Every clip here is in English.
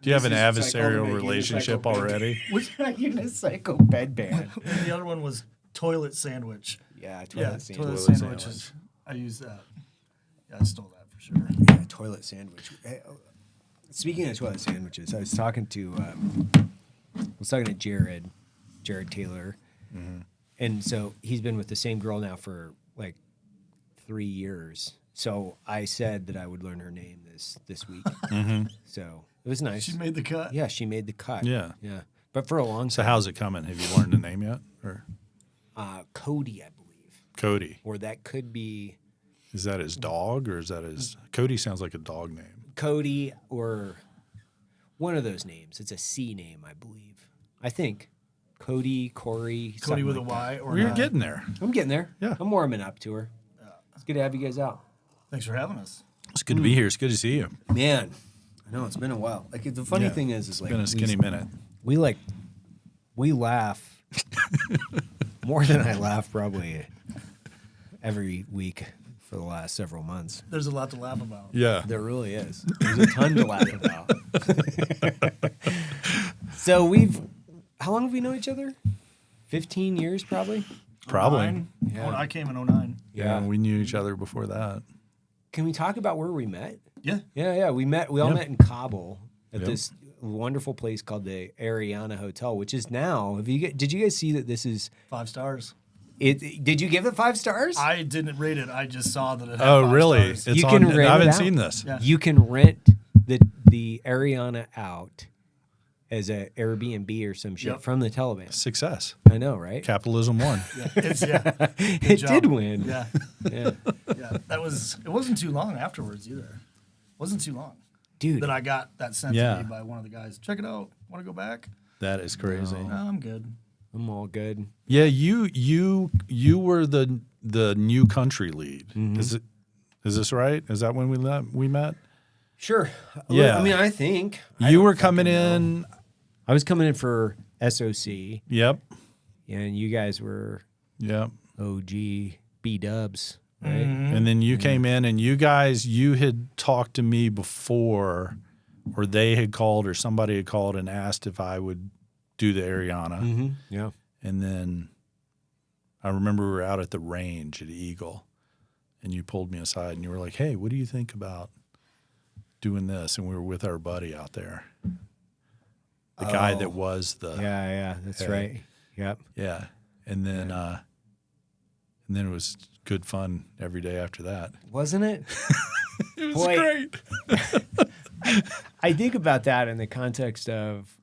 Do you have an adversarial relationship already? Was that unicycle bedband? And the other one was toilet sandwich. Yeah, toilet sandwich. Toilet sandwiches. I used that. Yeah, I stole that for sure. Yeah, toilet sandwich. Speaking of toilet sandwiches, I was talking to Jared Taylor, and so he's been with the same girl now for like 3 years. So I said that I would learn her name this week. So it was nice. She made the cut. Yeah, she made the cut. Yeah. Yeah. But for a long time. So how's it coming? Have you learned the name yet? Or Cody, I believe. Cody. Or that could be. Is that his dog or is that his? Cody sounds like a dog name. Cody or one of those names. It's a C name, I believe. I think. Corey. Cody with a Y or You're getting there. I'm getting there. Yeah. I'm warming up to her. It's good to have you guys out. Thanks for having us. It's good to be here. It's good to see you. Man, I know it's been a while. Like the funny thing is like been a skinny minute. We laugh more than I laugh probably every week for the last several months. There's a lot to laugh about. Yeah. There really is. There's a ton to laugh about. So how long have we known each other? 15 years probably? Probably. 09? Yeah. I came in 09. Yeah. We knew each other before that. Can we talk about where we met? Yeah. Yeah. We all met in Kabul at this wonderful place called the Ariana Hotel, which is now. Did you guys see that this is 5 stars? Did you give it 5 stars? I didn't rate it. I just saw that it had Oh, 5 really? stars. You can rent I haven't it out. seen this. Yeah. You can rent the Ariana out as a Airbnb or some shit from the Taliban. Success. I know, right? Capitalism won. It did win. Yeah. Yeah. Yeah. It wasn't too long afterwards either. It wasn't too long. Dude. That I got that sent to me by one of the guys. Check it out. Want to go back? That is crazy. No, I'm good. I'm all good. Yeah, you were the new country lead. Is this right? Is that when we met? Sure. Yeah. I mean, I think. You were coming in. I was coming in for SOC. Yep. And you guys were Yep. OG B-dubs, right? And then you came in and you had talked to me before, or they had called or somebody had called and asked if I would do the Ariana. Yeah. And then I remember we were out at the range at Eagle and you pulled me aside and you were like, hey, what do you think about doing this? And we were with our buddy out there. The guy that was the Yeah, that's right. Yep. Yeah. And then it was good fun every day after that. Wasn't it? It was great. I think about that in the context of,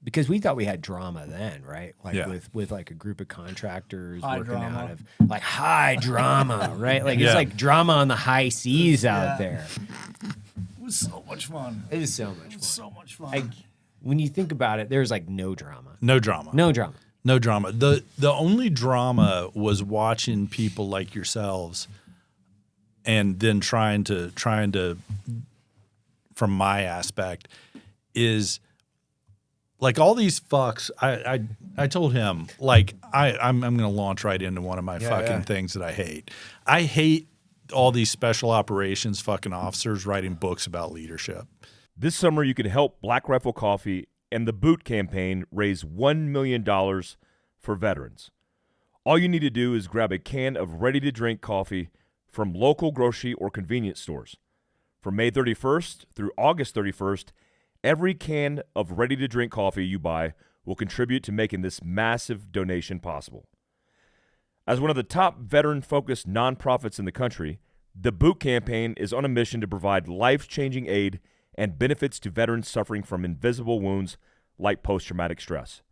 because we thought we had drama then, right? Like with like a group of contractors working out of like high drama, right? Like it's like drama on the high seas out there. It was so much fun. It was so much fun. So much fun. When you think about it, there's like no drama. No drama. No drama. No drama. The only drama was watching people like yourselves and then trying to from my aspect is like all these fucks. I told him like I'm gonna launch right into one of my fucking things that I hate. I hate all these special operations fucking officers writing books about leadership. This summer, you can help Black Rifle Coffee and the Boot Campaign raise $1 million for veterans. All you need to do is grab a can of ready-to-drink coffee from local grocery or convenience stores. From May 31st through August 31st, every can of ready-to-drink coffee you buy will contribute to making this massive donation possible. As one of the top veteran-focused nonprofits in the country, the Boot Campaign is on a mission to provide life-changing aid and benefits to veterans suffering from invisible wounds like post-traumatic stress.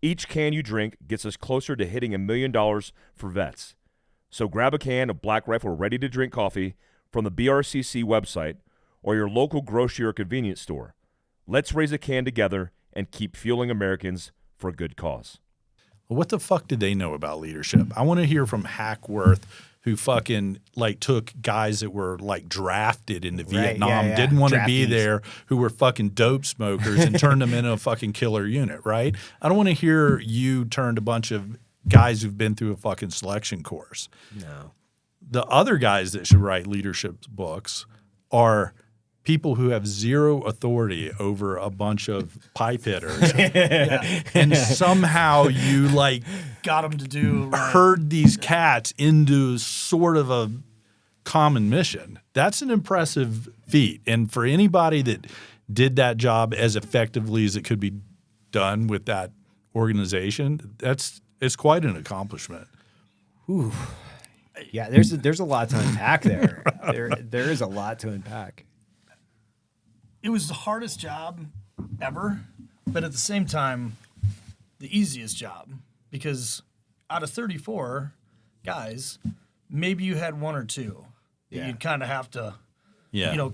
Each can you drink gets us closer to hitting $1 million for vets. So grab a can of Black Rifle ready-to-drink coffee from the BRCC website or your local grocery or convenience store. Let's raise a can together and keep fueling Americans for a good cause. What the fuck did they know about leadership? I want to hear from Hackworth, who fucking like took guys that were like drafted into Vietnam, didn't want to be there, who were fucking dope smokers and turned them into a fucking killer unit, right? I don't want to hear you turned a bunch of guys who've been through a fucking selection course. No. The other guys that should write leadership books are people who have zero authority over a bunch of pipe hitters, and somehow you like got them to do herd these cats into sort of a common mission. That's an impressive feat, and for anybody that did that job as effectively as it could be done with that organization, it's quite an accomplishment. Ooh. Yeah, there's a lot to unpack there. There is a lot to unpack. It was the hardest job ever, but at the same time, the easiest job, because out of 34 guys, maybe you had one or two that you'd kind of have to,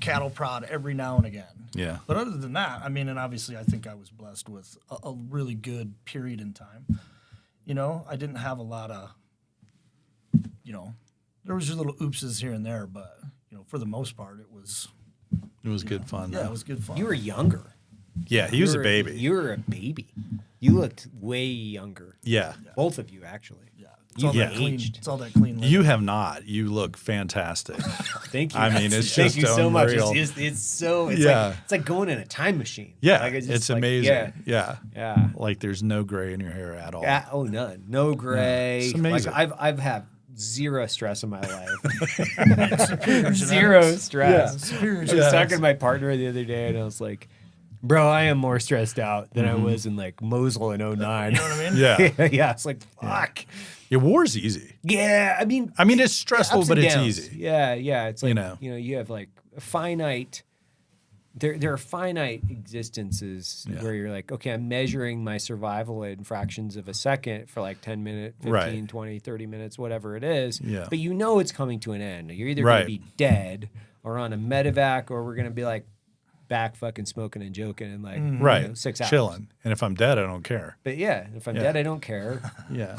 cattle prod every now and again. Yeah. But other than that, I mean, and obviously I think I was blessed with a really good period in time. You know, I didn't have a lot of, there was your little oopses here and there, but, for the most part, it was good fun. Yeah, though. it was good fun. You were younger. Yeah, he was a baby. You were a baby. You looked way younger. Yeah. Both of you, actually. Yeah. It's all that clean. aged. It's all that clean. You have not. You look fantastic. Thank you. I mean, it's Thank just you so much. unreal. It's like going in a time machine. Yeah, Like, it's like, amazing. Yeah. Yeah. Like there's no gray in your hair at all. Oh, none. No gray. It's amazing. Like I've had zero stress in my life. superior Zero genetics. stress. Superior I was genetics. talking to my partner the other day, and I was like, "Bro, I am more stressed out than I was in like Mosul in 09." You know what I mean? Yeah. Yeah, it's like fuck. Yeah, war's easy. Yeah, I mean, it's stressful, ups but and it's downs. easy. Yeah, it's like You know. you have like a finite. There are finite existences where you're like, okay, I'm measuring my survival in fractions of a second for like 10 minutes, 15, Right. 20, 30 minutes, whatever it is. Yeah. But it's coming to an end. You're either going to be dead or on a medevac, or we're going to be like back fucking smoking and joking in like Right. 6 hours. Chilling. And if I'm dead, I don't care. But if I'm dead, I don't care. Yeah.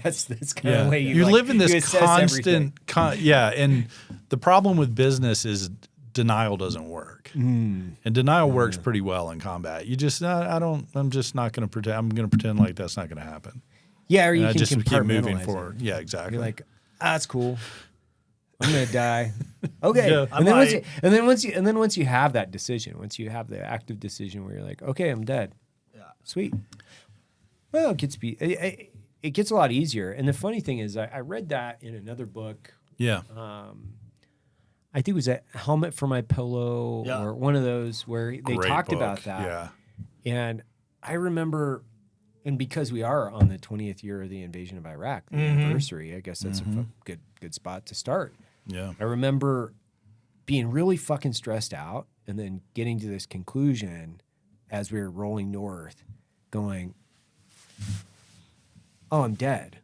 that's kind of the way you live in you this assess everything. constant and the problem with business is denial doesn't work. And denial works pretty well in combat. You just I'm just not going to pretend. I'm going to pretend like that's not going to happen. Yeah, or And you I can just keep moving compartmentalize it. forward. Yeah, exactly. You're like, that's cool. I'm gonna die. Okay. Yeah. And then once you have that decision, once you have the active decision where you're like, okay, I'm dead. Yeah. Sweet. Well, it gets a lot easier. And the funny thing is, I read that in another book. Yeah. I think it was a Helmet for My Pillow or one of those where they Great talked book. about that. Yeah. And I remember, and because we are on the 20th year of the invasion of Iraq, the anniversary, I guess that's a good spot to start. Yeah. I remember being really fucking stressed out and then getting to this conclusion as we were rolling north, going, oh, I'm dead.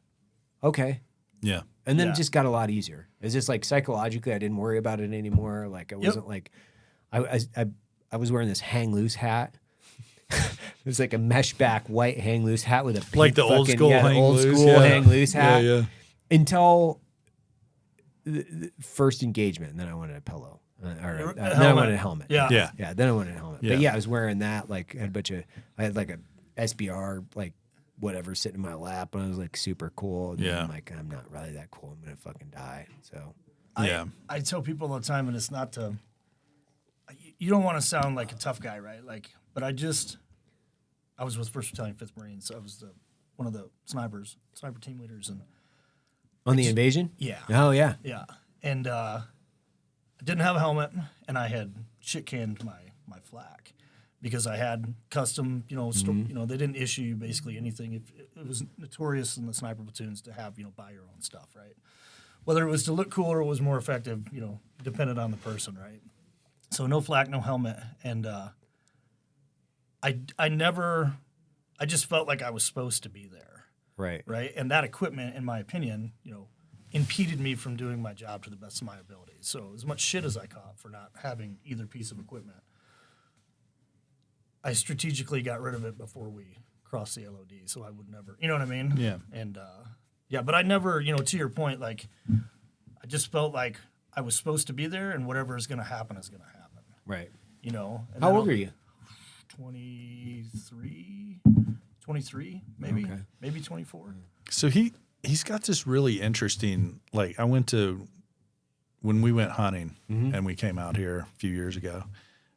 Okay. Yeah. And then Yeah. it just got a lot easier. It's just like psychologically, I didn't worry about it anymore. Like I wasn't like, I was wearing this hang loose hat. It was like a mesh back white hang loose hat with a pink Like the old school hang loose, hang loose hat. Yeah. Until the first engagement, and then I wanted a pillow. Then I wanted a helmet. Yeah. Yeah. Yeah. Then I wanted a helmet. Yeah. But yeah, I was wearing that. Like I had like a SBR like whatever sitting in my lap, and I was like super cool. And Yeah. I'm like, I'm not really that cool. I'm gonna fucking die. So Yeah. I tell people all the time, and it's not to. You don't want to sound like a tough guy, right? Like, but I was with 1st Battalion, 5th Marines. So I was one of the sniper team leaders, and on the invasion. yeah, Oh yeah. yeah, and I didn't have a helmet, and I had shit canned my flak because I had custom, they didn't issue you basically anything. If it was notorious in the sniper platoons to have, buy your own stuff, right? Whether it was to look cool or it was more effective, depended on the person, right? So no flak, no helmet, and I just felt like I was supposed to be there, Right. right? And that equipment, in my opinion, impeded me from doing my job to the best of my ability. So as much shit as I caught for not having either piece of equipment, I strategically got rid of it before we crossed the LOD, so I would never, you know what I mean? Yeah. And but I never, to your point, like I just felt like I was supposed to be there, and whatever is going to happen is going to happen. Right. And How then old are you? 23, maybe, Okay. maybe 24. So he's got this really interesting, like I went to when we went hunting and we came out here a few years ago,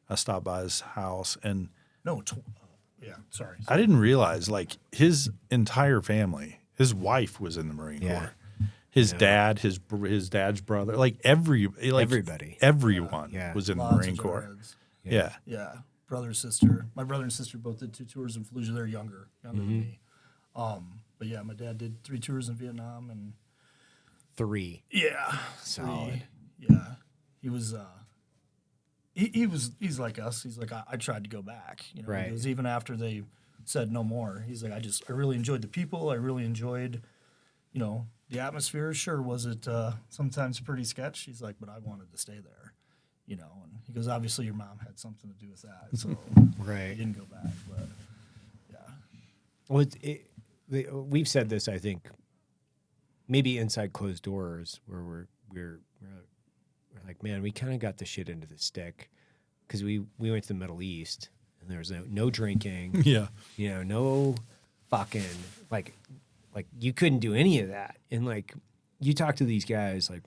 I stopped by his house and sorry. I didn't realize like his entire family, his wife was in the Marine Corps. His dad, his dad's brother, like everybody, everyone was in the Marine Corps. Yeah. Brother, sister. My brother and sister both did 2 tours in Fallujah. They're younger than me. But yeah, my dad did 3 tours in Vietnam and 3. Yeah, solid. 3. Yeah, he was. He's like us. He's like I tried to go back. You know, right. Because even after they said no more, he's like I really enjoyed the people. I really enjoyed, you know, the atmosphere. Sure, was it sometimes pretty sketch? He's like, but I wanted to stay there. You know, and he goes, obviously your mom had something to do with that, so right. He didn't go back, but yeah. Well, we've said this, I think, maybe inside closed doors, where we're like, man, we kind of got the shit into the stick because we went to the Middle East and there was no drinking, you know, no fucking like you couldn't do any of that, and like you talk to these guys like.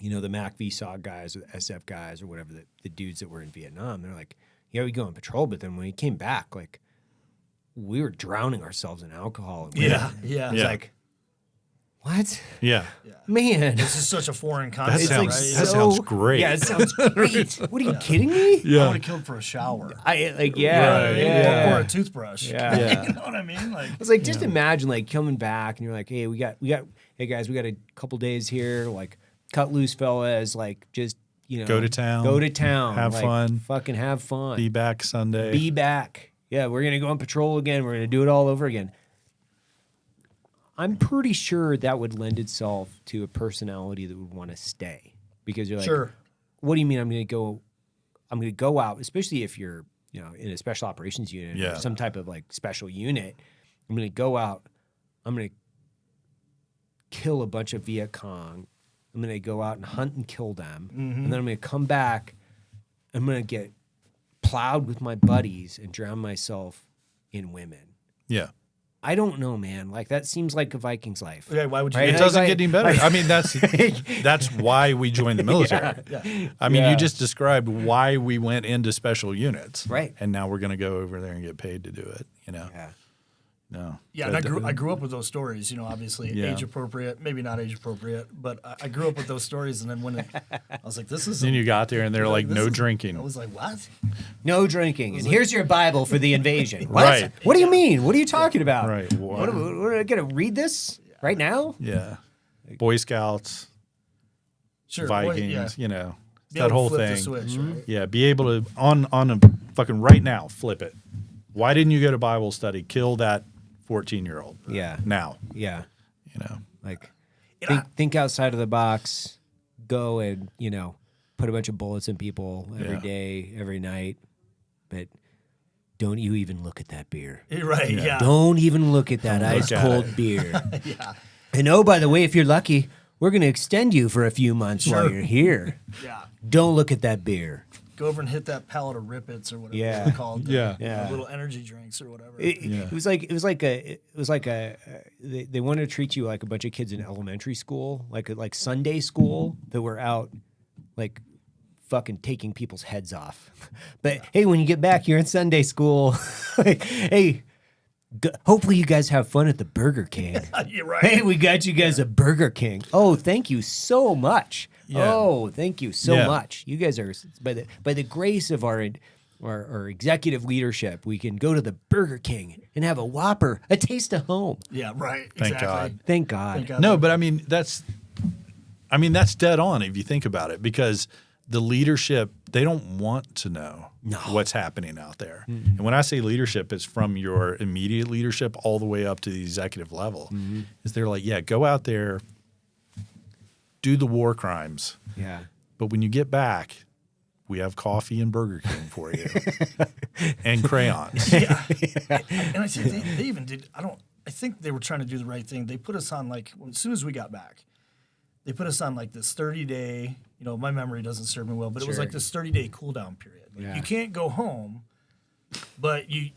You know, the Mac VSOG guys or the SF guys or whatever, the dudes that were in Vietnam, they're like, yeah, we go on patrol. But then when we came back, like, we were drowning ourselves in alcohol. And It's like, what? Yeah. Man. This is such a foreign concept. That sounds great. Yeah, it sounds great. What are you kidding me? Yeah. I would have killed for a shower. Or a toothbrush. Yeah. You know what I mean? Like, it's like, just imagine, like, coming back and you're like, hey, hey, guys, we got a couple days here, like, cut loose, fellas. Like, just, you know, go to town, have like, fun, fucking have fun. Be back Sunday. Be back. Yeah, we're gonna go on patrol again. We're gonna do it all over again. I'm pretty sure that would lend itself to a personality that would want to stay because you're like, sure. What do you mean? I'm gonna go out, especially if you're, you know, in a special operations unit or some type of like special unit. I'm gonna go out. I'm gonna kill a bunch of Viet Cong. I'm going to go out and hunt and kill them. And then I'm going to come back. I'm going to get plowed with my buddies and drown myself in women. Yeah. I don't know, man. Like, that seems like a Viking's life. Yeah, why would you? Right? It doesn't get any better. I mean, that's why we joined the military. I mean, you just described why we went into special units. Right. And now we're going to go over there and get paid to do it, you know? Yeah. No. Yeah, and I grew up with those stories, you know, obviously age appropriate, maybe not age appropriate, but I grew up with those stories, and then when I was like, this is... Then you got there, and they're like, no drinking. I was like, what? No drinking. And here's your Bible for the invasion. What? Right. What do you mean? What are you talking about? Right. What are I going to read this right now? Yeah. Boy Scouts, Sure. Vikings, you know, Be that able to whole flip the thing. switch, right? Yeah, be able to, on a fucking right now, flip it. Why didn't you go to Bible study? Kill that 14-year-old. Yeah. Now. Yeah. You know. Like, think outside of the box. Go and, you know, put a bunch of bullets in people every day, every night. But don't you even look at that beer. Right, yeah. Don't even look at that ice-cold beer. And oh, by the way, if you're lucky, we're going to extend you for a few months while you're here. Yeah. Don't look at that beer. Go over and hit that pallet of Rippets or whatever Yeah. they're called. Yeah. Little energy drinks or whatever. It was like they wanted to treat you like a bunch of kids in elementary school, like Sunday school that were out like fucking taking people's heads off. But hey, when you get back, you're in Sunday school. Like, hey, hopefully you guys have fun at the Burger King. You're right. Hey, we got you guys a Burger King. Oh, thank you so much. Yeah. Oh, thank you so much. You guys are by the grace of our executive leadership, we can go to the Burger King and have a Whopper, a taste of home. Yeah, right. Thank Exactly. God. Thank God. Thank God. No, but I mean that's dead on if you think about it, because the leadership, they don't want to know what's happening out there. And when I say leadership, it's from your immediate leadership all the way up to the executive level. Is they're like, yeah, go out there, do the war crimes. Yeah. But when you get back, we have coffee and Burger King for you and crayons. Yeah. And I think they even did. I think they were trying to do the right thing. They put us on, like, as soon as we got back, they put us on like this 30-day, you know, my memory doesn't serve me well, but it was like this 30-day cool down period. Like, you can't go home, but you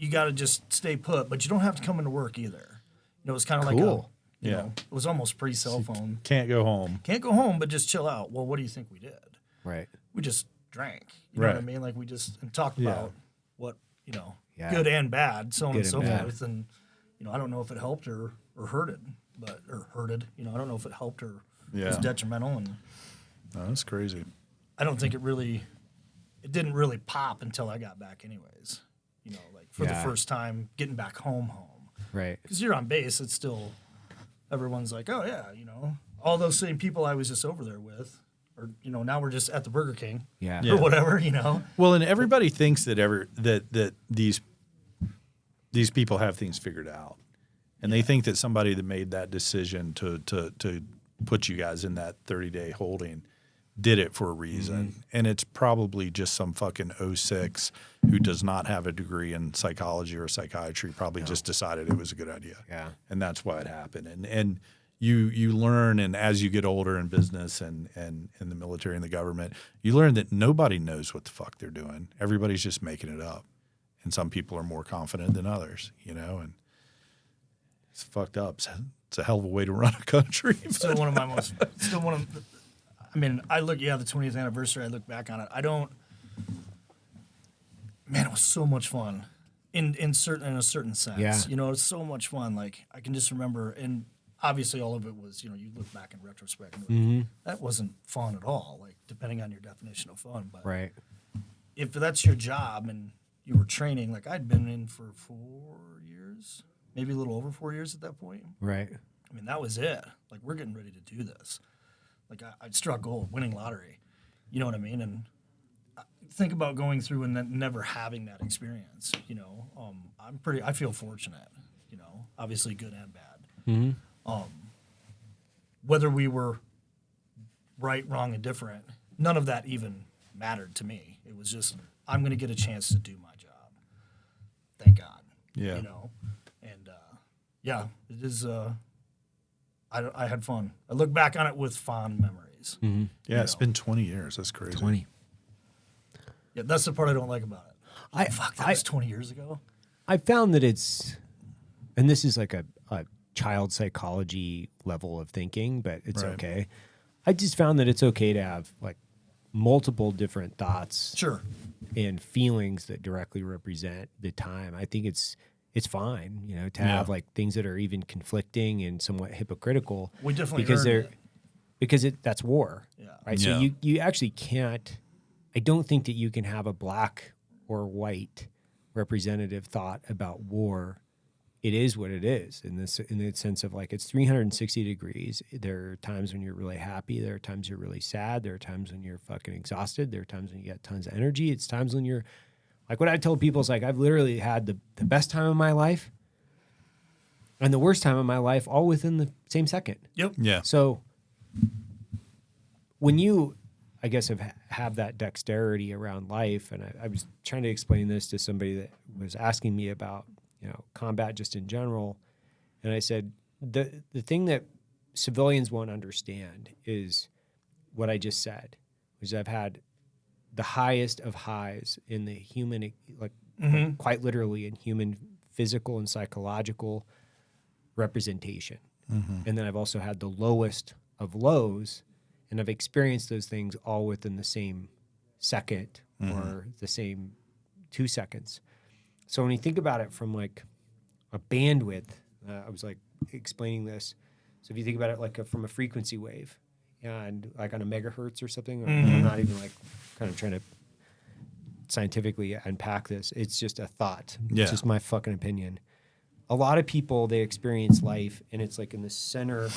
got to just stay put, but you don't have to come into work either. You know, it's kind of like You know, it was almost pre-cell phone. Can't go home. Can't go home, but just chill out. Well, what do you think we did? Right. We just drank. You know what I mean? Like we just and talked about what, you know, good and bad, so on and so forth. And, you know, I don't know if it helped or hurted, or hurted. You know, I don't know if it helped or was detrimental. And that's crazy. I don't think it didn't really pop until I got back anyways. You know, like for the first time getting back home. Right. Because you're on base, it's still, everyone's like, oh yeah, you know, all those same people I was just over there with, or, you know, now we're just at the Burger King or whatever, you know. Well, and everybody thinks that these people have things figured out. And they think that somebody that made that decision to put you guys in that 30-day holding did it for a reason. And it's probably just some fucking 06 who does not have a degree in psychology or psychiatry, probably just decided it was a good idea. Yeah. And that's why it happened. And you learn, and as you get older in business and in the military and the government, you learn that nobody knows what the fuck they're doing. Everybody's just making it up. And some people are more confident than others, you know, and it's fucked up. It's a hell of a way to run a country. Still one of my most, I mean, the 20th anniversary, I look back on it. Man, it was so much fun in a certain sense. Yeah. You know, it's so much fun. Like, I can just remember, and obviously all of it was, you know, you look back in retrospect, and that wasn't fun at all, like, depending on your definition of fun. But if that's your job and you were training, like, I'd been in for 4 years, maybe a little over 4 years at that point. Right. I mean, that was it. Like, we're getting ready to do this. Like, I'd struck gold, winning lottery. You know what I mean? And think about going through and then never having that experience, you know. I feel fortunate, you know, obviously good and bad. Whether we were right, wrong, and different, none of that even mattered to me. It was just, I'm going to get a chance to do my job. Thank God. Yeah. You know? And, it is, I had fun. I look back on it with fond memories. Yeah, it's been 20 years. That's crazy. 20. Yeah, that's the part I don't like about it. That was 20 years ago. I found that and this is like a child psychology level of thinking, but it's okay. I just found that it's okay to have like multiple different thoughts and feelings that directly represent the time. I think it's fine, you know, to have like things that are even conflicting and somewhat hypocritical. We definitely because that's war, right? Yeah. So you actually can't. I don't think that you can have a black or white representative thought about war. It is what it is in the sense of like it's 360 degrees. There are times when you're really happy. There are times you're really sad. There are times when you're fucking exhausted. There are times when you got tons of energy. It's times when you're like what I tell people is like I've literally had the best time of my life and the worst time of my life all within the same second. Yep. Yeah. So when you, I guess, have that dexterity around life, and I was trying to explain this to somebody that was asking me about, you know, combat just in general, and I said the thing that civilians won't understand is what I just said, which I've had the highest of highs in the human, like quite literally in human physical and psychological representation, and then I've also had the lowest of lows. And I've experienced those things all within the same second or the same 2 seconds. So when you think about it from like a bandwidth, I was like explaining this. So if you think about it like from a frequency wave and like on a megahertz or something, or I'm not even like kind of trying to scientifically unpack this. It's just a thought. Yeah. It's just my fucking opinion. A lot of people, they experience life and it's like in the center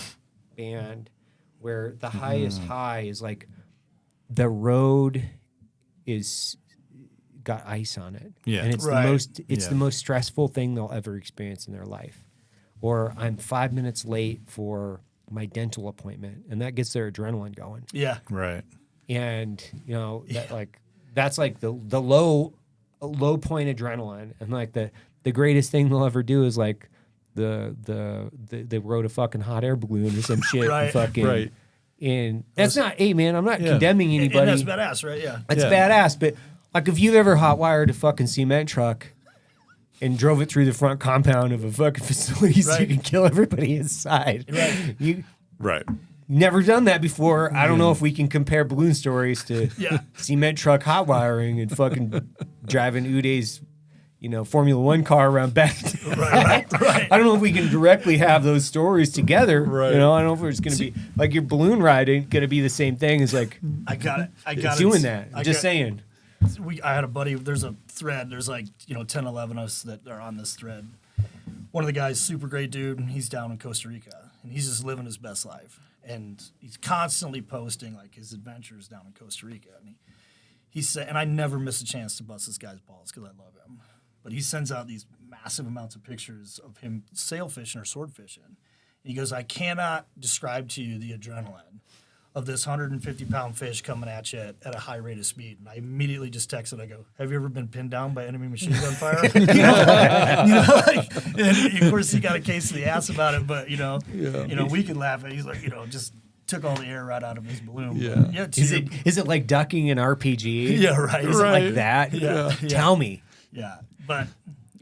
band where the highest high is like the road is got ice on it. Yeah. And it's the most stressful thing they'll ever experience in their life. Or I'm 5 minutes late for my dental appointment and that gets their adrenaline going. Yeah. Right. And you know, that's like the low point adrenaline. And like the greatest thing they'll ever do is like they rode a fucking hot air balloon or some shit. Right. And that's not, hey man, I'm not condemning anybody. And that's badass, right? Yeah. It's badass, but like if you've ever hot wired a fucking cement truck and drove it through the front compound of a fucking facility so you can kill everybody inside. Right. You Right. never done that before. I don't know if we can compare balloon stories to cement truck hot wiring and fucking driving Uday's, Formula One car around back. Right. I don't know if we can directly have those stories together. Right. I don't know if it's going to be like your balloon ride ain't going to be the same thing as like I got it. doing that. Just saying. I had a buddy. There's a thread. There's 10, 11 of us that are on this thread. One of the guys, super great dude. He's down in Costa Rica, and he's just living his best life. And he's constantly posting like his adventures down in Costa Rica. And he said, and I never miss a chance to bust this guy's balls because I love him. But he sends out these massive amounts of pictures of him sail fishing or sword fishing. And he goes, I cannot describe to you the adrenaline of this 150-pound fish coming at you at a high rate of speed. And I immediately just texted, I go, have you ever been pinned down by enemy machine gun fire? And of course he got a case of the ass about it, but we could laugh at it. He's like, just took all the air right out of his balloon. Yeah. Is it like ducking an RPG? Yeah, right. Is it like that? Yeah. Tell me. Yeah. But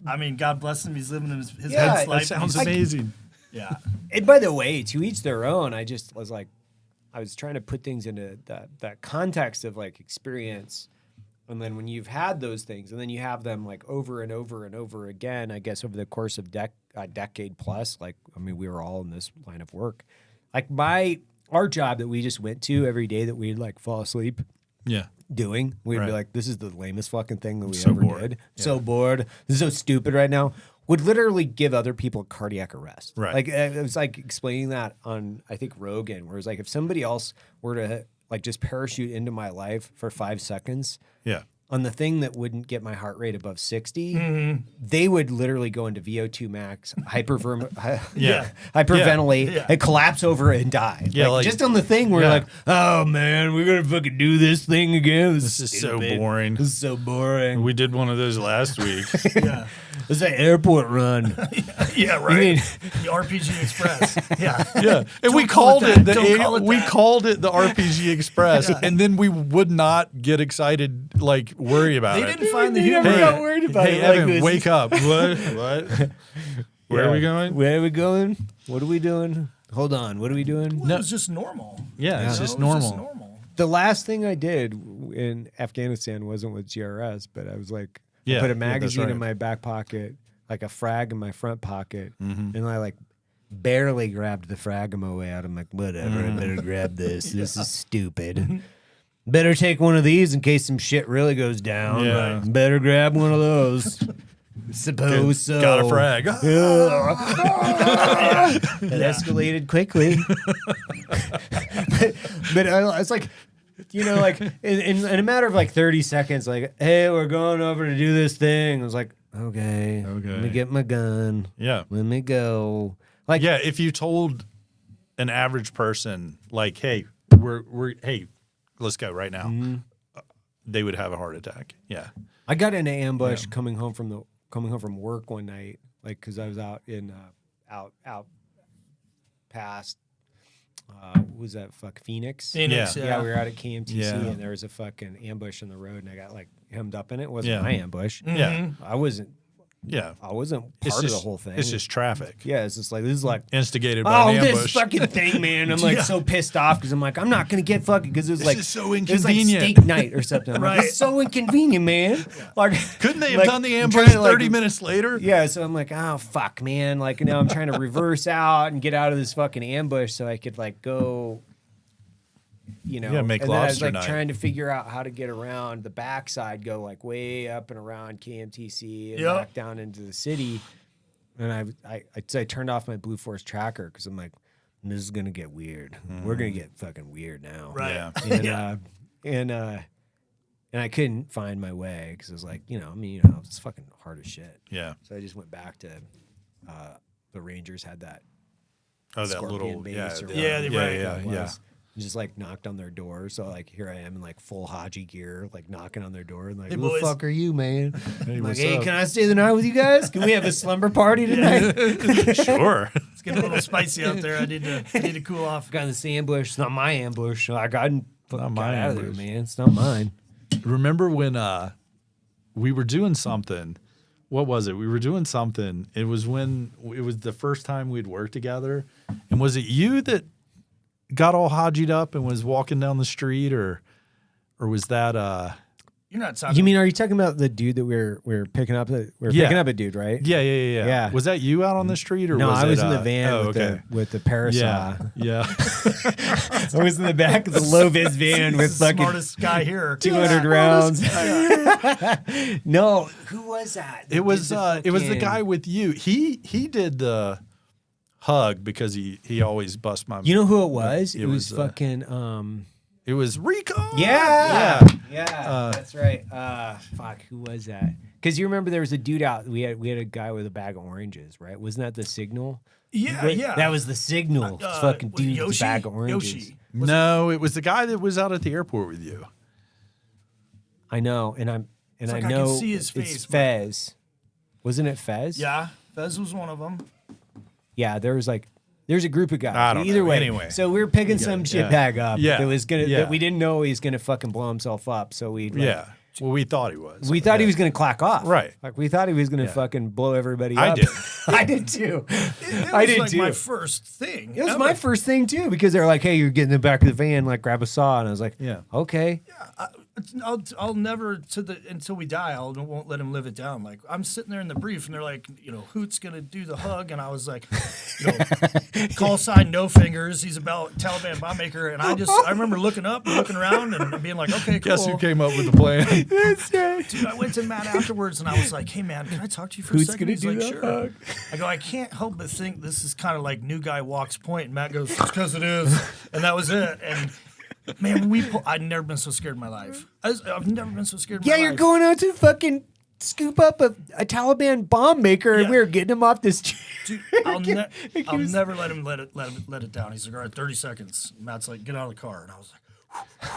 I mean, God bless him. He's living in his Yeah, best life. That sounds amazing. Yeah. And by the way, to each their own. I just was like, I was trying to put things into that context of like experience. And then when you've had those things and then you have them like over and over and over again, I guess over the course of a decade plus, we were all in this line of work. Like our job that we just went to every day that we'd like fall asleep doing, we'd be like, this is the lamest fucking thing that we ever did. Yeah. So bored. This is so stupid right now. Would literally give other people cardiac arrest. Right. Like it was like explaining that on I think Rogan, where it's like if somebody else were to like just parachute into my life for 5 seconds, on the thing that wouldn't get my heart rate above 60, they would literally go into VO2 max, hyperventilate, and collapse over and die. Yeah, like, just on the thing where like, oh man, we're gonna fucking do this thing again. This is so boring. This is so boring. We did one of those last week. It's an airport run. Yeah, right. The RPG Express. Yeah. And we called it the RPG Express, and then we would not get excited, like worry about it. They didn't find the humor. Never got worried about it. Hey, Evan, wake up. What? Where are we going? Where are we going? What are we doing? Hold on. What are we doing? Well, it was just normal. Yeah, it's just normal. The last thing I did in Afghanistan wasn't with GRS, but I was like, I put a magazine in my back pocket, like a frag in my front pocket, and I like barely grabbed the frag away out. I'm like, whatever, I better grab this. This is stupid. Better take one of these in case some shit really goes down. Yeah. Better grab one of those. Suppose so. Got a frag. It escalated quickly. but it's like, like in a matter of like 30 seconds, like, hey, we're going over to do this thing. I was like, okay. Let me get my gun. Yeah. Let me go. Like, if you told an average person, like, hey, let's go right now, they would have a heart attack. Yeah. I got in an ambush coming home from work one night, like, because I was out in out past what was that Phoenix? Phoenix, yeah. We were out at KMTC and there was a fucking ambush on the road, and I got like hemmed up in it. It wasn't my ambush. Yeah. I wasn't part of the whole thing. It's just traffic. Yeah, it's just like, this is like instigated by an ambush. This fucking thing, man. I'm like so pissed off because I'm like, I'm not gonna get fucking, because it was This is so it was like inconvenient. steak night or something. I'm like, it's so inconvenient, man. Like, Couldn't they have like, done the I'm ambush trying to, 30 minutes later? Yeah, so I'm like, oh fuck, man. Like, now I'm trying to reverse out and get out of this fucking ambush so I could like go, make and then lobster I was like night. trying to figure out how to get around the backside, go like way up and around KMTC and back down into the city. And I turned off my Blue Force tracker because I'm like, this is gonna get weird. We're gonna get fucking weird now. Right. Yeah. And I couldn't find my way because I was like, it's fucking hard as shit. Yeah. So I just went back to the Rangers had that. Oh, that Scorpion little base or yeah. Just like knocked on their door. So like here I am in like full Haji gear, like knocking on their door and like, Hey, who the boys. fuck are you, man? Hey, I'm like, what's hey, up? can I stay the night with you guys? Can we have a slumber party tonight? Sure. It's getting a little spicy out there. I need to cool off. Got this ambush. It's not my ambush. I got Not my out of there, ambush. man. It's not mine. Remember when we were doing something what was it? We were doing something. It was the first time we'd worked together. And was it you that got all hodgied up and was walking down the street, or was that You're not talking. You mean, are you talking about the dude that we're picking up? Picking up a dude, right? Yeah. Was that you out on the street, or no? was I was it, in the van with the parasol. Yeah. I was in the back of the low vis van with fucking smartest guy here. 200 rounds. No, who was that? It was the guy with you. He did the hug because he always busts my. You know who it was? It It was was, fucking. It was Recon. Yeah. That's right. Fuck, who was that? Because you remember there was a dude out. We had a guy with a bag of oranges, right? Wasn't that the signal? Yeah. That was the signal. Fucking dude with a Yoshi? bag of oranges. Yoshi. No, it was the guy that was out at the airport with you. I know, and I like I know can see his face, it's Fez. Wasn't it Fez? Yeah, Fez was one of them. Yeah, there's a group of guys. I don't Either know. way, Anyway. so we were picking some shit bag up. Yeah. That was gonna. Yeah. That we didn't know he was gonna fucking blow himself up. So we Well, we thought he was. We thought he was gonna clack off. Right. Like we thought he was gonna fucking blow everybody I up. did. I did too. It I was did like too. my first thing. It was ever. my first thing too, because they're like, "Hey, you're getting in the back of the van, like grab a saw," and I was like, Yeah. okay." I'll never until we die. I won't let him live it down. Like I'm sitting there in the brief, and they're like, Hoot's gonna do the hug, and I was like, call sign no fingers. He's about Taliban bomb maker, and I remember looking up and looking around and being like, okay, cool. Guess who came up with the plan? That's right. Dude, I went to Matt afterwards, and I was like, hey man, can I talk to you for Who's a second? gonna He's do like, the sure. hug? I go, I can't help but think this is kind of like new guy walks point, and Matt goes, it's because it is, and that was it. And man, I'd never been so scared in my life. I've never been so scared in my life. Yeah, you're going out to fucking scoop up a Taliban bomb maker, and we were getting him off this. Dude, I'll never let him let it down. He's like, all right, 30 seconds. Matt's like, get out of the car, and I was like,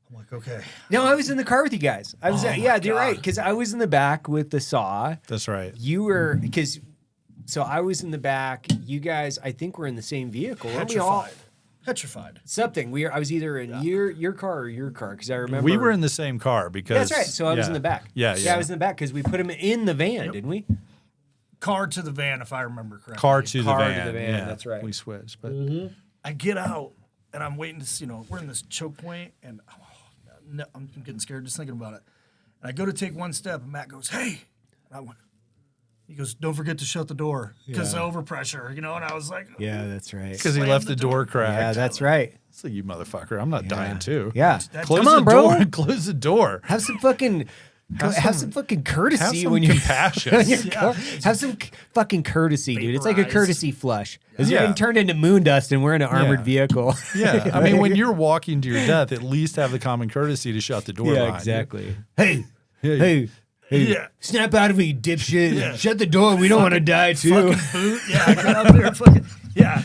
I'm like, okay. No, I was in the car with you guys. I was, Oh you're right, because I was in the back with the saw. That's right. You were so I was in the back. You guys, I think, were in the same vehicle. Weren't we all? Petrified. Something. I was either in your car or your car, because I remember We were in the same car because. That's right. So I was in the back. Yeah. I was in the back because we put him in the van, didn't we? Car to the van, if I remember correctly. Car to the van. Yeah. That's right. We switched, but I get out, and I'm waiting to, we're in this choke point, and I'm getting scared just thinking about it. And I go to take one step, and Matt goes, hey. And I went, he goes, don't forget to shut the door because of overpressure, and I was like, Yeah, that's right. because he left the door cracked. Yeah, that's right. So you motherfucker, I'm not dying too. Yeah. Close Come on, the bro. door and close the door. Have some fucking. Have some fucking courtesy Have some when you're compassion. Have some fucking courtesy, dude. It's like a Vaporized. courtesy flush. It's Yeah. getting turned into moon dust, and we're in an armored Yeah. vehicle. Yeah, I mean, when you're walking to your death, at least have the common courtesy to shut the door. Yeah, behind you. exactly. Hey, Yeah, hey, yeah. snap out of it, you dipshit. Yeah. Shut the door. We don't want to die too. Fucking boot. Yeah, I got out there and fucking, yeah.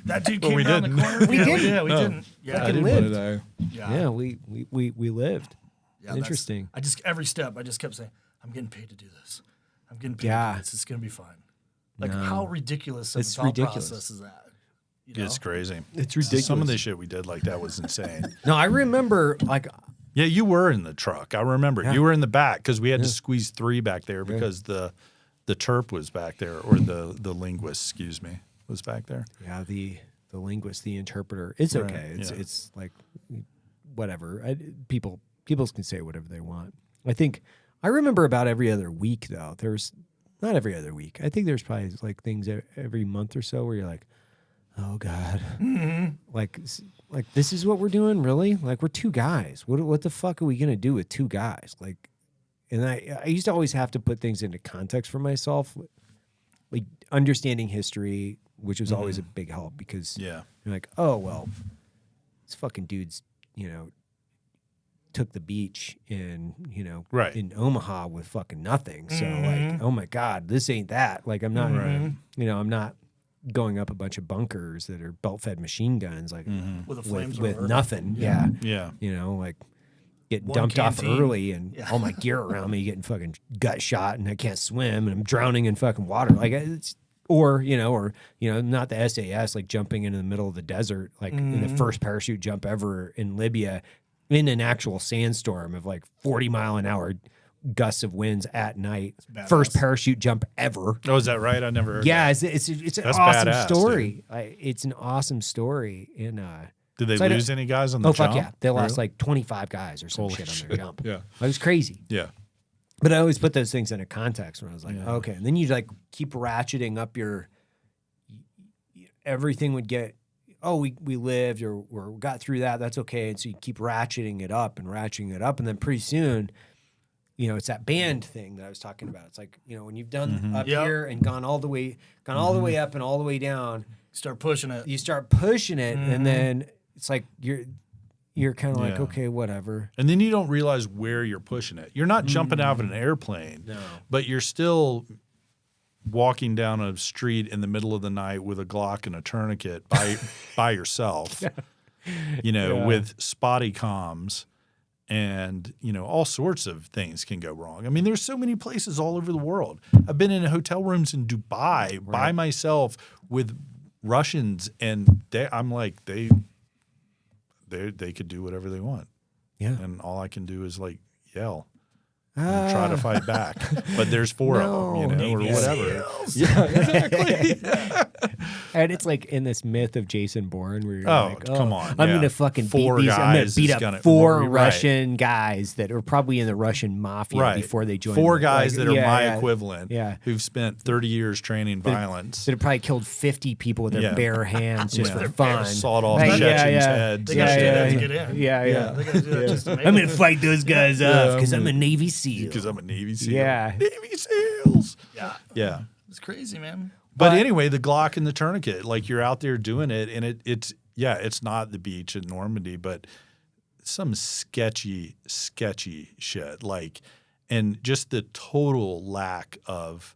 That dude But came we down didn't. the corner. We didn't. Yeah, we No. didn't. Yeah, I didn't lived. want to die. Yeah, we lived. Yeah, that's- Interesting. every step, I just kept saying, I'm getting paid to do this. I'm getting paid Yeah. to do this. It's going to be fine. Like, how ridiculous of It's a thought ridiculous. process is that? It's crazy. It's Some of the shit we did like that was insane. No, I remember like Yeah, you were in the truck. I remember. You were in the back because we had to squeeze 3 back there because the terp was back there, or the linguist, excuse me, was back there. yeah the linguist, the interpreter. It's Right, okay. yeah. It's like whatever. People can say whatever they want. I think I remember about every other week though. There's not every other week. I think there's probably like things every month or so where you're like, oh God, like this is what we're doing, really? Like we're 2 guys. What the fuck are we gonna do with 2 guys? Like, and I used to always have to put things into context for myself, like understanding history, which was always a big help because Yeah. you're like, oh well, this fucking dude's took the beach in Right. in Omaha with fucking nothing. So like, oh my God, this ain't that. Like I'm not I'm not going up a bunch of bunkers that are belt-fed machine guns like With a with flamethrower. nothing. Yeah. Yeah. Like getting One dumped canteen. off early and all my gear around me getting fucking gut shot and I can't swim and I'm drowning in fucking water. Like it's or not the SAS, like jumping into the middle of the desert, like in the first parachute jump ever in Libya in an actual sandstorm of like 40 mile an hour gusts of winds at night. badass. First parachute jump ever. Oh, is that right? I never heard Yeah, that. it's an That's awesome badass, story. It's an awesome story. And Did they so I lose any guys on the oh jump? fuck yeah, they lost Really? like 25 guys or some Holy shit on shit. their jump. Yeah. It was crazy. Yeah. But I always put those things into context when I was like, Yeah. okay. And then you like keep ratcheting up everything would get, oh, we lived or we got through that. That's okay. And so you keep ratcheting it up. And then pretty soon, you know, it's that band thing that I was talking about. It's like, you know, when you've done up Yep. here and gone all the way up and all the way down, Start pushing it. you start pushing it. And then it's like, you're kind of like, Yeah. okay, whatever. And then you don't realize where you're pushing it. You're not jumping out of an airplane, No. but you're still walking down a street in the middle of the night with a Glock and a tourniquet by yourself, you know, Yeah. with spotty comms, and, you know, all sorts of things can go wrong. I mean, there's so many places all over the world. I've been in hotel rooms in Dubai by myself with Russians, and I'm like, they could do whatever they want. Yeah. And all I can do is like yell and try to fight back. But there's four of them, you know, Navy or whatever. SEALs. Yeah, exactly. And it's like in this myth of Jason Bourne where you're Oh, like, come on, I'm yeah. gonna fucking Four beat these. I'm gonna guys beat is up gonna- four right. Russian guys that are probably in the Russian mafia Right. before they joined. Four guys like, that are yeah, my yeah. equivalent Yeah. who've spent 30 years training violence. That have probably killed 50 people with their Yeah. bare hands just Yeah. for fun. Sawed off Right, Chechen's heads. They gotta and do shit. that to get in. Yeah. They gotta do that just to make I'm it. gonna fight those guys off because I'm a Navy SEAL. Because I'm a Navy SEAL. Yeah. Navy SEALs. Yeah. Yeah. It's crazy, man. But anyway, the Glock and the tourniquet, like you're out there doing it, and it's not the beach at Normandy, but some sketchy shit. Like, and just the total lack of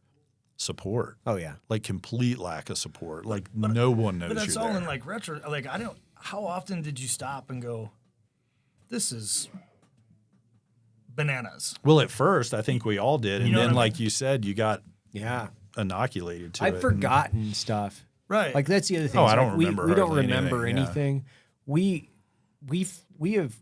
support. Oh yeah. Like complete lack of support. Like no one knows But that's you're all there. in like retro. Like how often did you stop and go, this is bananas? Well, at first, I think we all did, and You know then, what I like you said, you got Yeah. inoculated to it. I've forgotten stuff. Right. Like that's the other thing. Oh, is, I don't like, remember We don't hardly remember anything, anything. We have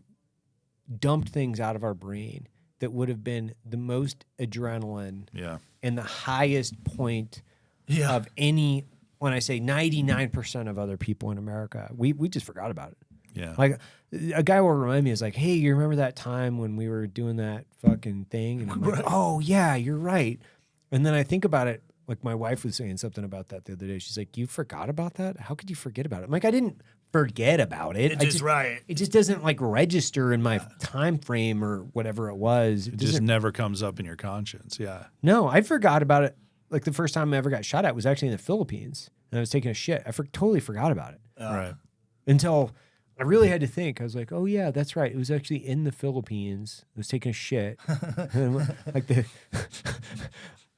dumped things out of our brain that would have been the most adrenaline Yeah. and the highest point Yeah. of any. When I say 99% of other people in America, we just forgot about it. Yeah. Like a guy will remind me, is like, hey, you remember that time when we were doing that fucking thing? And I'm like, Right. oh yeah, you're right. And then I think about it. Like my wife was saying something about that the other day. She's like, you forgot about that? How could you forget about it? I'm like, I didn't forget about it. It just right. It just doesn't like register in my time frame or whatever it was. It just never comes up in your conscience. Yeah. No, I forgot about it. Like the first time I ever got shot at was actually in the Philippines, and I was taking a shit. I totally forgot about it Right. until I really had to think. I was like, oh yeah, that's right. It was actually in the Philippines. I was taking a shit. And like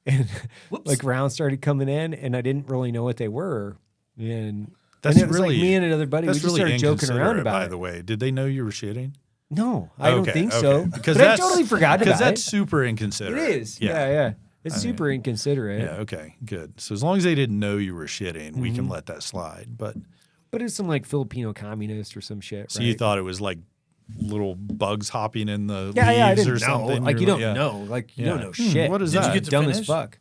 and Whoops. like rounds started coming in, and I didn't really know what they were. And That's it was really like me and another buddy. We That's just really started joking around inconsiderate, about by it. the way. Did they know you were shitting? No, I don't Okay, think okay. so. Because but I that's totally forgot about Because it. that's super inconsiderate. It is. Yeah. It's super inconsiderate. Yeah. Okay. Good. So as long as they didn't know you were shitting, we Mm-hmm. can let that slide. But But it's some like Filipino communist or some shit. so right? you thought it was like little bugs hopping in the Yeah, I leaves didn't or know. something? Like you You're don't know. Like you don't Yeah. know shit. what is Did you that? get to Dumb finish? as fuck.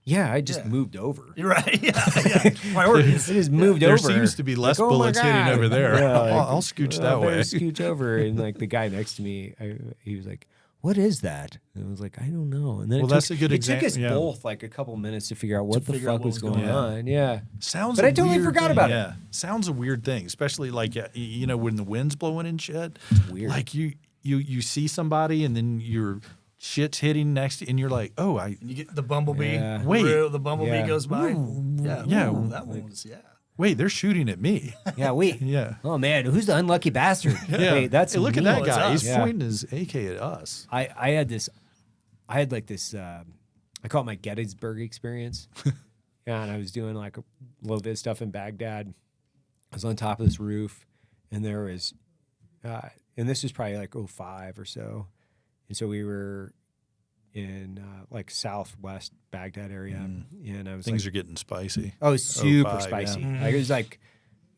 Yeah, I just Yeah. moved over. You're right. Yeah. Priorities. I just moved There over. seems to be less Like, oh my bullets hitting God. over there. Yeah, like, I'll scooch I that better way. Scooch over, and like the guy next to me, he was like, "What is that?" And I was like, "I don't know." And then Well, it that's took, a good It took example. us Yeah. both like a couple minutes to figure out what the figure out fuck what was was going going on. Yeah. Sounds But a I totally weird forgot thing. about it. Yeah. Sounds a weird thing, especially like you know when the wind's blowing and shit. weird. Like you see somebody and then your shit's hitting next to you and you're like, "Oh, You get the bumblebee. Yeah. Wait. The bumblebee Yeah. goes by. Yeah. That one was wait, they're shooting at me." Yeah. Wait. Yeah. Oh man, who's the unlucky bastard? Yeah. Wait, that's hey, look at me. that it's guy. us. He's Yeah. pointing his AK at us. I had like this I call it my Gettysburg experience. Yeah, and I was doing like a little bit of stuff in Baghdad. I was on top of this roof, and there was and this was probably like 05 or so. And so we were in like southwest Baghdad area, and I was Things are getting spicy. oh, super 05, spicy. yeah. Like it was like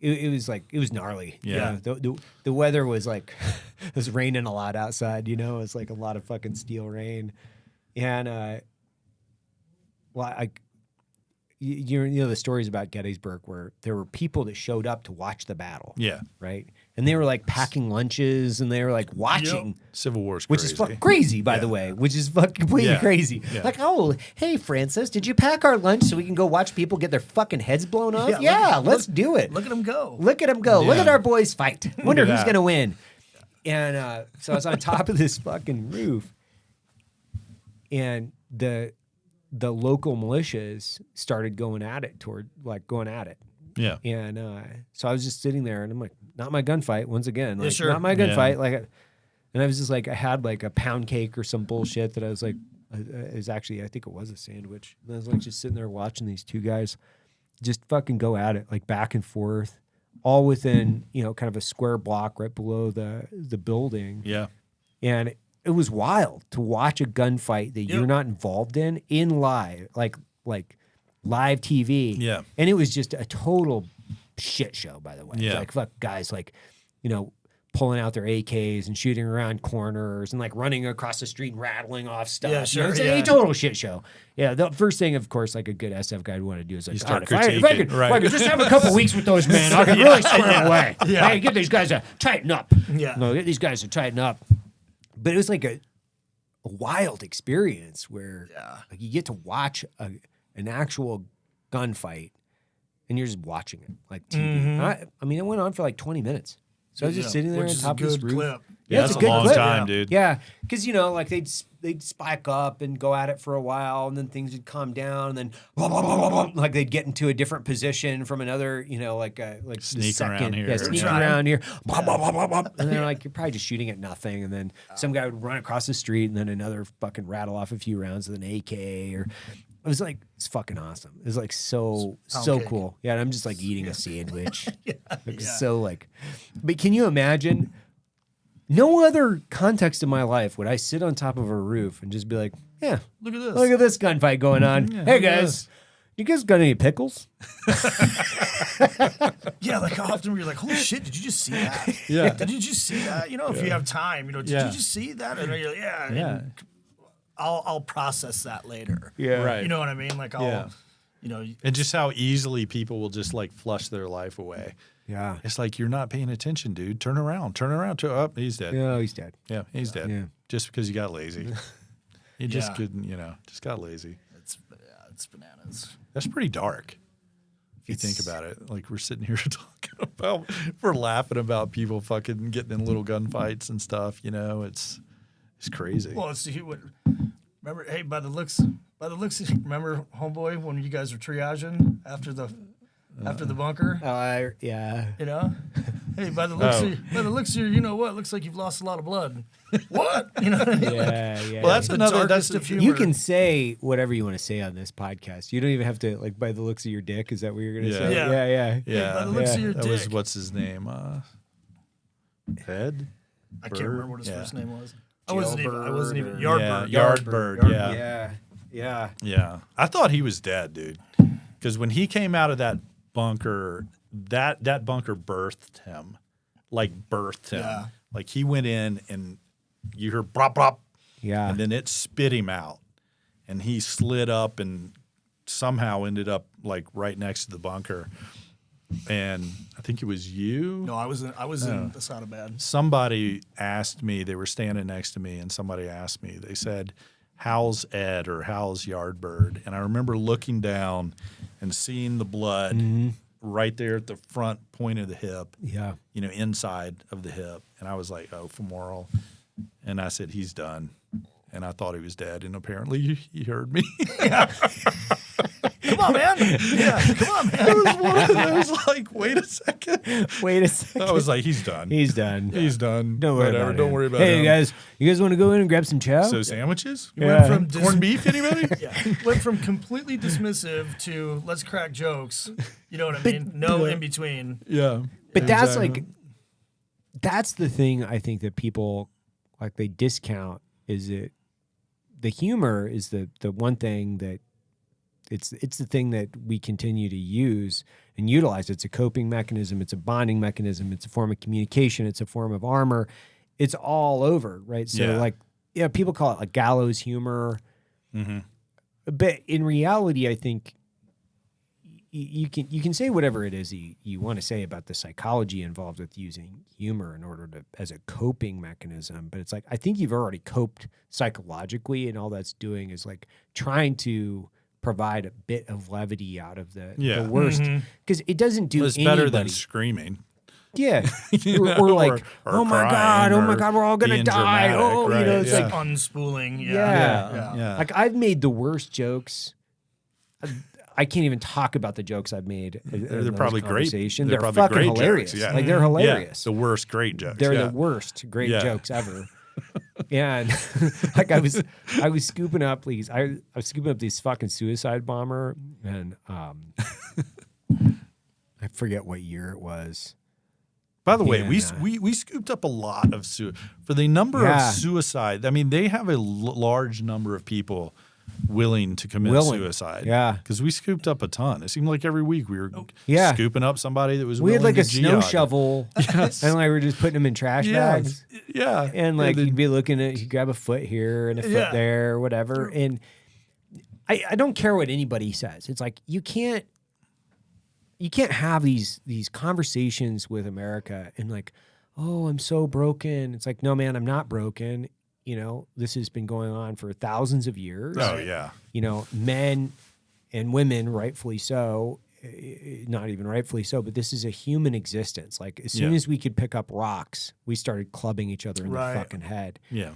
it was gnarly. Yeah. The weather was like, it was raining a lot outside, you know, it was like a lot of fucking steel rain. And, you know the stories about Gettysburg where there were people that showed up to watch the battle. Yeah. Right. And they were like packing lunches and they were like watching. Civil War's which crazy. is fucking crazy, by the way, which is fucking completely crazy. Yeah. Like, oh, hey, Francis, did you pack our lunch so we can go watch people get their fucking heads blown off? Yeah, let's do it. Look at them go. Look at them go. Yeah. Look at our boys fight. Wonder who's that. going to win. And so I was on top of this fucking roof, and the local militias started going at it. Yeah. And so I was just sitting there, and I'm like, not my gunfight once again. Like, sure. not my gunfight. Like, and I was just like, I had like a pound cake or some bullshit that I was like, it was actually, I think it was a sandwich. And I was like just sitting there watching these two guys just fucking go at it, like back and forth, all within, you know, kind of a square block right below the building. Yeah. And it was wild to watch a gunfight that you're not involved in live, like live TV. Yeah. And it was just a total shit show, by the way. Yeah. Like, fuck, guys, like, you know, pulling out their AKs and shooting around corners and like running across the street and rattling off stuff. Yeah, You know, sure, it's a total shit show. Yeah, the first thing, of course, like a good SF guy would want to do is like, You start God, if I could, critiquing, right. if I could just have a couple weeks with those men, I could really square them away. Yeah. Hey, get these guys to tighten up. Yeah. No, get these guys to tighten up. But it was like a wild experience where like you get to watch an actual gunfight and you're just watching it like TV. I mean, it went on for like 20 minutes. So I was just sitting there on top of this roof. Clip. Yeah, it's that's a good long clip. time, dude. Yeah, because you know, like they'd spike up and go at it for a while, and then things would calm down, and then blah, blah, blah, blah, blah, like they'd get into a different position from another, you know, like Sneak second, around here. yeah, sneak Right. around here, blah, blah, blah, blah, blah. And they're like, you're probably just shooting at nothing, and then some guy would run across the street, and then another fucking rattle off a few rounds with an AK, or it was like, it's fucking awesome. It was like so cake. cool. Yeah, and I'm just like eating a sandwich. It's yeah. so like, but can you imagine? No other context in my life would I sit on top of a roof and just be like, yeah, Look at this. look at this gunfight going on. Hey guys, you guys got any pickles? Yeah, like how often were you like, holy shit, did you just see that? Yeah. Did you just see that? You know, if you have time, you know, did you just see that? And you're like, yeah. Yeah. And I'll process that later. Yeah. Right. You know what I mean? Like I'll, Yeah. you know, And just how easily people will just like flush their life away. Yeah. It's like, you're not paying attention, dude. Turn around. Oh, he's dead. Yeah, he's dead. Yeah, he's dead. Yeah. Just because you got lazy. You just Yeah. couldn't, you know, just got lazy. it's bananas. That's pretty dark. If you think about it, like we're sitting here talking about, we're laughing about people fucking getting in little gunfights and stuff. You know, it's crazy. Well, it's remember, hey, by the looks, remember, homeboy, when you guys were triaging after the bunker? Yeah. You know, hey, by the looks here, you know what? Looks like you've lost a lot of blood. What? You know? Yeah. Well, that's The another. That's darkest of humor. You can say whatever you want to say on this podcast. You don't even have to, like, by the looks of your dick. Is that what you're going to say? Yeah. Yeah. By the looks of your that dick. was what's his name? Ed. I can't remember what his Yeah. first name was. I wasn't even Yeah, Yardbird. Yardbird. Yeah. Yeah. I thought he was dead, dude. Because when he came out of that bunker, that bunker birthed him. Yeah. Like he went in and you heard brop brop. Yeah. And then it spit him out. And he slid up and somehow ended up like right next to the bunker. And I think it was you. No, I was in the Sada bed. Somebody asked me, they were standing next to me, and somebody asked me, they said, how's Ed or how's Yardbird? And I remember looking down and seeing the blood right there at the front point of the hip, Yeah. you know, inside of the hip. And I was like, oh, femoral. And I said, he's done. And I thought he was dead. And apparently he heard me. Come on, man. Yeah, come on, man. It was one of those like, wait a second. Wait a second. I was like, he's done. He's done. He's done. Don't worry Whatever. about Don't him. worry about Hey, him. you guys want to go in and grab some chow? So sandwiches? You went Yeah. from Corned beef, anybody? went from completely dismissive to let's crack jokes. You know what I mean? No in between. Yeah. But that's Exactly. like, that's the thing I think that people, like, they discount is it, the humor is the one thing that It's the thing that we continue to use and utilize. It's a coping mechanism. It's a bonding mechanism. It's a form of communication. It's a form of armor. It's all over, right? So people call it like gallows humor. Mm-hmm. But in reality, I think you can say whatever it is you want to say about the psychology involved with using humor in order to as a coping mechanism. But it's like, I think you've already coped psychologically, and all that's doing is like trying to provide a bit of levity out of the worst, because it doesn't do it's better than screaming. Yeah, or like, oh my god, we're all gonna die. Dramatic, right? It's like unspooling. Yeah. Like I've made the worst jokes. I can't even talk about the jokes I've made. They're probably great. They're fucking great hilarious. Jokes, yeah. Like they're hilarious. The worst great jokes. They're the worst great jokes ever. And like I was scooping up these. I was scooping up these fucking suicide bomber, and I forget what year it was. By the way, we scooped up a lot of for the number of suicide. I mean, they have a large number of people willing to commit suicide. Yeah, because we scooped up a ton. It seemed like every week we were scooping up somebody that was. We willing had like to a snow shovel, and like we're just putting them in trash bags. Yeah, and like you'd be looking at, you grab a foot here and a foot there, or whatever. And I don't care what anybody says. It's like you can't have these conversations with America and like, oh, I'm so broken. It's like, no, man, I'm not broken. You know, this has been going on for thousands of years. Oh, yeah. You know, men and women, rightfully so, not even rightfully so, but this is a human existence. Like, as soon as we could pick up rocks, we started clubbing each other in the fucking head. Yeah.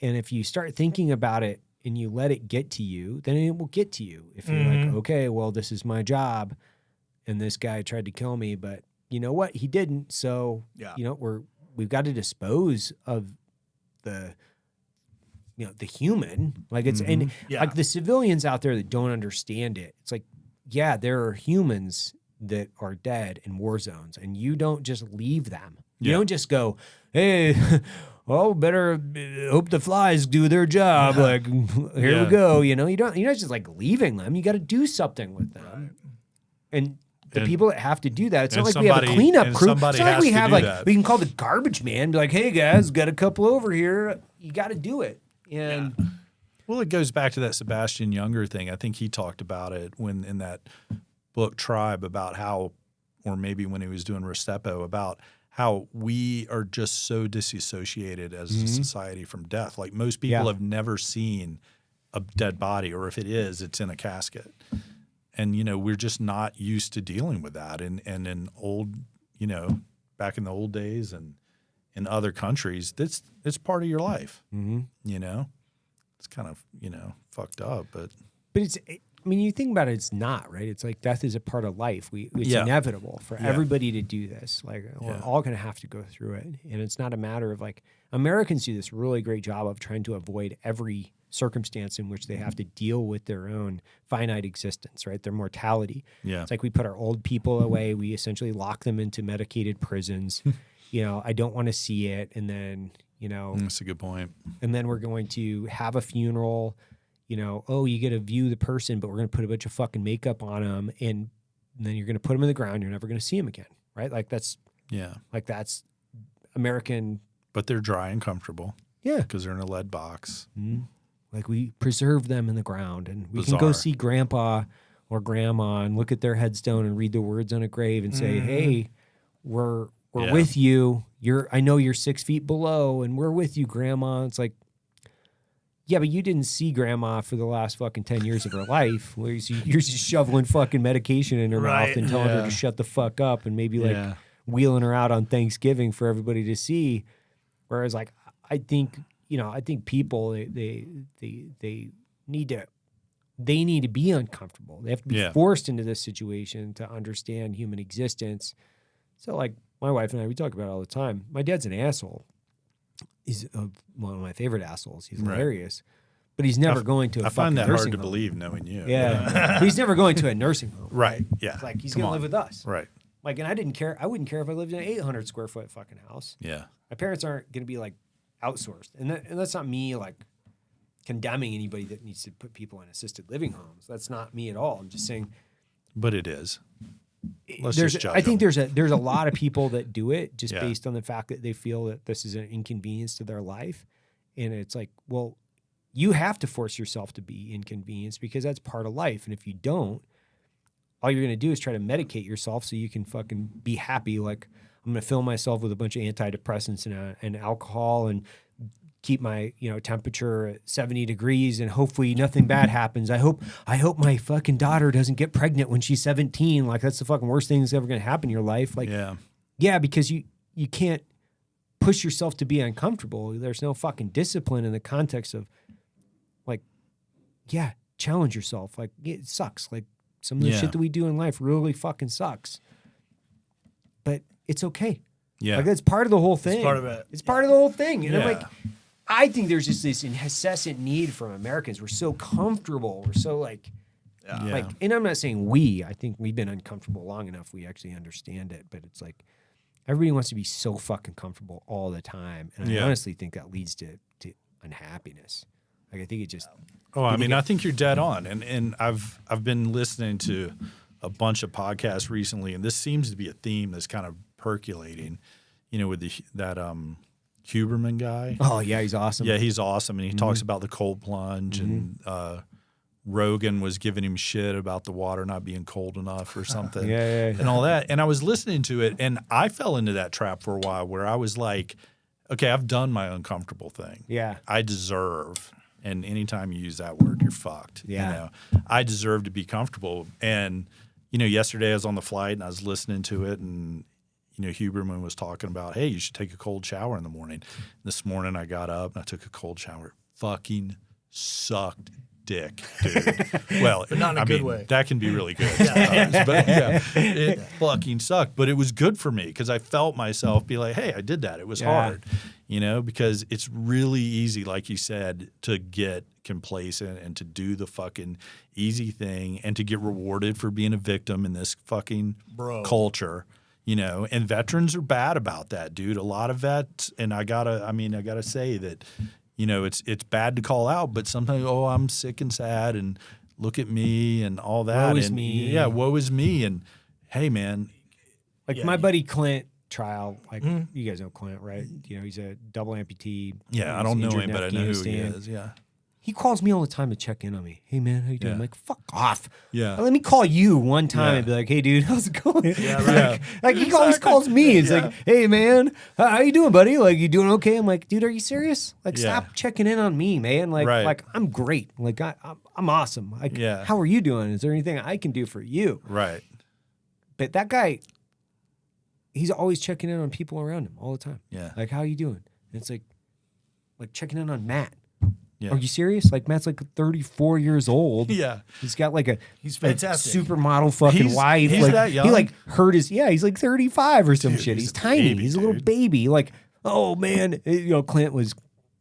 And if you start thinking about it and you let it get to you, then it will get to you. If you're like, okay, well, this is my job, and this guy tried to kill me, but you know what? He didn't. So, you know, we've got to dispose of the human. Like it's and like the civilians out there that don't understand it. It's like, yeah, there are humans that are dead in war zones, and you don't just leave them. You don't just go, hey, well, better hope the flies do their job. Like, here we go. You know, you're not just like leaving them. You got to do something with them. And the people that have to do that, it's not like we have a cleanup crew. It's not like we have we can call the garbage man and be like, hey guys, got a couple over here. You got to do it. And well, it goes back to that Sebastian Younger thing. I think he talked about it when in that book Tribe about how, or maybe when he was doing Restepo, about how we are just so disassociated as a society from death. Like most people have never seen a dead body, or if it is, it's in a casket. And, you know, we're just not used to dealing with that. And in old, you know, back in the old days and in other countries, it's part of your life, you know. It's kind of, you know, fucked up. But it's, I mean, you think about it, it's not, right? It's like death is a part of life. It's inevitable for everybody to do this. Like, we're all going to have to go through it. And it's not a matter of like, Americans do this really great job of trying to avoid every circumstance in which they have to deal with their own finite existence, right? Their mortality. Yeah. It's like we put our old people away. We essentially lock them into medicated prisons. You know, I don't want to see it. And then, you know. That's a good point. And then we're going to have a funeral. You know, oh, you get to view the person, but we're going to put a bunch of fucking makeup on them. And then you're going to put them in the ground. You're never going to see them again, right? Like that's American. But they're dry and comfortable. Yeah. Because they're in a lead box. Mm-hmm. Like we preserve them in the ground, and we can go see grandpa or grandma and look at their headstone and read the words on a grave and say, hey, we're with you. I know you're 6 feet below, and we're with you, grandma. It's like, yeah, but you didn't see grandma for the last fucking 10 years of her life. You're just shoveling fucking medication in her mouth and telling her to shut the fuck up, and maybe like wheeling her out on Thanksgiving for everybody to see. Whereas like, I think people they need to be uncomfortable. They have to be forced into this situation to understand human existence. So like my wife and I, we talk about it all the time. My dad's an asshole. He's one of my favorite assholes. He's hilarious, but he's never going to. I find that hard to home. believe, knowing you. Yeah, he's never going to a nursing home. Right. Yeah. It's like he's going to live with us. Right. Like, and I didn't care. I wouldn't care if I lived in an 800 square foot fucking house. Yeah. My parents aren't going to be like outsourced, and that's not me like condemning anybody that needs to put people in assisted living homes. That's not me at all. I'm just saying. But it is. Let's just judge I think them. there's a lot of people that do it just Yeah. based on the fact that they feel that this is an inconvenience to their life. And it's like, well, you have to force yourself to be inconvenienced because that's part of life. And if you don't, all you're going to do is try to medicate yourself so you can fucking be happy. Like, I'm going to fill myself with a bunch of antidepressants and alcohol and keep my, temperature at 70 degrees and hopefully nothing bad happens. I hope my fucking daughter doesn't get pregnant when she's 17. Like, that's the fucking worst thing that's ever going to happen in your life. Like, yeah, because you can't push yourself to be uncomfortable. There's no fucking discipline in the context of like, yeah, challenge yourself. Like, it sucks. Like, some of the shit that we do in life really fucking sucks. But it's okay. Yeah. Like, that's part of the whole thing. It's part of it. It's part of the whole thing. And I'm Yeah. like, I think there's just this incessant need from Americans. We're so comfortable. We're so like, Yeah. and I'm not saying we. I think we've been uncomfortable long enough. We actually understand it. But it's like, everybody wants to be so fucking comfortable all the time. And I honestly think that leads to unhappiness. Like, I think it just. Oh, I mean, I think you're dead on. And I've been listening to a bunch of podcasts recently, and this seems to be a theme that's kind of percolating, with that Huberman guy. Oh, yeah, he's awesome. Yeah, he's awesome. And he talks about the cold plunge and Rogan was giving him shit about the water not being cold enough or something and all that. And I was listening to it, and I fell into that trap for a while where I was like, okay, I've done my uncomfortable thing. Yeah. I deserve, and anytime you use that word, you're fucked. Yeah. I deserve to be comfortable. And, yesterday I was on the flight and I was listening to it, and, Huberman was talking about, hey, you should take a cold shower in the morning. This morning I got up and I took a cold shower. Fucking sucked dick, dude. Well, not in a good way. That can be really good sometimes, but it fucking sucked. But it was good for me because I felt myself be like, hey, I did that. It was hard, because it's really easy, like you said, to get complacent and to do the fucking easy thing and to get rewarded for being a victim in this fucking culture. And veterans are bad about that, dude. A lot of vets, and I gotta say that, it's bad to call out, but sometimes, I'm sick and sad, and look at me and all that. Woe is and me. Yeah, woe is me. And hey, man, Like my buddy Clint Trial, like you guys know Clint, right? He's a double amputee. Yeah, I don't know him, but I know who he is. Yeah. He calls me all the time to check in on me. Hey, man, how you doing? I'm like, fuck off. Yeah. Let me call you one time and be like, hey, dude, how's it going? Yeah, right. Like, he always calls me. It's like, hey, man, how you doing, buddy? Like, you doing okay? I'm like, dude, are you serious? Like, stop checking in on me, man. Like, I'm great. Like, I'm awesome. Like, how are you doing? Is there anything I can do for you? Right. But that guy, he's always checking in on people around him all the time. Yeah. Like, how are you doing? And it's like checking in on Matt. Yeah. Are you serious? Like, Matt's like 34 years old. Yeah. He's got like He's fantastic. supermodel fucking wife. He's like, that young? He like hurt his, he's like 35 or some shit. He's a tiny. baby, He's a little dude. baby. Like, oh man. Clint was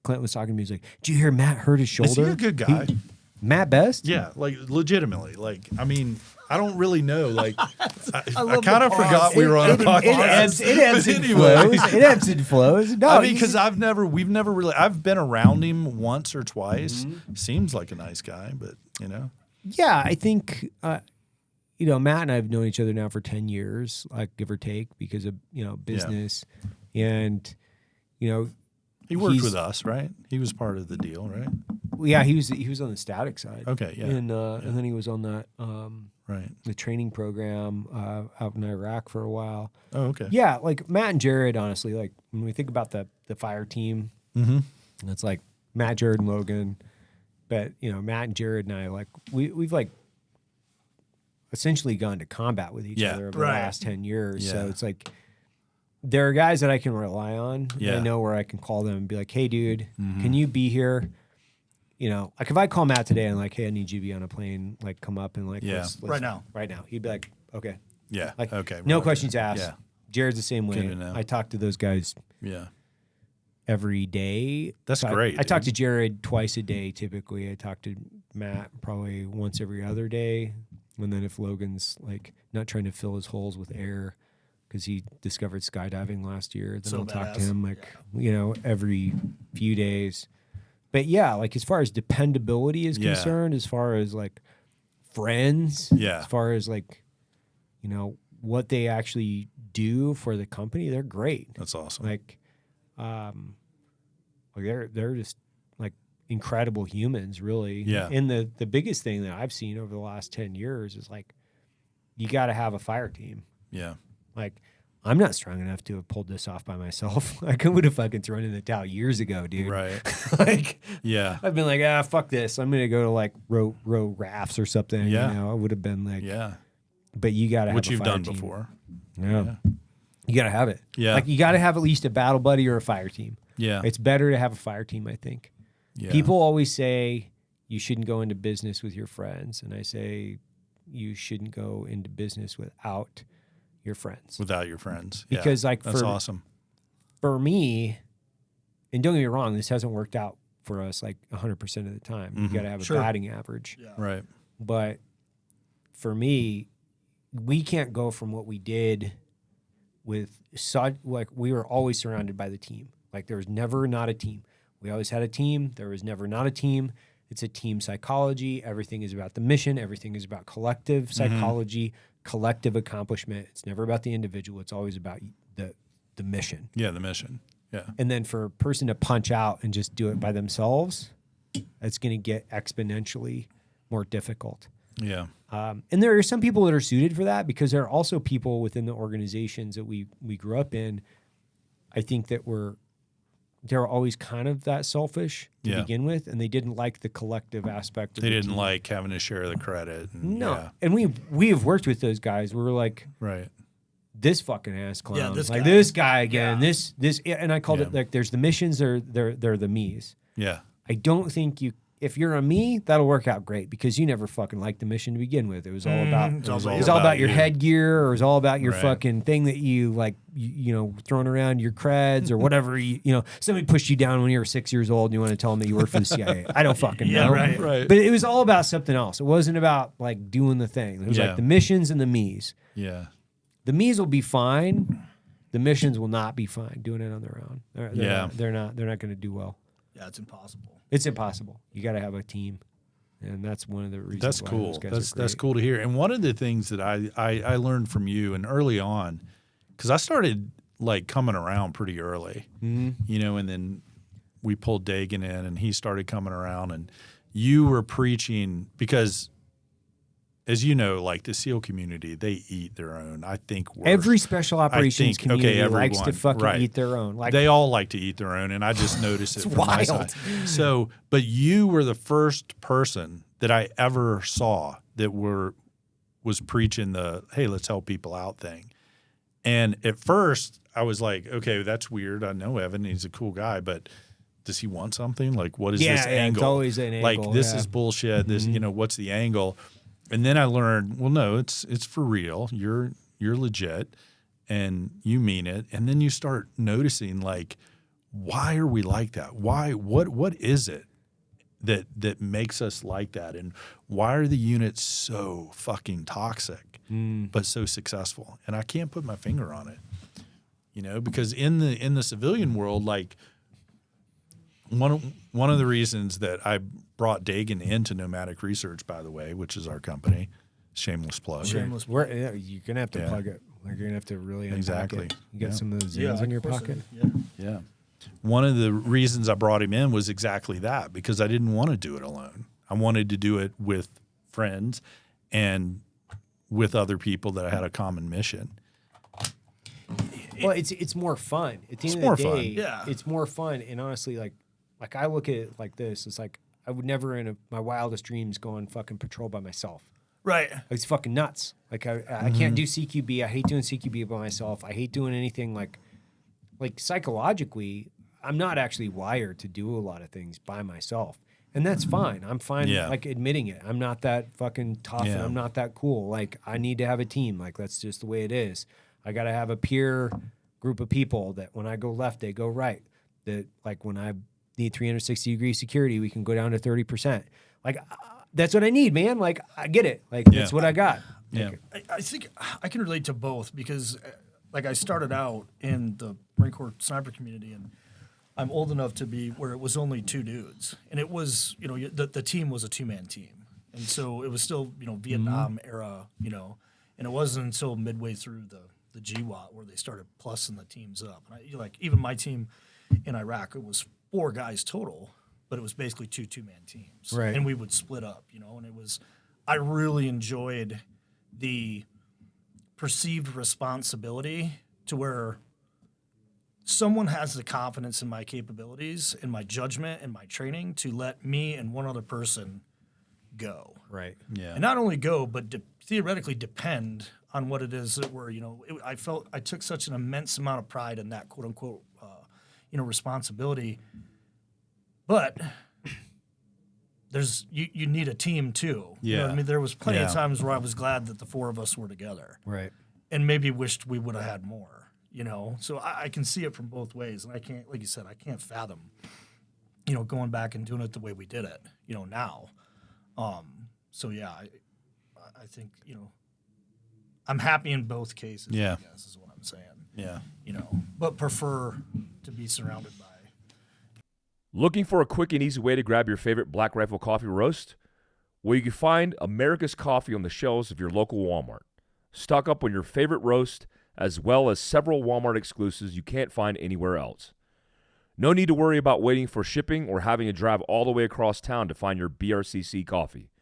talking to me. He's like, did you hear Matt hurt his shoulder? Is he a good guy? Matt Best? Yeah, like legitimately. Like, I mean, I don't really know. Like, I love kind of the pause. forgot we were on a podcast. It ebbs But and anyway. flows. It ebbs and flows. No, I mean, because we've never really, I've been around him once or twice. Seems like a nice guy, but yeah, I think, Matt and I have known each other now for 10 years, like give or take, because of, business. And, he worked with us, right? He was part of the deal, right? yeah, he was on the static side. Okay, yeah. And then he was on that, Right. the training program out in Iraq for a while. Oh, okay. Yeah, like Matt and Jared, honestly, like when we think about the fire team, it's like Matt, Jared, and Logan. But Matt and Jared and I, like we've like essentially gone to combat with each other over the last 10 years. Yeah. So it's like there are guys that I can rely on. Yeah. I know where I can call them and be like, hey, dude, can you be here? Like if I call Matt today and like, hey, I need you to be on a plane, like come up and like, let's Right now. he'd be like, okay. Yeah. Like, okay. no right. questions asked. Yeah. Jared's the same way. Good to know. I talk to those guys Yeah. every day. That's So great, I talk to dude. Jared twice a day typically. I talk to Matt probably once every other day. And then if Logan's like not trying to fill his holes with air because he discovered skydiving last year, then So I'll talk to badass. him like, every few days. But yeah, like as far as dependability is concerned, as far as like friends, as far as like, you know, what they actually do for the company, they're great. That's awesome. Like, they're just like incredible humans, really. Yeah. And the biggest thing that I've seen over the last 10 years is like, you got to have a fire team. Yeah. Like, I'm not strong enough to have pulled this off by myself. Like, I would have fucking thrown in the towel years ago, dude. Right. Like, yeah. I've been like, fuck this. I'm going to go to like row rafts or something. Yeah. You know, I would have been like, yeah. But you got to have Which a you've fire done team. before. Yeah. You got to have it. Yeah. Like, you got to have at least a battle buddy or a fire team. Yeah. It's better to have a fire team, I think. Yeah. People always say you shouldn't go into business with your friends. And I say you shouldn't go into business without your friends. Without your friends. Because like that's awesome. For me, and don't get me wrong, this hasn't worked out for us like 100% of the time. You got to have a batting average. Yeah. Right. But for me, we can't go from what we did with like we were always surrounded by the team. Like there was never not a team. We always had a team. There was never not a team. It's a team psychology. Everything is about the mission. Everything is about collective psychology, collective accomplishment. It's never about the individual. It's always about the mission. Yeah, the mission. Yeah. And then for a person to punch out and just do it by themselves, it's going to get exponentially more difficult. Yeah. And there are some people that are suited for that because there are also people within the organizations that we grew up in, I think that they're always kind of that selfish to begin with, and they didn't like the collective aspect of They the didn't team. like having to share the credit. And, No. Yeah. And we have worked with those guys. We were like, Right. this fucking ass clown. Yeah, this like guy. this guy again. Yeah. This and I called it like there's the missions, they're the me's. Yeah. I don't think if you're a me, that'll work out great because you never fucking liked the mission to begin with. It was all about it's all it was all about your you. headgear, or it was all about your Right. fucking thing that you like, you know, throwing around your creds or whatever. You know, somebody pushed you down when you were 6 years old and you want to tell them that you work for the CIA. I don't fucking know. right. Right. But it was all about something else. It wasn't about like doing the thing. It was like the missions and the me's. Yeah. The me's will be fine. The missions will not be fine doing it on their own. They're not going to do well. Yeah, it's impossible. It's impossible. You got to have a team, and that's one of the reasons. That's why cool. Those guys are That's great. cool to hear. And one of the things that I learned from you and early on, because I started like coming around pretty early, you know, and then we pulled Dagan in, and he started coming around, and you were preaching because, as you know, like the SEAL community, they eat their own. I think worse. Every special operations community likes to fucking right. eat their own. Like they all like to eat their own, and I just noticed it It's from my wild. side. So, but you were the first person that I ever saw that was preaching the "Hey, let's help people out" thing. And at first, I was like, "Okay, that's weird. I know Evan; he's a cool guy, but does he want something? Like, what is this angle? It's always an like angle. this is bullshit. This, you know, what's the angle?" And then I learned, well, no, it's for real. You're legit, and you mean it. And then you start noticing, like, why are we like that? Why? What is it that makes us like that? And why are the units so fucking toxic, but so successful? And I can't put my finger on it, you know, because in the civilian world, like one of the reasons that I brought Dagan into Nomadic Research, by the way, which is our company, shameless plug. Shameless. You're gonna have to Yeah. plug it. Like, you're gonna have to really unpack Exactly. it. You got Yeah. some of those Yeah, zins in your of course I pocket. do. Yeah. Yeah. One of the reasons I brought him in was exactly that, because I didn't want to do it alone. I wanted to do it with friends and with other people that I had a common mission. Well, it's more fun. At the It's end more of the fun. day, Yeah. it's more fun. And honestly, like I look at it like this. It's like I would never in my wildest dreams go on fucking patrol by myself. Right. Like, it's fucking nuts. Like I can't do CQB. I hate doing CQB by myself. I hate doing anything like psychologically, I'm not actually wired to do a lot of things by myself. And that's fine. I'm fine like admitting it. I'm not that fucking tough and I'm not that cool. Like, I need to have a team. Like, that's just the way it is. I got to have a peer group of people that when I go left, they go right. That like when I need 360-degree security, we can go down to 30%. Like, that's what I need, man. Like, I get it. Like, that's what I got. Yeah. I think I can relate to both because, like, I started out in the Marine Corps sniper community, and I'm old enough to be where it was only 2 dudes, and it was, you know, the team was a 2-man team, and so it was still, you know, Vietnam era, you know, and it wasn't until midway through the GWAT where they started plussing the teams up. And like even my team in Iraq, it was 4 guys total, but it was basically 2 2-man teams, right? And we would split up, you know, and it was, I really enjoyed the perceived responsibility to where someone has the confidence in my capabilities and my judgment and my training to let me and one other person go. Right. Yeah. And not only go, but theoretically depend on what it is that we're, you know, I felt I took such an immense amount of pride in that quote unquote, you know, responsibility. But you need a team too. Yeah. You know what I mean, there was plenty of times where I was glad that the 4 of us were together. Right. And maybe wished we would have had more. You know, so I can see it from both ways, and I can't, like you said, I can't fathom, you know, going back and doing it the way we did it, you know, now. So yeah, I think, you know, I'm happy in both cases. Yeah, I guess is what I'm saying. Yeah, you know, but prefer to be surrounded by. Looking for a quick and easy way to grab your favorite Black Rifle Coffee roast? Well, you can find America's Coffee on the shelves of your local Walmart. Stock up on your favorite roast, as well as several Walmart exclusives you can't find anywhere else. No need to worry about waiting for shipping or having to drive all the way across town to find your BRCC coffee.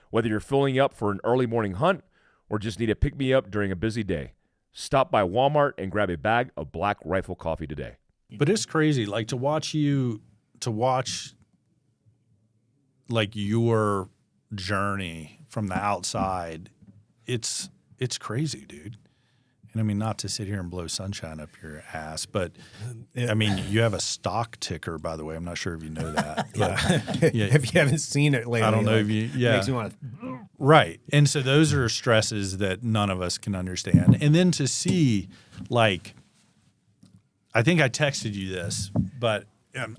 Whether you're filling up for an early morning hunt or just need a pick-me-up during a busy day, stop by Walmart and grab a bag of Black Rifle Coffee today. But it's crazy, like to watch like your journey from the outside. It's crazy, dude. And I mean, not to sit here and blow sunshine up your ass, but I mean, you have a stock ticker, by the way. I'm not sure if you know that. But, yeah. If you haven't seen it lately, I don't know if you, yeah. Makes me want to. Right. And so those are stresses that none of us can understand. And then to see, like, I think I texted you this, but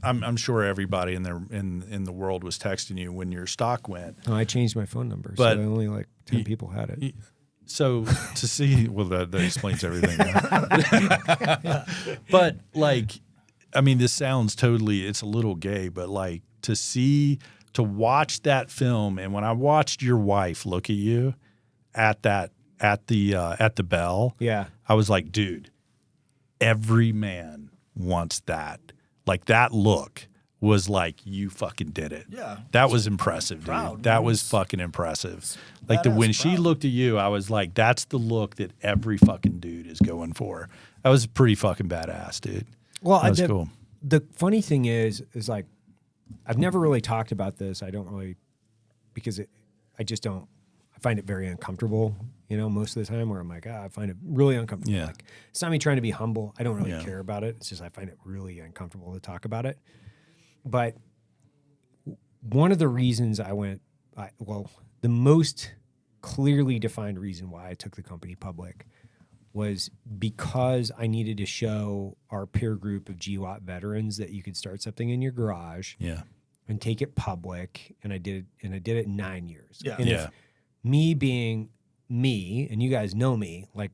I'm sure everybody in the world was texting you when your stock went. Oh, I changed my phone number, But so only like 10 people had it. So to see, well, that explains everything. But like, I mean, this sounds totally, it's a little gay, but like to watch that film, and when I watched your wife look at you at the bell, yeah, I was like, dude, every man wants that. Like that look was like, you fucking did it. Yeah. That was impressive, dude. Proud, that man. was fucking impressive. Like badass when she proud. looked at you, I was like, that's the look that every fucking dude is going for. That was pretty fucking badass, dude. Well, that was cool. The funny thing is like, I've never really talked about this. I don't really, because I just don't, I find it very uncomfortable, you know, most of the time where I'm like, I find it really uncomfortable. Yeah. Like, it's not me trying to be humble. I don't really Yeah. care about it. It's just, I find it really uncomfortable to talk about it. But one of the reasons the most clearly defined reason why I took the company public was because I needed to show our peer group of GWAT veterans that you could start something in your garage Yeah. and take it public. And I did it in 9 years. Yeah. And Yeah. if me being me, and you guys know me, like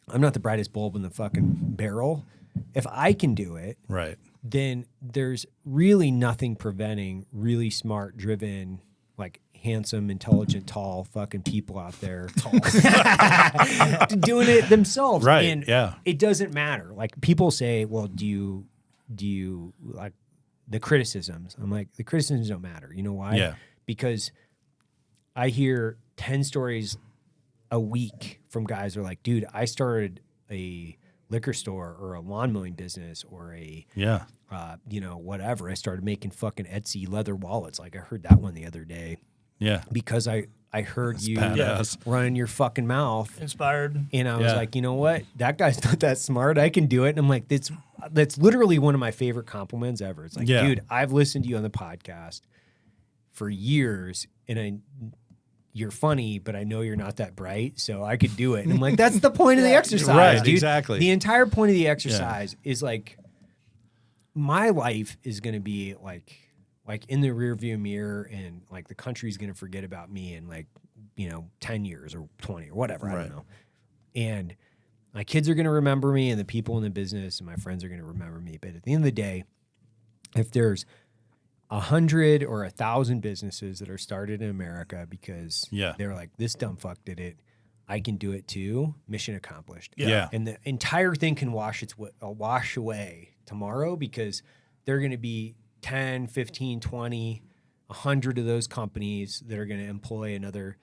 I'm not the brightest bulb in the fucking barrel. If I can do it, Right. then there's really nothing preventing really smart, driven, like handsome, intelligent, tall fucking people out there doing it themselves. Right, And yeah. it doesn't matter. Like people say, well, do you like the criticisms? I'm like, the criticisms don't matter. You know why? Yeah. Because I hear 10 stories a week from guys who are like, dude, I started a liquor store or a lawn mowing business or a Yeah. whatever. I started making fucking Etsy leather wallets. Like I heard that one the other day Yeah. because I heard you badass. running your fucking mouth, Inspired. and I was Yeah. like, you know what? That guy's not that smart. I can do it. And I'm like, that's literally one of my favorite compliments ever. It's like, Yeah. dude, I've listened to you on the podcast for years, and you're funny, but I know you're not that bright, so I could do it. And I'm like, that's the point of the exercise, Right, dude. exactly. The entire point of the exercise is like, my life is going to be like in the rearview mirror, and like the country's going to forget about me in 10 years or 20 or whatever. I Right. don't know. And my kids are going to remember me, and the people in the business and my friends are going to remember me. But at the end of the day, if there's 100 or 1,000 businesses that are started in America because they're like, this dumb fuck did it, I can do it too, mission accomplished. Yeah. And the entire thing can wash away tomorrow because there are going to be 10, 15, 20, 100 of those companies that are going to employ another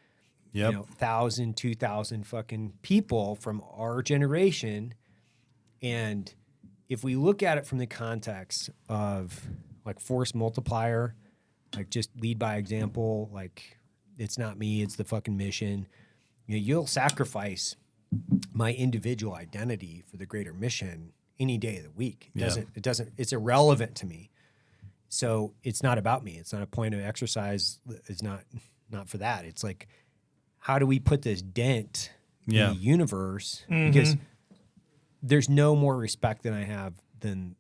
1,000, 2,000 fucking people from our generation. And if we look at it from the context of like force multiplier, like just lead by example, like it's not me, it's the fucking mission. You'll sacrifice my individual identity for the greater mission any day of the week. It's irrelevant to me. So it's not about me. It's not a point of exercise. It's not for that. It's like, how do we put this dent in the universe? Because there's no more respect than I have than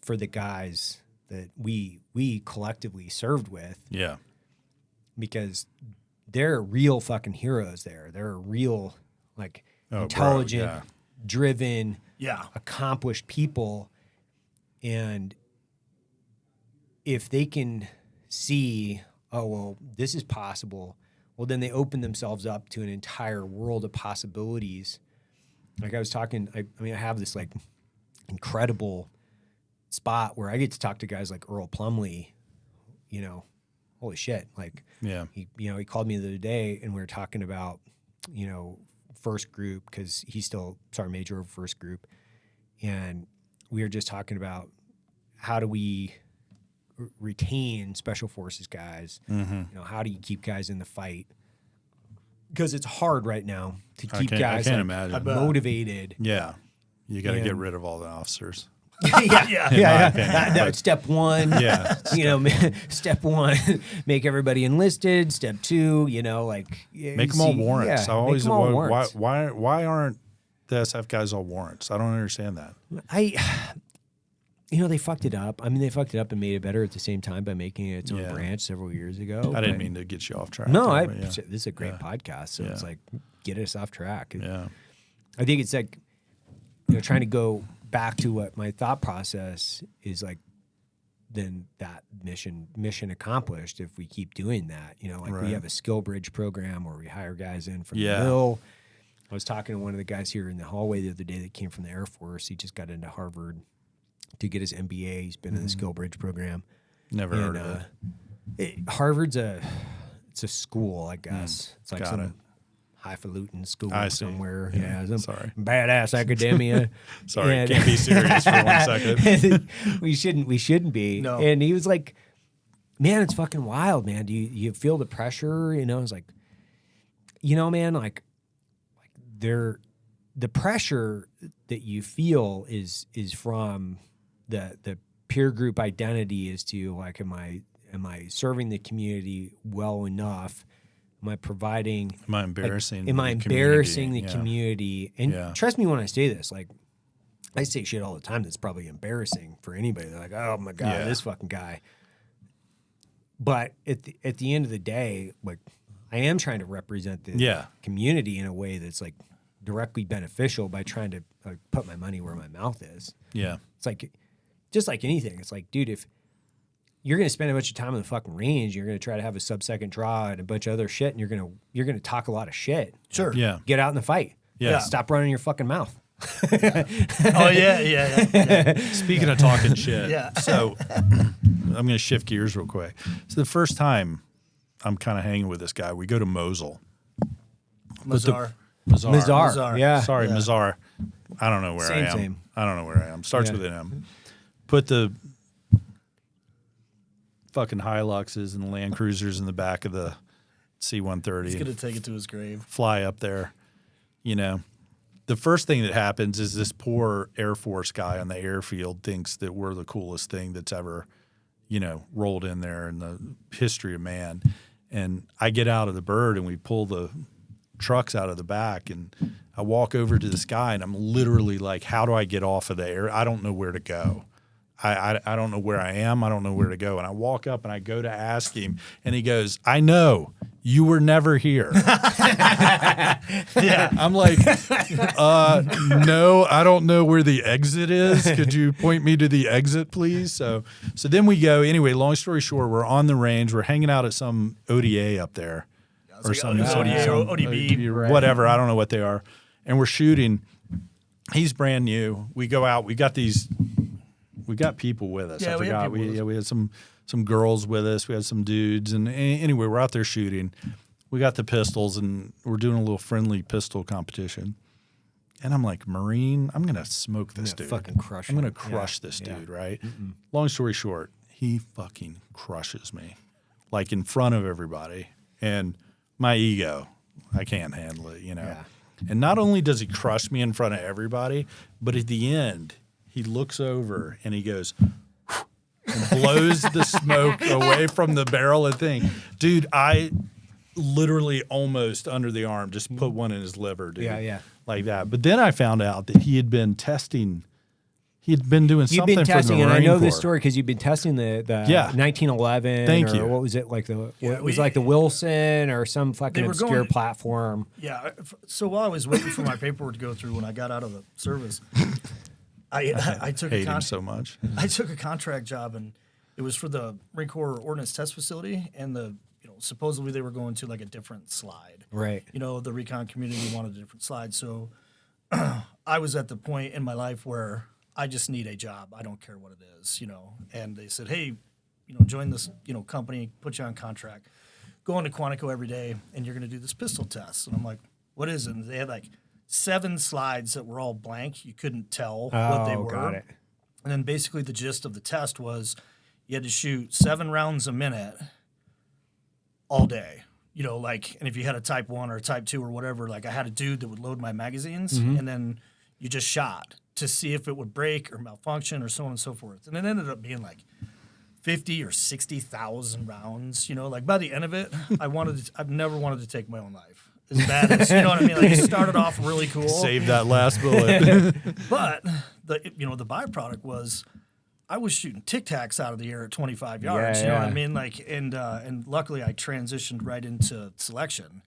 for the guys that we collectively served with. Yeah. Because they're real fucking heroes there. They're real, like, intelligent, driven, accomplished people. And if they can see, oh, well, this is possible, well, then they open themselves up to an entire world of possibilities. Like I was talking, I have this, like, incredible spot where I get to talk to guys like Earl Plumley, holy shit. Like, he called me the other day and we were talking about, first group, because he's still sergeant major of first group. And we were just talking about how do we retain special forces guys? How do you keep guys in the fight? Because it's hard right now to keep guys motivated. Yeah. You got to get rid of all the officers. That's step one. Step one, make everybody enlisted. Step two, make them all warrants. I always why aren't the SF guys all warrants? I don't understand that. They fucked it up. I mean, they fucked it up and made it better at the same time by making it its own branch several years ago. I didn't mean to get you off track. No, this is a great podcast, so it's like, get us off track. Yeah, I think it's like, trying to go back to what my thought process is like, then that mission accomplished if we keep doing that. We have a skill bridge program where we hire guys in from the mill. I was talking to one of the guys here in the hallway the other day that came from the Air Force. He just got into Harvard to get his MBA. He's been in the skill bridge program. Never heard of it. Harvard's it's a school, I guess. It's like some highfalutin school somewhere. Some badass academia. Sorry, can't be serious for 1 second. we shouldn't be. No. And he was like, man, it's fucking wild, man. Do you feel the pressure? I was like, man, like the pressure that you feel is from the peer group identity as to, like, am I serving the community well enough? Am I providing? Am I embarrassing? Am I embarrassing the community? And trust me when I say this, like, I say shit all the time that's probably embarrassing for anybody. They're like, oh my God, this fucking guy. But at the end of the day, like, I am trying to represent the community in a way that's, like, directly beneficial by trying to put my money where my mouth is. Yeah. It's like, just like anything. It's like, dude, if you're going to spend a bunch of time on the fucking range, you're going to try to have a sub-second draw and a bunch of other shit, and you're going to talk a lot of shit. Sure. Yeah. Get out in the fight. Yeah. Stop running your fucking mouth. Speaking of talking shit, so I'm going to shift gears real quick. So the first time I'm kind of hanging with this guy, we go to Mosul. Mazar. Yeah. Sorry, yeah. Mazar. I don't know where I am. Same. I don't know where I am. Starts with an M. Put the fucking Hiluxes and Land Cruisers in the back of the C-130. He's going to take it to his grave. Fly up there. The first thing that happens is this poor Air Force guy on the airfield thinks that we're the coolest thing that's ever, rolled in there in the history of man. And I get out of the bird and we pull the trucks out of the back, and I walk over to this guy and I'm literally like, how do I get off of the air? I don't know where to go. I don't know where I am. I don't know where to go. And I walk up and I go to ask him, and he goes, I know. you were never here. Yeah. I'm like, no, I don't know where the exit is. Could you point me to the exit, please? So then we go. Anyway, long story short, we're on the range. We're hanging out at some ODA up there. Or like some ODA, ODB. or whatever. I don't know what they are. And we're shooting. He's brand new. We go out. We got people with us. Yeah, I forgot. We had some girls with us. We had some dudes. And anyway, we're out there shooting. We got the pistols, and we're doing a little friendly pistol competition. And I'm like, Marine, I'm going to smoke this dude. Fucking crush I'm going him. to crush this dude, right? Long story short, he fucking crushes me. Like in front of everybody. And my ego, I can't handle it, you know. Yeah. And not only does he crush me in front of everybody, but at the end, he looks over and he goes, and blows the smoke away from the barrel of thing. Dude, I literally almost under the arm just put one in his liver, dude. Yeah. Like that. But then I found out that he had been testing. He had been doing You've something been testing, for the and I Marine know this Corps. story because you've been testing the 1911. Thank or you. What was it like it was like the Wilson or some fucking were obscure going- platform. Yeah. So while I was waiting for my paperwork to go through when I got out of the service, I took Hate him so much. I took a contract job, and it was for the Marine Corps Ordnance Test Facility, and supposedly they were going to like a different slide. Right. The recon community wanted a different slide, so I was at the point in my life where I just need a job. I don't care what it is, And they said, hey, join this, company, put you on contract, go into Quantico every day, and you're going to do this pistol test. And I'm like, what is it? And they had like 7 slides that were all blank. You couldn't tell what they were. Got it. And then basically the gist of the test was you had to shoot 7 rounds a minute all day. And if you had a type 1 or a type 2 or whatever, like I had a dude that would load my magazines, and then you just shot to see if it would break or malfunction or so on and so forth. And it ended up being like 50 or 60,000 rounds, Like by the end of it, I've never wanted to take my own life. As bad as, you know what I mean? Like it started off really cool. Save that last bullet. But the byproduct was I was shooting Tic Tacs out of the air at 25 yards. Yeah, you know what I yeah. mean? Like, and luckily I transitioned right into selection.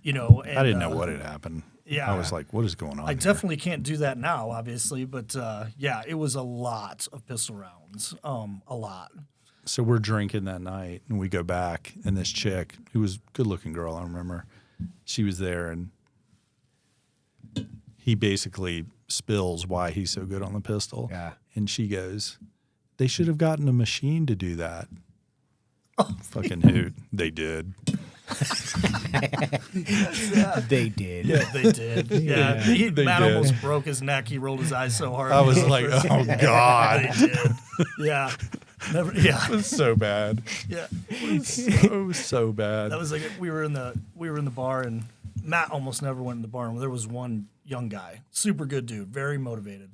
And, I didn't know what had happened. Yeah. I was like, what is going on I here? definitely can't do that now, obviously, but it was a lot of pistol rounds, a lot. So we're drinking that night, and we go back, and this chick, who was a good-looking girl, I remember, she was there, and he basically spills why he's so good on the pistol. Yeah. And she goes, they should have gotten a machine to do that. Fucking hoot. They did. They did. Yeah, they did. Yeah, They Matt did. almost broke his neck. He rolled his eyes so hard. I was like, oh, God. They did. Yeah. Never. Yeah. It was so bad. Yeah. So bad. That was like we were in the bar, and Matt almost never went in the bar. And there was one young guy, super good dude, very motivated,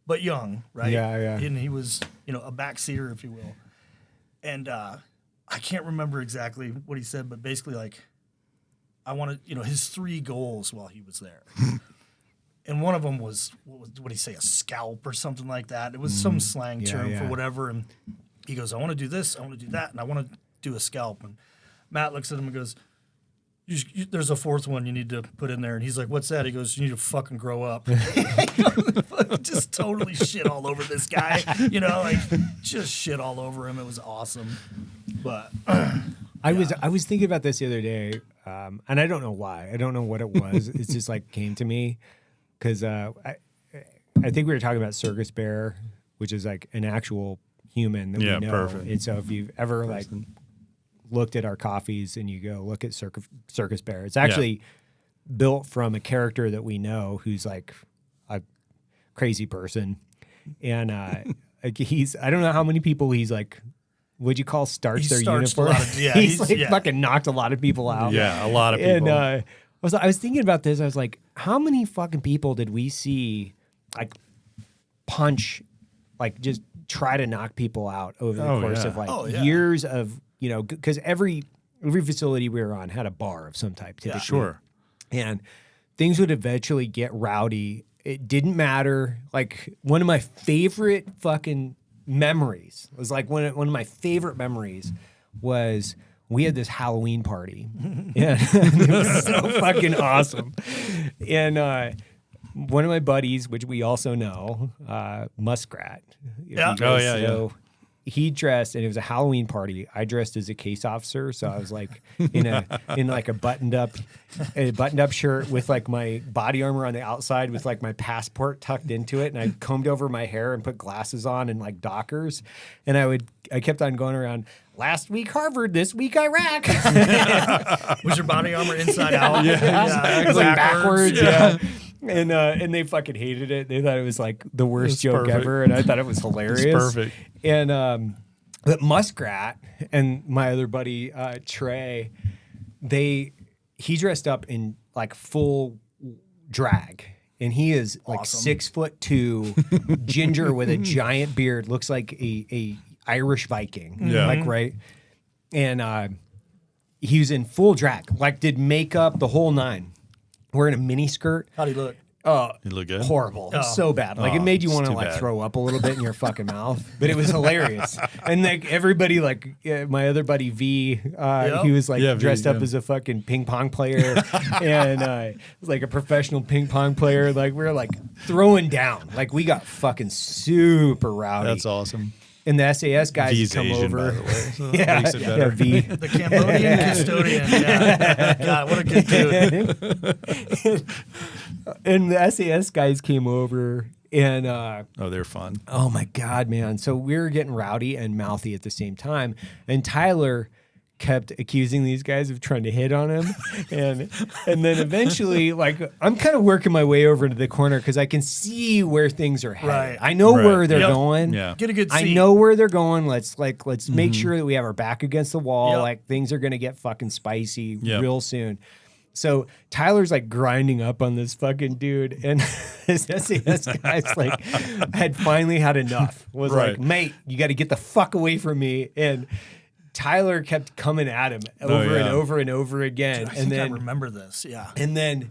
but young, right? Yeah. And he was, a backseater, if you will. And I can't remember exactly what he said, but basically, like, I wanted, his 3 goals while he was there. And one of them was, what did he say, a scalp or something like that? It was some slang term for whatever. And he goes, I want to do this, I want to do that, and I want to do a scalp. And Matt looks at him and goes, there's a 4th one you need to put in there. And he's like, what's that? He goes, you need to fucking grow up. Just totally shit all over this guy. Just shit all over him. It was awesome. But I was thinking about this the other day, and I don't know why. I don't know what it was. It's just like came to me because I think we were talking about Circus Bear, which is like an actual human that we know. Perfect. And so if you've ever like looked at our coffees and you go look at Circus Bear, it's actually built from a character that we know who's like a crazy person, and like I don't know how many people he's like. Would you call starch their uniform? He's fucking knocked a lot of people out. Yeah, a lot of people. And I was thinking about this. I was like, how many fucking people did we see like punch, like just try to knock people out over the course of like years of, because every facility we were on had a bar of some type. Typically. Sure. And things would eventually get rowdy. It didn't matter. Like one of my favorite fucking memories was like one of my favorite memories was we had this Halloween party. Yeah, it was so fucking awesome. And one of my buddies, which we also know, Muskrat. Yeah. Oh, yeah. He dressed, and it was a Halloween party. I dressed as a case officer, so I was like in like a buttoned up shirt with like my body armor on the outside with like my passport tucked into it, and I combed over my hair and put glasses on and like Dockers, and I kept on going around. Last week Harvard, this week Iraq. Was your body armor inside out? Yeah. Like backwards. Yeah. And they fucking hated it. They thought it was like the worst joke ever, and I thought it was hilarious. It's perfect. And but Muskrat and my other buddy Trey, he dressed up in like full drag, and he is like Awesome. 6'2", ginger with a giant beard, looks like a Irish Viking, Yeah. like right, and he was in full drag, like did makeup, the whole nine, wearing a mini skirt. How'd he look? You look good. Horrible, Oh. so bad. Like it made you it's want to too like bad. throw up a little bit in your fucking mouth, but it was hilarious. And like everybody, like my other buddy V, he was like Yeah, V, dressed up yeah. as a fucking ping pong player, and was like a professional ping pong player. Like we were like throwing down. Like we got fucking super rowdy. That's awesome. And the SAS guys V's come Asian, over. by the way. So that Yeah, makes it yeah, better. V. The Cambodian custodian. Yeah. God, what a good dude. And the SAS guys came over, and Oh, they're fun. oh my God, man. So we were getting rowdy and mouthy at the same time. And Tyler kept accusing these guys of trying to hit on him. And then eventually, like, I'm kind of working my way over to the corner because I can see where things are headed. Right. I know Right. where they're Yep. going. Yeah. Get a good seat. I know where they're going. Let's make sure that we have our back against the wall. Yep. Like things are gonna get fucking spicy Yep. real soon. So Tyler's like grinding up on this fucking dude, and his SAS guys like had finally had enough. Was Right. like, mate, you got to get the fuck away from me. And Tyler kept coming at him over and yeah. over and over again. I and think I then remember this. Yeah. and then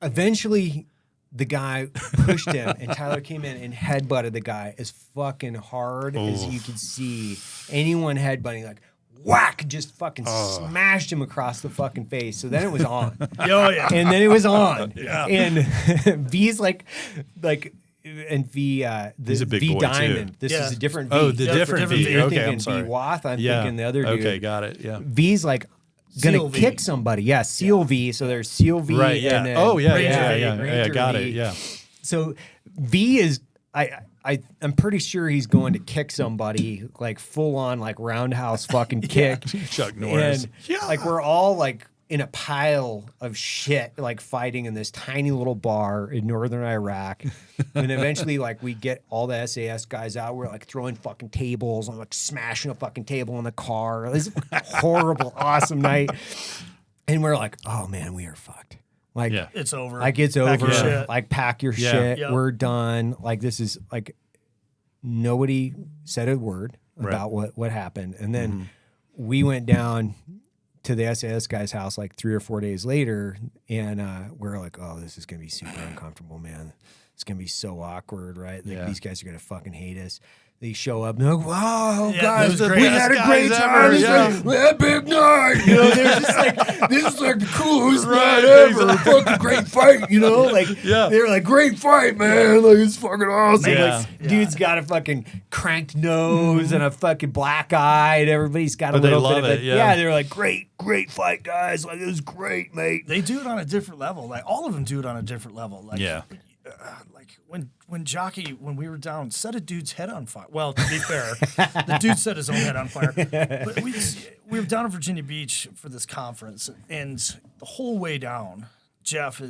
eventually the guy pushed him, and Tyler came in and headbutted the guy as fucking hard as you could see anyone headbutting, like whack, just fucking smashed him across the fucking face. So then it was on. Oh, yeah. And then it was on. Yeah. And V's like and V He's a big V boy, Diamond. too. This Yeah. is a different V. Oh, the Yeah, different different V. V. You're Okay, thinking I'm sorry. V Wath. I'm Yeah. thinking the other dude. Okay, got it. Yeah. V's like gonna Seal V. kick somebody. Yeah, Seal V. So there's Seal V. Right. Yeah. And then Oh, yeah. Ranger Yeah. V, Yeah. Yeah. Ranger Got V. it. Yeah. So V is I'm pretty sure he's going to kick somebody like full on like roundhouse fucking kick. Chuck Norris. And like we're all like in a pile of shit, like fighting in this tiny little bar in northern Iraq. And eventually like we get all the SAS guys out. We're like throwing fucking tables and like smashing a fucking table in the car. It was a horrible, awesome night. And we're like, oh man, we are fucked. Like, Yeah. It's over. like it's Pack over. your shit. Like pack your Yeah. shit. Yep. We're done. Like this is like nobody said a word about what happened. And then we went down to the SAS guy's house like 3 or 4 days later, and we're like, oh, this is gonna be super uncomfortable, man. It's gonna be so awkward, right? Like Yeah. these guys are gonna fucking hate us. They show up and they're like, wow, Yeah, guys, those we great had a guys great ever, time. This yeah. is like, epic night. You know, they're just like, this is like the coolest Right, night ever. exactly. Fucking great fight, you know? Like, Yeah. they're like, great fight, man. Like, it's fucking awesome. Yeah. Like, dude's got a fucking cranked nose and a fucking black eye, and everybody's got a But they little bit love of it, it. yeah. They're like, great fight, guys. Like, it was great, mate. They do it on a different level. Like all of them do it on a different level. Like, Yeah. like when Jockey, when we were down, set a dude's head on fire. Well, to be fair, the dude set his own head on fire. But we were down in Virginia Beach for this conference, and the whole way down, Jeff's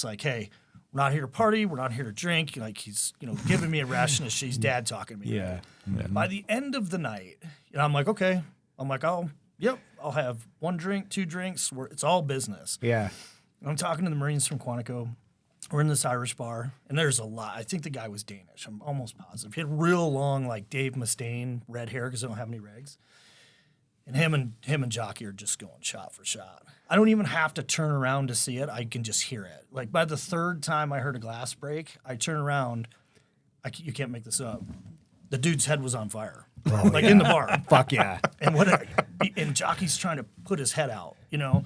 like, "Hey, we're not here to party. We're not here to drink." Like he's giving me a ration of shit. He's dad talking to me. Yeah. By the end of the night, I'm like, okay. I'm like, I'll have 1 drink, 2 drinks. It's all business. Yeah. I'm talking to the Marines from Quantico. We're in this Irish bar, and there's a lot. I think the guy was Danish. I'm almost positive. He had real long, like Dave Mustaine red hair because they don't have any regs. And him and Jockey are just going shot for shot. I don't even have to turn around to see it. I can just hear it. Like by the 3rd time I heard a glass break, I turn around. You can't make this up. The dude's head was on fire. like in the bar. Fuck yeah. And Jockey's trying to put his head out, you know.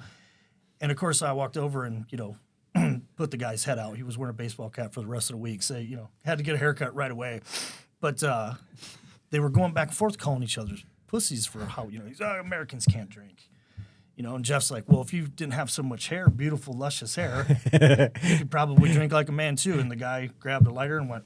And of course, I walked over and, you know, put the guy's head out. He was wearing a baseball cap for the rest of the week. So, you know, had to get a haircut right away. But they were going back and forth calling each other pussies for how, you know, Americans can't drink. You know, and Jeff's like, well, if you didn't have so much hair, beautiful, luscious hair, you could probably drink like a man too. And the guy grabbed a lighter and went,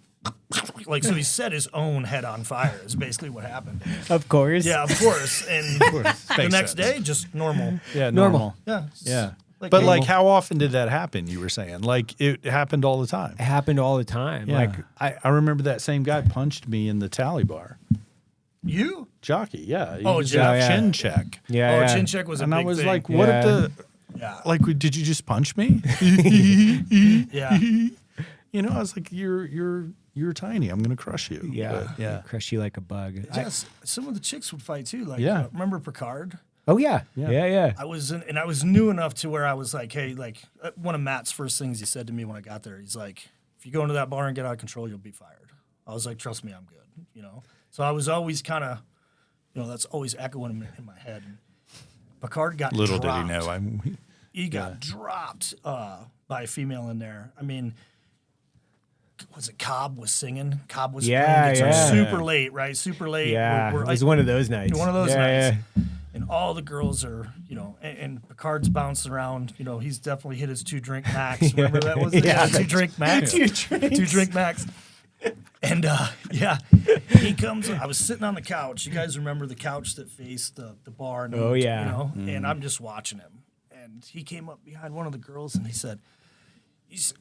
like, so he set his own head on fire is basically what happened. Of course. Yeah, of course. And the next day, just normal. Yeah, normal. Yeah. Yeah. Like But normal. like, how often did that happen? You were saying like it happened all the time. It happened all the time. Yeah. Like I remember that same guy punched me in the tally bar. You? Jockey, yeah. He Oh, was Jeff. a Yeah. chin check. yeah, Oh, yeah. chin check was a And big I was thing. like, what Yeah. if the Yeah. like did you just punch me? Yeah. You know, I was like, you're tiny. I'm gonna crush you. Yeah. But, yeah. Crush you like a bug. Yes. Some of the chicks would fight too. Like, Yeah. Remember Picard? Oh yeah. Yeah. Yeah, yeah. I was new enough to where I was like, hey, like one of Matt's first things he said to me when I got there, he's like, if you go into that bar and get out of control, you'll be fired. I was like, trust me, I'm good. You know? So I was always kind of, you know, that's always echoing in my head. Picard got Little dropped. did he know. He got dropped by a female in there. I mean, was it Cobb was singing? Cobb was Yeah, playing guitar yeah. super late, right? Super late. Yeah. We're it was one of those nights. one of those Yeah, nights. yeah. And all the girls are, you know, and Picard's bouncing around. You know, he's definitely hit his 2-drink max. Remember that was it? Yeah. 2-drink max. 2-drink max. And yeah, he comes. I was sitting on the couch. You guys remember the couch that faced the bar? And, Oh, yeah. You know, and I'm just watching him. And he came up behind one of the girls and he said,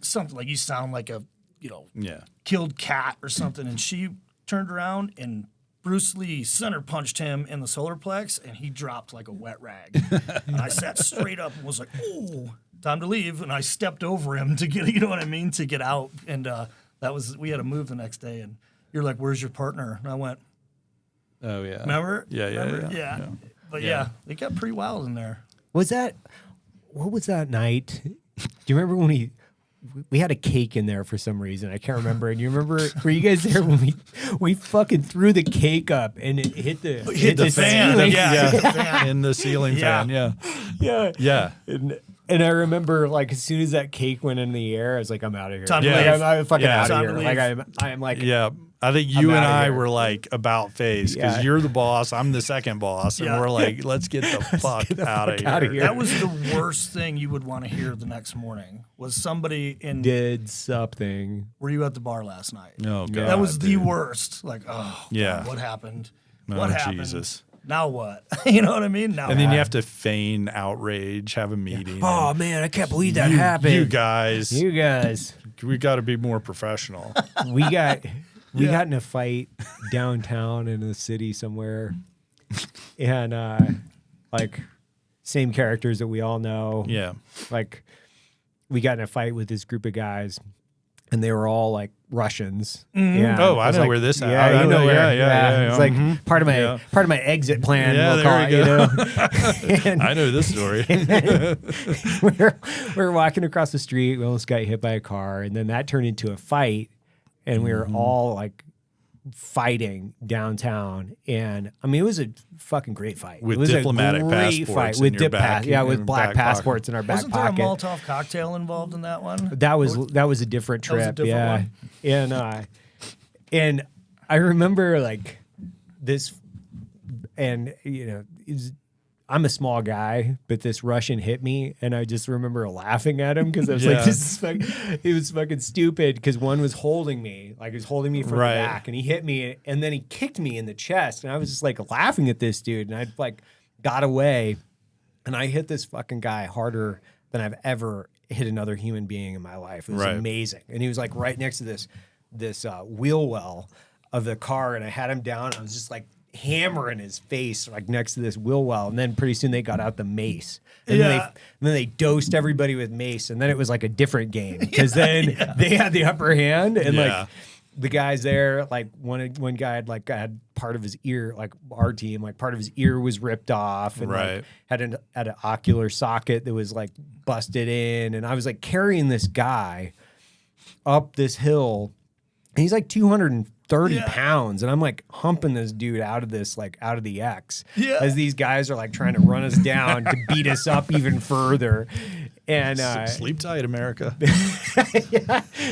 something like, "You sound like a, you know, Yeah. killed cat or something." And she turned around and Bruce Lee center punched him in the solar plex and he dropped like a wet rag. And I sat straight up and was like, "Ooh, time to leave." And I stepped over him to get, you know what I mean, to get out. And we had to move the next day. And you're like, "Where's your partner?" And I went, Oh yeah. "Remember? Yeah, yeah, Remember? yeah. But Yeah. yeah, it got pretty wild in there. What was that night? Do you remember when we had a cake in there for some reason? I can't remember. And you remember, were you guys there when we fucking threw the cake up and it hit the fan. ceiling? Yeah, hit the fan. In the ceiling Yeah. fan. Yeah. Yeah. Yeah. And I remember, like, as soon as that cake went in the air, I was like, I'm out of here. Time to Like, leave. I'm fucking Yeah. out of Time here. to Like, leave. I'm like, Yeah. I think you and outta I here. were like about face because Yeah. you're the boss, I'm the second boss, and Yeah. we're like, let's get the fuck out of here. outta here. That was the worst thing you would want to hear the next morning. Was somebody in? did something. Were you at the bar last night? Oh god, that was the dude. worst. Like, oh, Yeah. God, what happened? Oh, What happened? Jesus. Now what? You know what I mean? Now And then what? you have to feign outrage, have a meeting. Oh, man, I can't believe that you, happened. You guys, You guys. we got to be more professional. We got in a fight downtown in the city somewhere, and like same characters that we all know. Yeah. Like we got in a fight with this group of guys, and they were all like Russians. Yeah, Oh, I It was know like- where this. Yeah, I you know where. yeah. It's like Mhm. part of my Yeah. part of my exit plan. Yeah, we'll there call we it, go. you know? I know this story. we're walking across the street. We almost got hit by a car, and then that turned into a fight, and we were all like fighting downtown. And I mean, it was a fucking great fight. With it was diplomatic a great passports fight in with your back- yeah, in with your black back pocket. passports in our back Wasn't there a pocket. Molotov cocktail involved in that one? That was a different That was a trip. different Yeah, one. and I remember like this, and you know, I'm a small guy, but this Russian hit me, and I just remember laughing at him because I was Yeah. like, "This is it was fucking stupid." Because one was holding me, like he was holding me from Right. the back, and he hit me, and then he kicked me in the chest, and I was just like laughing at this dude, and I like got away, and I hit this fucking guy harder than I've ever hit another human being in my life. It was Right. amazing, and he was like right next to this wheel well of the car, and I had him down. I was just like hammering his face like next to this wheel well, and then pretty soon they got out the mace, and Yeah. then they dosed everybody with mace, and then it was like a different game because then they had the upper hand, and Yeah. like the guys there, like one guy had part of his ear, like our team, like part of his ear was ripped off, and Right. like, had an ocular socket that was like busted in, and I was like carrying this guy up this hill. And he's like 230 pounds. And I'm like humping this dude out of the X. Yeah. As these guys are like trying to run us down to beat us up even further. And sleep tight, America.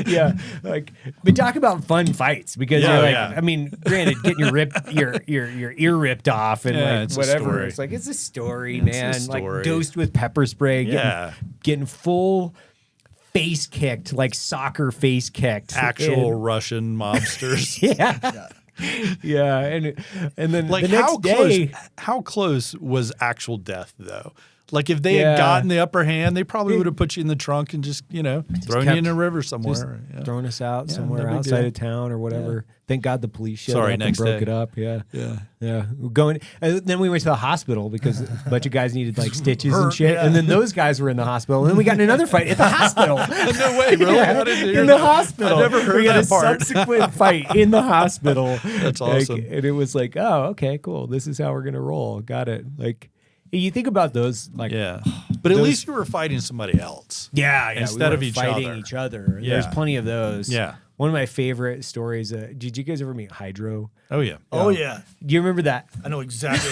yeah. Like, but talk about fun fights because you're like, I mean, granted, getting your ear ripped off and like whatever. It's like, it's a story, man. Like dosed with pepper spray, getting full face kicked, like soccer face kicked. Actual Russian mobsters. Yeah. And then like the next day, how close was actual death though? Like if they had gotten the upper hand, they probably would have put you in the trunk and just thrown you in a river somewhere. Throwing us out somewhere outside of town or whatever. Thank God the police showed up and broke it up. Yeah. Going. Then we went to the hospital because a bunch of guys needed like stitches and shit. And then those guys were in the hospital. And then we got in another fight at the hospital. No way, really? I didn't hear in that. the hospital. I never heard we got that a part. subsequent fight in the hospital. That's awesome. And it was like, oh, okay, cool. This is how we're gonna roll. Got it. Like. You think about those, like, but at least you were fighting somebody else. Instead of fighting each other. There's plenty of those. Yeah. One of my favorite stories. Did you guys ever meet Hydro? Oh yeah. Oh yeah. Do you remember that? I know exactly.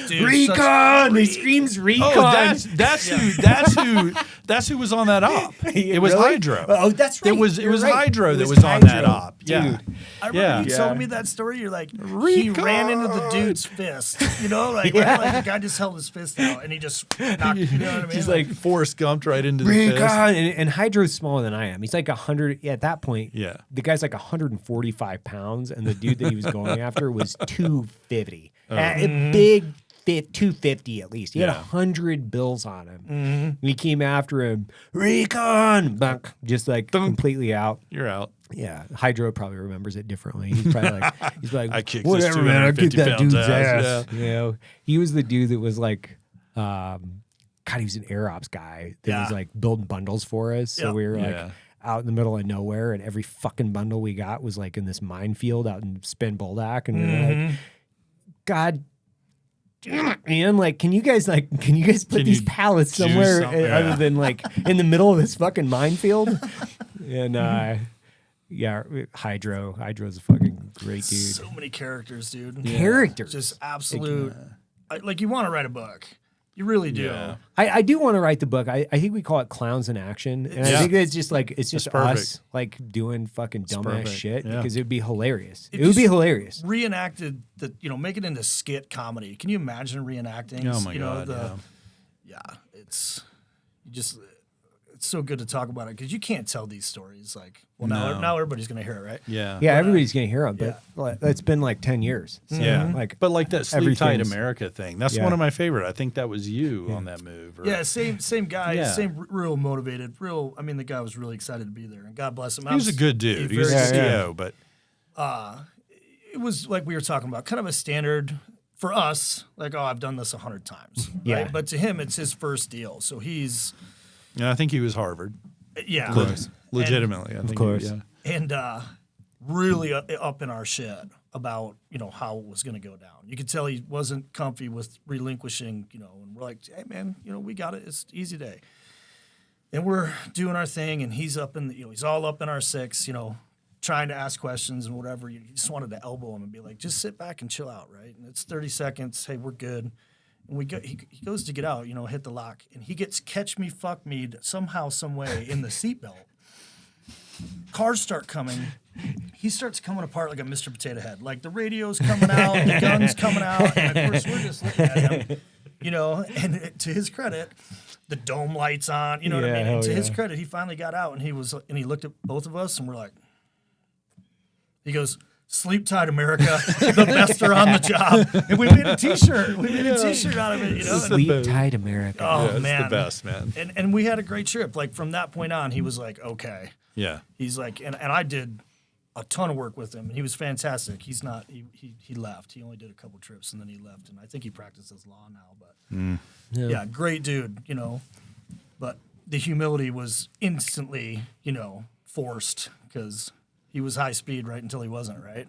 Dude, Recon. He screams Recon. Oh, that's who was on that op. It was Really? Hydro. Oh, that's right. It was right. Hydro that was on that op. Dude. Yeah. I remember you told me that story. You're like, he ran into the dude's fist. Like the guy just held his fist out and he just knocked. You know what I mean? He's like Forrest Gumped right into the Recon. fist. And Hydro's smaller than I am. He's like 100. At that point, the guy's like 145 pounds, and the dude that he was going after was 250. Big fit, 250 at least. He had 100 bills on him. And he came after him. Recon, bunk, just like completely out. You're out. Yeah, Hydro probably remembers it differently. He's probably like, I kicked whatever, this man. I kicked 250 that pounds dude's ass. ass. You know, he was the dude that was like, God, he was an air ops guy that was like building bundles for us. So we were like out in the middle of nowhere, and every fucking bundle we got was like in this minefield out in Spin Bulldog, and we were like, God. Man, like, can you guys put these pallets somewhere other than like in the middle of this fucking minefield? And Hydro's a fucking great dude. So many characters, dude. Characters, just absolute. Like you want to write a book, you really do. Yeah. I do want to write the book. I think we call it Clowns in Action, and I think it's just like it's just us like doing fucking dumbass shit because it'd be hilarious. It would be hilarious. Reenacted make it into skit comedy. Can you imagine reenacting? Oh my god! It's so good to talk about it because you can't tell these stories like now everybody's gonna hear it, right? Yeah, everybody's gonna hear them, but it's been like 10 years. So but like that Sleep Tight America thing, that's one of my favorite. I think that was you on that move. Same guy, same real motivated, real. I mean, the guy was really excited to be there, and God bless him. He was a good dude. He was a CEO, but it was like we were talking about, kind of a standard for us. Like, I've done this 100 times, right? But to him, it's his first deal, so he's. Yeah, I think he was Harvard. Yeah. Legitimately. Of course. And really up in our shit about, how it was going to go down. You could tell he wasn't comfy with relinquishing, and we're like, hey, man, we got it. It's easy day. And we're doing our thing, and he's up in he's all up in our six, trying to ask questions and whatever. You just wanted to elbow him and be like, just sit back and chill out, right? And it's 30 seconds. Hey, we're good. And he goes to get out, hit the lock, and he gets catch me, fuck me somehow, some way in the seatbelt. Cars start coming. He starts coming apart like a Mr. Potato Head. Like the radio's coming out, the gun's coming out, and of course we're just looking at him, and to his credit, the dome lights on, what I mean? And to his credit, he finally got out and he looked at both of us and we're like, he goes, Sleep Tight America, the best are on the job. And we made a t-shirt. We made a t-shirt out of it, Sleep Tight America. Oh, man. It's the best, man. And we had a great trip. Like from that point on, he was like, okay. Yeah. He's like, and I did a ton of work with him, and he was fantastic. He's not, he left. He only did a couple trips, and then he left. And I think he practices law now. But great dude, But the humility was instantly, forced because he was high speed right until he wasn't, right?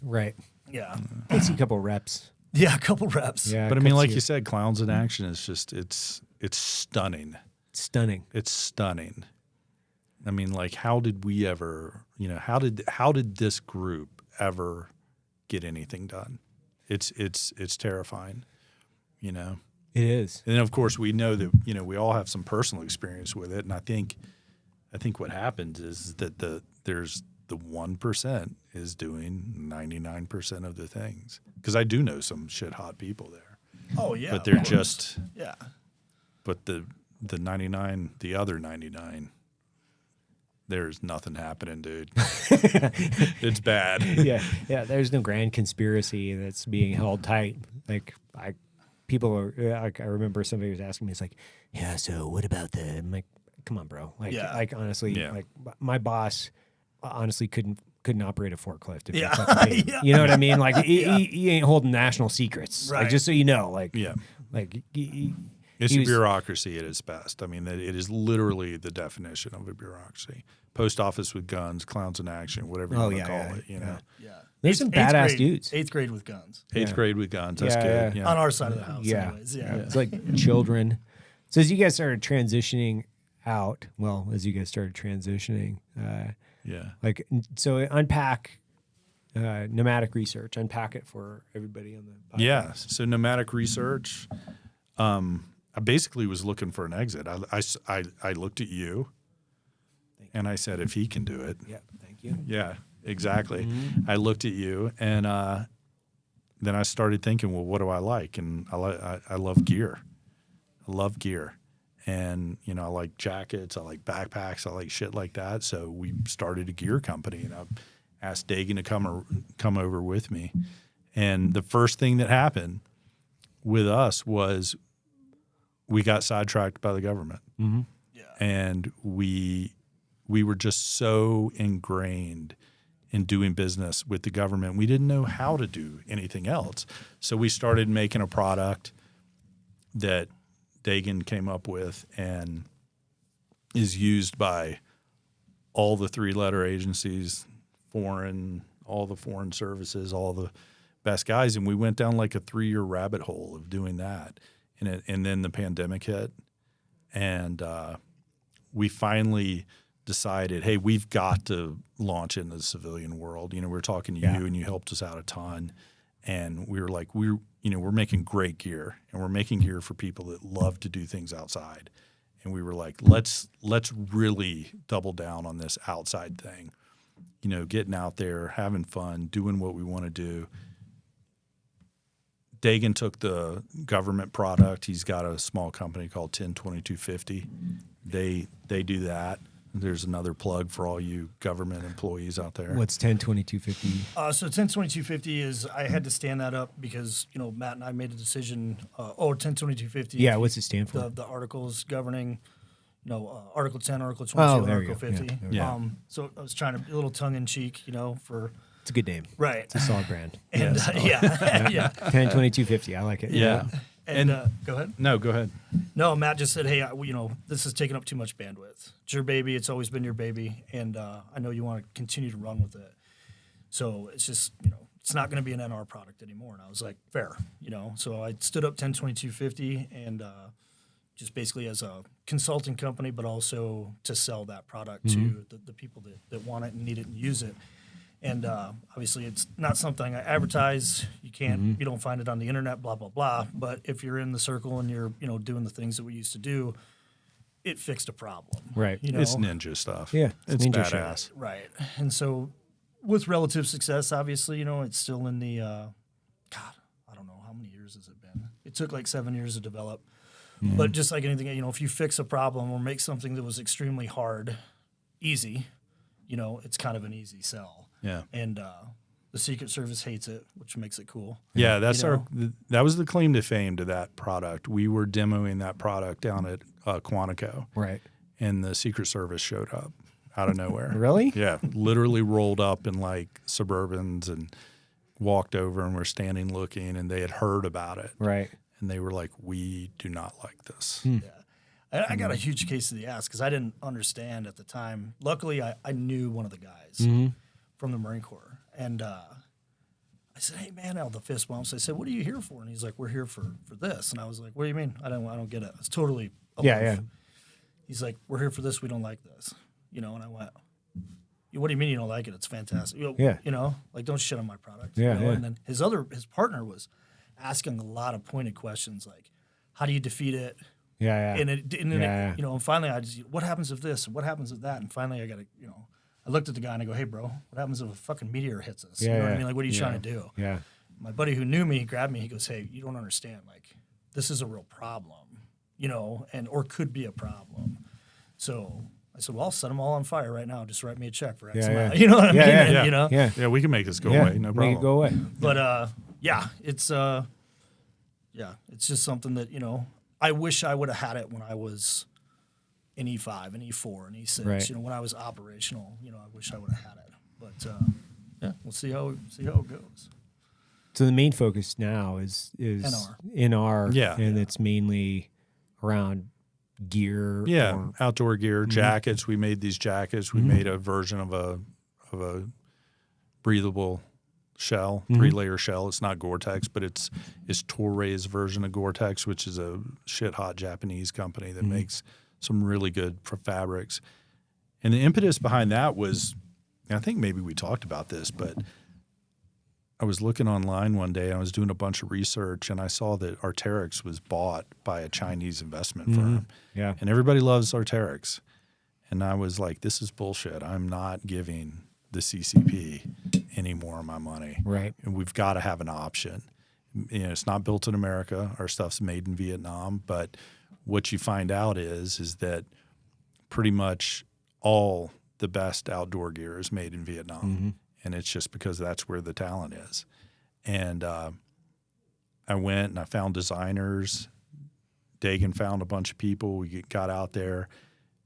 Right. Yeah. Takes a couple reps. Yeah, a couple reps. Yeah, but I mean, like you said, Clowns in Action is just it's stunning. Stunning. It's stunning. I mean, like, how did we ever, how did this group ever get anything done? It's terrifying, It is. And then, of course, we know that, we all have some personal experience with it. And I think what happens is that there's the 1% is doing 99% of the things. Because I do know some shit hot people there. Oh, yeah. But they're just, yeah. But the 99, the other 99, there's nothing happening, dude. It's bad. Yeah. There's no grand conspiracy that's being held tight. Like, people are like, I remember somebody was asking me, it's like, yeah, so what about the? I'm like, come on, bro. Like, honestly, like my boss honestly couldn't operate a forklift. If you know what I mean? Like, he ain't holding national secrets. Right. Like, just so you know, like, It's a bureaucracy at its best. I mean, it is literally the definition of a bureaucracy. Post office with guns, clowns in action, whatever you want to call it. Yeah. There's some badass dudes. 8th grade with guns. Eighth grade with guns. That's good. Yeah. On our side of the house, anyways. Yeah. It's like children. So as you guys started transitioning out, like, so unpack Nomadic Research. Unpack it for everybody on the podcast. Yeah. So Nomadic Research, I basically was looking for an exit. I looked at you, and I said, if he can do it. Yeah, thank you. Yeah, exactly. Mm-hmm. I looked at you, and then I started thinking, well, what do I like? And I love gear. I love gear. And, I like jackets. I like backpacks. I like shit like that. So we started a gear company, and I asked Dagan to come over with me. And the first thing that happened with us was we got sidetracked by the government. Mm-hmm. Yeah. And we were just so ingrained in doing business with the government. We didn't know how to do anything else. So we started making a product that Dagan came up with and is used by all the 3-letter agencies, all the foreign services, all the best guys. And we went down like a 3-year rabbit hole of doing that. And then the pandemic hit, and we finally decided, hey, we've got to launch into the civilian world. We were talking to you, and you helped us out a ton. And we were like, we're making great gear, and we're making gear for people that love to do things outside. And we were like, let's really double down on this outside thing. Getting out there, having fun, doing what we want to do. Dagan took the government product. He's got a small company called 102250. They do that. There's another plug for all you government employees out there. What's 102250? So 102250 is, I had to stand that up because, Matt and I made a decision. 102250. Yeah, what's it stand for? The articles governing, Article 10, Article 22, and Article 50. Yeah. So I was trying to, a little tongue in cheek, for. It's a good name. Right. It's a solid brand. And yeah. 102250. I like it. Yeah. And go ahead. No, go ahead. No, Matt just said, hey, this is taking up too much bandwidth. It's your baby. It's always been your baby. And I know you want to continue to run with it. So it's just, it's not going to be an NR product anymore. And I was like, fair, So I stood up 102250 and just basically as a consulting company, but also to sell that product to the people that want it and need it and use it. And obviously, it's not something I advertise. You can't, you don't find it on the internet, blah, blah, blah. But if you're in the circle and you're, doing the things that we used to do, it fixed a problem. Right. It's ninja stuff. Yeah. It's ninja badass. shit. Right. And so with relative success, obviously, it's still in the, God, I don't know, how many years has it been? It took like 7 years to develop. But just like anything, if you fix a problem or make something that was extremely hard, easy, it's kind of an easy sell. Yeah. And the Secret Service hates it, which makes it cool. Yeah, that's that was the claim to fame to that product. We were demoing that product down at Quantico. Right. And the Secret Service showed up out of nowhere. Really? Yeah, literally rolled up in like Suburbans and walked over and were standing looking, and they had heard about it. Right. And they were like, we do not like this. Yeah. I got a huge case of the ass because I didn't understand at the time. Luckily, I knew one of the guys from the Marine Corps. And I said, hey, man, the fist bumps. I said, what are you here for? And he's like, we're here for this. And I was like, what do you mean? I don't get it. It's totally Yeah. He's like, we're here for this. We don't like this. And I went, what do you mean you don't like it? It's fantastic. Like, don't shit on my product. Yeah, And then his partner was asking a lot of pointed questions, like, how do you defeat it? Yeah. And finally I just, what happens if this? What happens if that? And finally I got to, I looked at the guy and I go, hey, bro, what happens if a fucking meteor hits us? You know what I mean? Like, what are you trying to do? Yeah. My buddy who knew me grabbed me. He goes, hey, you don't understand. Like, this is a real problem, or could be a problem. So I said, well, I'll set them all on fire right now. Just write me a check for X amount. You know what I mean? Yeah, we can make this go away. No problem. Make it go away. But it's just something that, I wish I would have had it when I was in E5 and E4 and E6. Right. When I was operational, I wish I would have had it. But we'll see how it goes. So the main focus now is NR. Yeah. And it's mainly around gear. Outdoor gear, jackets. We made these jackets. We made a version of a breathable shell, 3-layer shell. It's not Gore-Tex, but it's Toray's version of Gore-Tex, which is a shit hot Japanese company that makes some really good fabrics. And the impetus behind that was, I think maybe we talked about this, but I was looking online one day and I was doing a bunch of research and I saw that Arc'teryx was bought by a Chinese investment firm. Yeah. And everybody loves Arc'teryx. And I was like, this is bullshit. I'm not giving the CCP any more of my money. Right. And we've got to have an option. It's not built in America. Our stuff's made in Vietnam. But what you find out is that pretty much all the best outdoor gear is made in Vietnam. And it's just because that's where the talent is. And I went and I found designers. Dagan found a bunch of people. We got out there,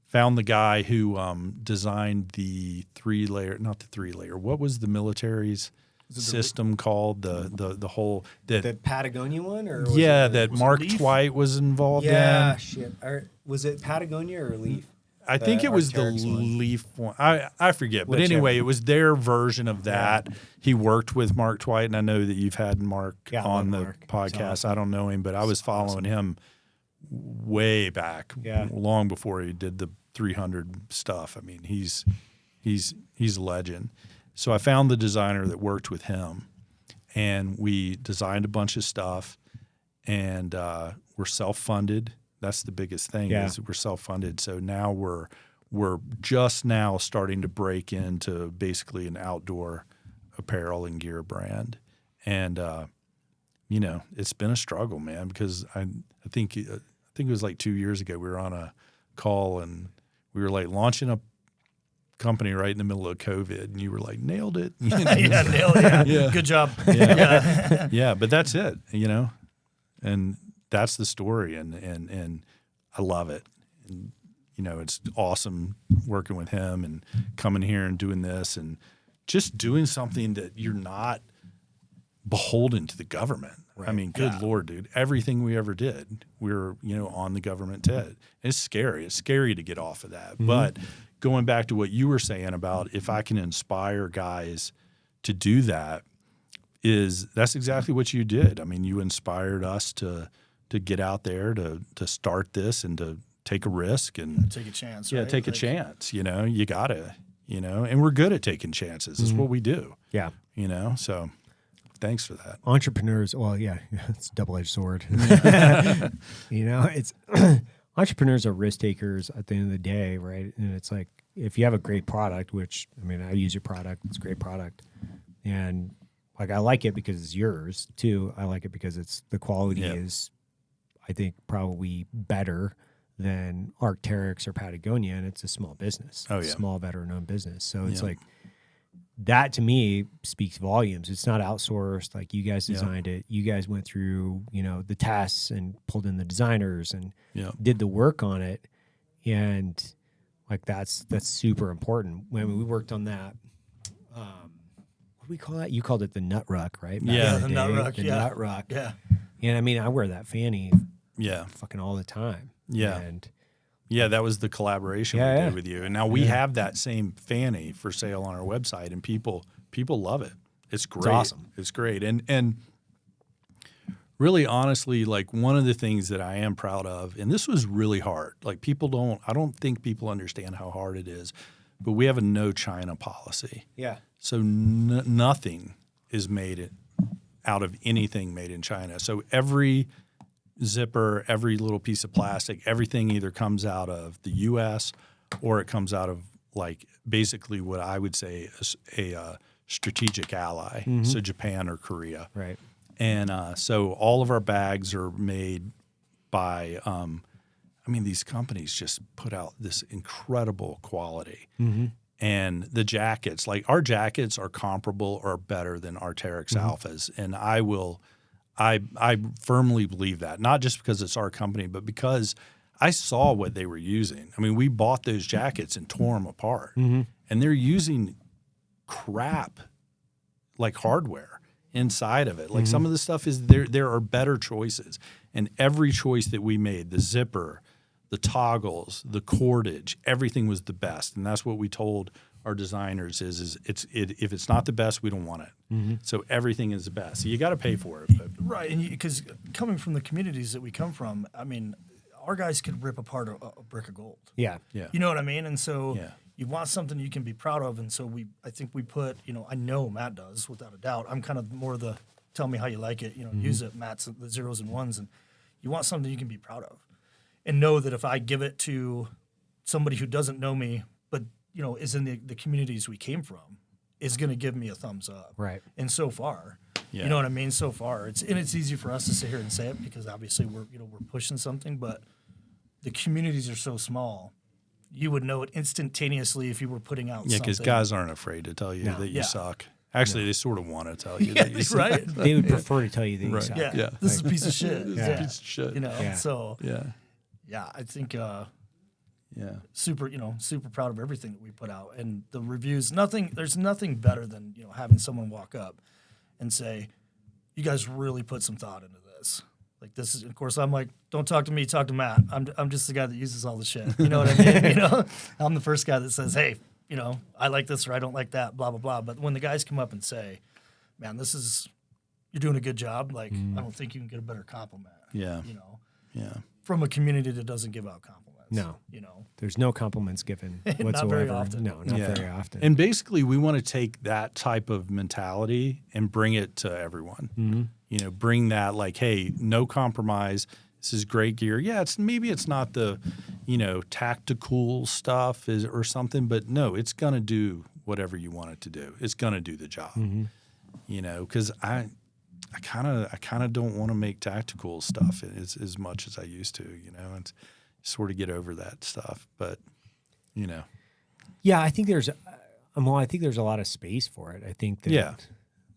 found the guy who designed the 3-layer, not the 3-layer. What was the military's system called? The whole the Patagonia one, or that Mark Twight was involved in. Yeah, shit. Was it Patagonia or Leaf? I think it was the Leaf one. I forget. But anyway, it was their version of that. Yeah. He worked with Mark Twight, and I know that you've had Mark on the podcast. Awesome. I don't know him, but I was following him way back, long before he did the 300 stuff. I mean, he's a legend. So I found the designer that worked with him, and we designed a bunch of stuff, and we're self-funded. That's the biggest thing is we're self-funded. So now we're just now starting to break into basically an outdoor apparel and gear brand. And, it's been a struggle, man, because I think it was like 2 years ago we were on a call and we were like launching a company right in the middle of COVID, and you were like, nailed it. Nailed it. Yeah. Good job. Yeah, but that's it, and that's the story, and I love it. And, it's awesome working with him and coming here and doing this and just doing something that you're not beholden to the government. Right. I mean, good Lord, dude, everything we ever did, we were, on the government ted. It's scary. It's scary to get off of that. But going back to what you were saying about if I can inspire guys to do that, that's exactly what you did. I mean, you inspired us to get out there, to start this and to take a risk and take a chance. Yeah, right? take a chance. You gotta, and we're good at taking chances. It's what we do. Yeah. So thanks for that. Entrepreneurs, it's a double-edged sword. It's entrepreneurs are risk takers at the end of the day, right? And it's like, if you have a great product, which, I use your product, it's a great product. And like, I like it because it's yours too. I like it because the quality is, I think, probably better than Arc'teryx or Patagonia, and it's a small business. Oh, yeah. Small, veteran-owned business. So it's like, that to me speaks volumes. It's not outsourced. Like, you guys designed it. You guys went through, the tests and pulled in the designers and did the work on it. And like, that's super important. When we worked on that, what do we call that? You called it the nut ruck, right? The nut ruck. The nut ruck. Yeah. And I wear that fanny fucking all the time. Yeah. And that was the collaboration we did with you. And now we have that same fanny for sale on our website, and people love it. It's great. It's awesome. It's great. And really, honestly, like, one of the things that I am proud of, and this was really hard. Like, I don't think people understand how hard it is. but we have a no China policy. Yeah. So nothing is made out of anything made in China. So every zipper, every little piece of plastic, everything either comes out of the U.S. or it comes out of like basically what I would say is a strategic ally, so Japan or Korea. Right. And so all of our bags are made by, these companies just put out this incredible quality. And the jackets, like our jackets are comparable or better than Arc'teryx Alphas. And I firmly believe that, not just because it's our company, but because I saw what they were using. I mean, we bought those jackets and tore them apart. And they're using crap like hardware inside of it. Like some of the stuff is there are better choices. And every choice that we made, the zipper, the toggles, the cordage, everything was the best. And that's what we told our designers is if it's not the best, we don't want it. So everything is the best. So you got to pay for it. But. Right. And because coming from the communities that we come from, I mean, our guys could rip apart a brick of gold. Yeah. Yeah. You know what I mean? And so you want something you can be proud of. And so I think we put, I know Matt does without a doubt. I'm kind of more the tell me how you like it, use it. Matt's the zeros and ones. And you want something you can be proud of and know that if I give it to somebody who doesn't know me, but, is in the communities we came from, is going to give me a thumbs up. Right. And so far, you know what I mean? So far, it's easy for us to sit here and say it because obviously we're pushing something, but the communities are so small. You would know it instantaneously if you were putting out something. Yeah, because guys aren't afraid to tell you that you suck. Actually, they sort of want to tell you that you suck. Right? They would prefer to tell you that you suck. Yeah. This is a piece of shit. This is a piece of shit. So Yeah. I think super proud of everything that we put out. And the reviews, there's nothing better than, having someone walk up and say, you guys really put some thought into this. Like this is, of course, I'm like, don't talk to me, talk to Matt. I'm just the guy that uses all the shit. You know what I mean? I'm the first guy that says, hey, I like this or I don't like that, blah, blah, blah. But when the guys come up and say, man, you're doing a good job. Like, I don't think you can get a better compliment. Yeah. From a community that doesn't give out compliments. No. There's no compliments given whatsoever. Not very often. No, not very often. And basically, we want to take that type of mentality and bring it to everyone. Bring that like, hey, no compromise. This is great gear. Yeah, maybe it's not the, tactical stuff or something, but no, it's gonna do whatever you want it to do. It's gonna do the job. Because I kind of don't want to make tactical stuff as much as I used to. And sort of get over that stuff, but Yeah, I think there's a lot of space for it. I think that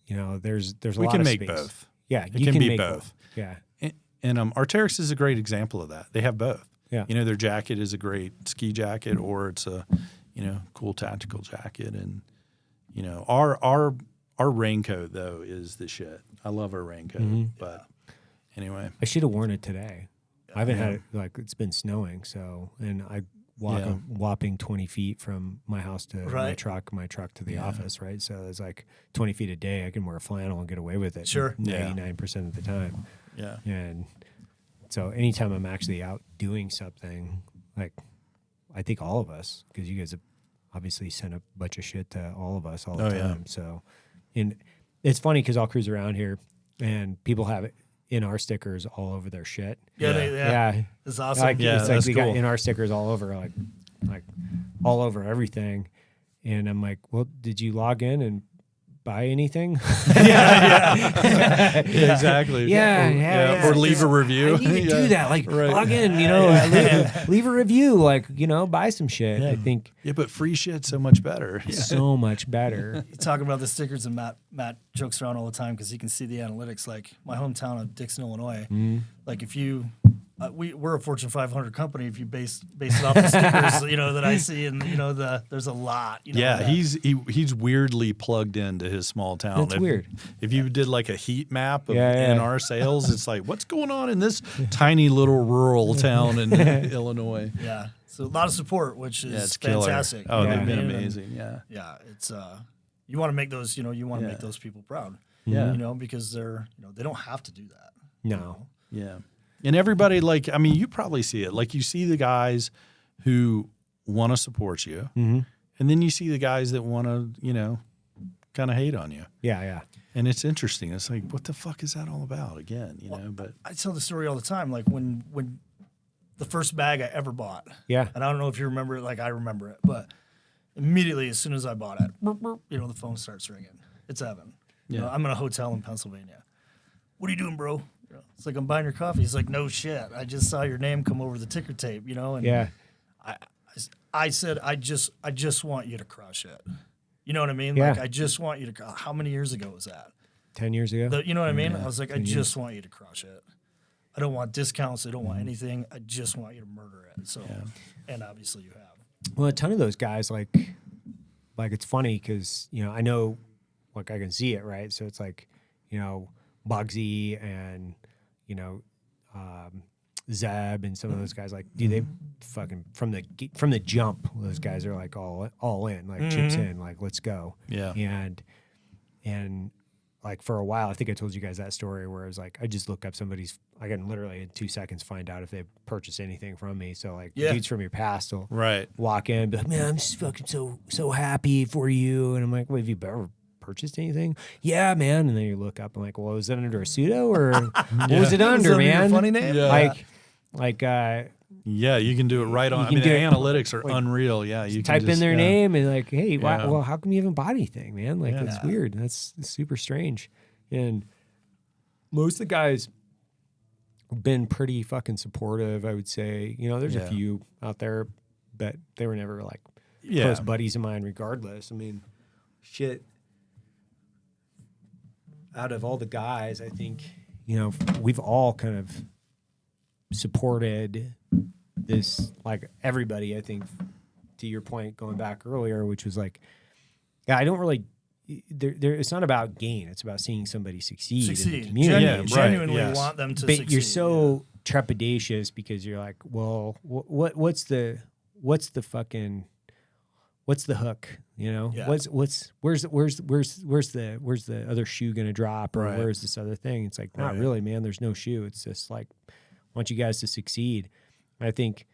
there's a lot of space. We can make both. Yeah, it can be both. Yeah. And Arc'teryx is a great example of that. They have both. Yeah. Their jacket is a great ski jacket or it's a, cool tactical jacket. And, our raincoat though is the shit. I love our raincoat, but anyway. I should have worn it today. I haven't had it, it's been snowing, and I walk a whopping 20 feet from my house to my truck to the office, right? So it's like 20 feet a day. I can wear a flannel and get away with it. Sure. 99% of the time. Yeah. And so anytime I'm actually out doing something, like I think all of us, because you guys have obviously sent a bunch of shit to all of us all the time. Yeah. So, and it's funny because I'll cruise around here and people have it. In our stickers all over their shit. Yeah. It's awesome. It's like we got in our stickers all over, like all over everything. And I'm like, well, did you log in and buy anything? Exactly. Or leave a review. I need to do that. Like log in, leave a review, buy some shit. I think. Yeah, but free shit's so much better. So much better. You talk about the stickers, and Matt jokes around all the time because he can see the analytics. Like my hometown of Dixon, Illinois. Like if you, we're a Fortune 500 company. If you base it off the stickers, that I see, and there's a lot. He's weirdly plugged into his small town. That's weird. If you did like a heat map of in our sales, it's like what's going on in this tiny little rural town in Illinois. Yeah. So a lot of support, which is fantastic. Oh, they've been amazing. Yeah. It's you want to make those, make those people proud. Yeah. Because they're, they don't have to do that. No. Yeah. And everybody, you probably see it. Like you see the guys who want to support you, and And then you see the guys that want to, you know, kind of hate on you. Yeah, yeah. And it's interesting. It's like, what the fuck is that all about again? You know, but I tell the story all the time. Like when the first bag I ever bought. Yeah. And I don't know if you remember it, like I remember it, but immediately as soon as I bought it, burp, burp, you know, the phone starts ringing. It's Evan. You know, I'm in a hotel in Pennsylvania. What are you doing, bro? You know, it's like, I'm buying your coffee. He's like, no shit. I just saw your name come over the ticker tape, you know? And Yeah. I said, I just want you to crush it. You know what I mean? Yeah. Like, I just want you to, how many years ago was that? 10 years ago. You know what I mean? I was like, I just want you to crush it. I don't want discounts. I don't want anything. I just want you to murder it. So, and obviously you have. Well, a ton of those guys, like it's funny because, you know, I know, like I can see it, right? So it's like, you know, Bugsy and, you know, Zeb and some of those guys, like, dude, they fucking from the jump, those guys are like all in, like chips in, like, let's go. Yeah. And like for a while, I think I told you guys that story where it was like, I just look up somebody's, I can literally in 2 seconds find out if they've purchased anything from me. So like dudes from your past will walk in and be like, man, I'm just fucking so happy for you. And I'm like, wait, have you ever purchased anything? Yeah, man. And then you look up and like, well, was that under a pseudo or what was it under, man? Your funny name? Yeah. Yeah, you can do it right on. I mean, the analytics are unreal. Yeah, you type can just, in their name and like, hey, well, how come you haven't bought anything, man? Like, that's weird. That's super strange. And most of the guys have been pretty fucking supportive, I would say. You know, there's a few out there, but they were never like close buddies of mine regardless. I mean, shit. Out of all the guys, I think, you know, we've all kind of supported this, like everybody, I think, to your point going back earlier, which was like, yeah, I don't really, it's not about gain. It's about seeing somebody succeed in the community. Genuinely want them to succeed. But you're so trepidatious because you're like, well, what's the hook? You know, where's the other shoe gonna drop, or where's this other thing? It's like, not really, man. There's no shoe. It's just like, I want you guys to succeed. And I think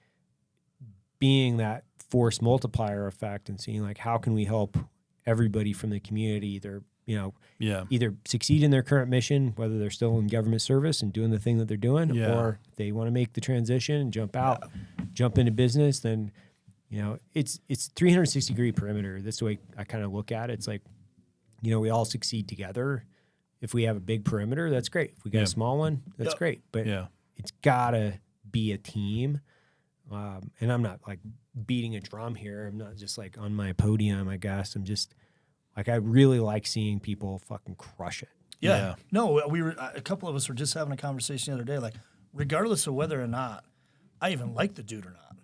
being that force multiplier effect and seeing like, how can we help everybody from the community either succeed in their current mission, whether they're still in government service and doing the thing that they're doing, or they want to make the transition and jump out, jump into business, then, you know, it's 360-degree perimeter. That's the way I kind of look at it. It's like, you know, we all succeed together. If we have a big perimeter, that's great. If we got a small one, that's great. But it's gotta be a team. And I'm not like beating a drum here. I'm not just like on my podium, I guess. I'm just like, I really like seeing people fucking crush it. Yeah. No, we were, a couple of us were just having a conversation the other day, like, regardless of whether or not I even like the dude or not,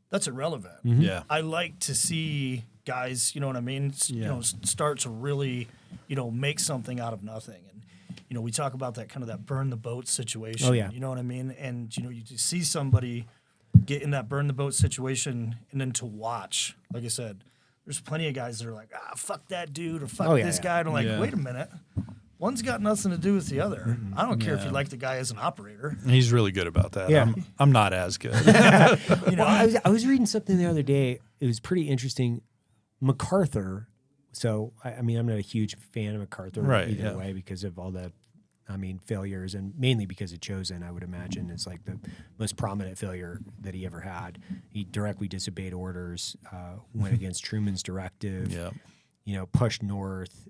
that's irrelevant. Yeah. I like to see guys, you know what I mean? You know, start to really, you know, make something out of nothing. And, you know, we talk about that kind of that burn the boat situation. Oh, yeah. You know what I mean? And, you know, you just see somebody get in that burn the boat situation and then to watch, like I said, there's plenty of guys that are like, fuck that dude or fuck this guy. And I'm like, wait a minute. One's got nothing to do with the other. I don't care if you like the guy as an operator. He's really good about that. Yeah. I'm not as good. You know, I was reading something the other day. It was pretty interesting. MacArthur. So, I mean, I'm not a huge fan of MacArthur either way because of all the, failures, and mainly because of Chosen, I would imagine. It's like the most prominent failure that he ever had. He directly disobeyed orders, went against Truman's directive, you know, pushed north,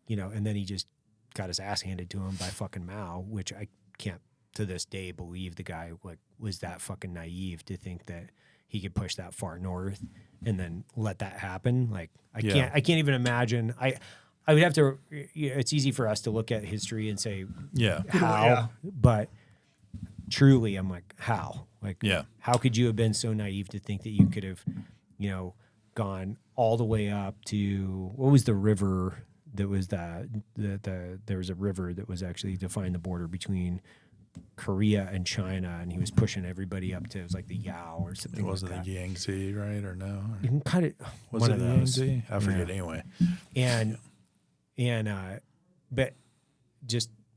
you know, and then he just got his ass handed to him by fucking Mao, which I can't to this day believe the guy was that fucking naive to think that he could push that far north and then let that happen. Like I can't even imagine. I would have to. It's easy for us to look at history and say how, but truly, I'm like, how? Like, how could you have been so naive to think that you could have, you know, gone all the way up to what was the river? That was there was a river that was actually defined the border between Korea and China, and he was pushing everybody up to, it was like the Yao or something. It wasn't like the Yangtze, right? Or no? You can kind of was it the Yangtze? I forget anyway. But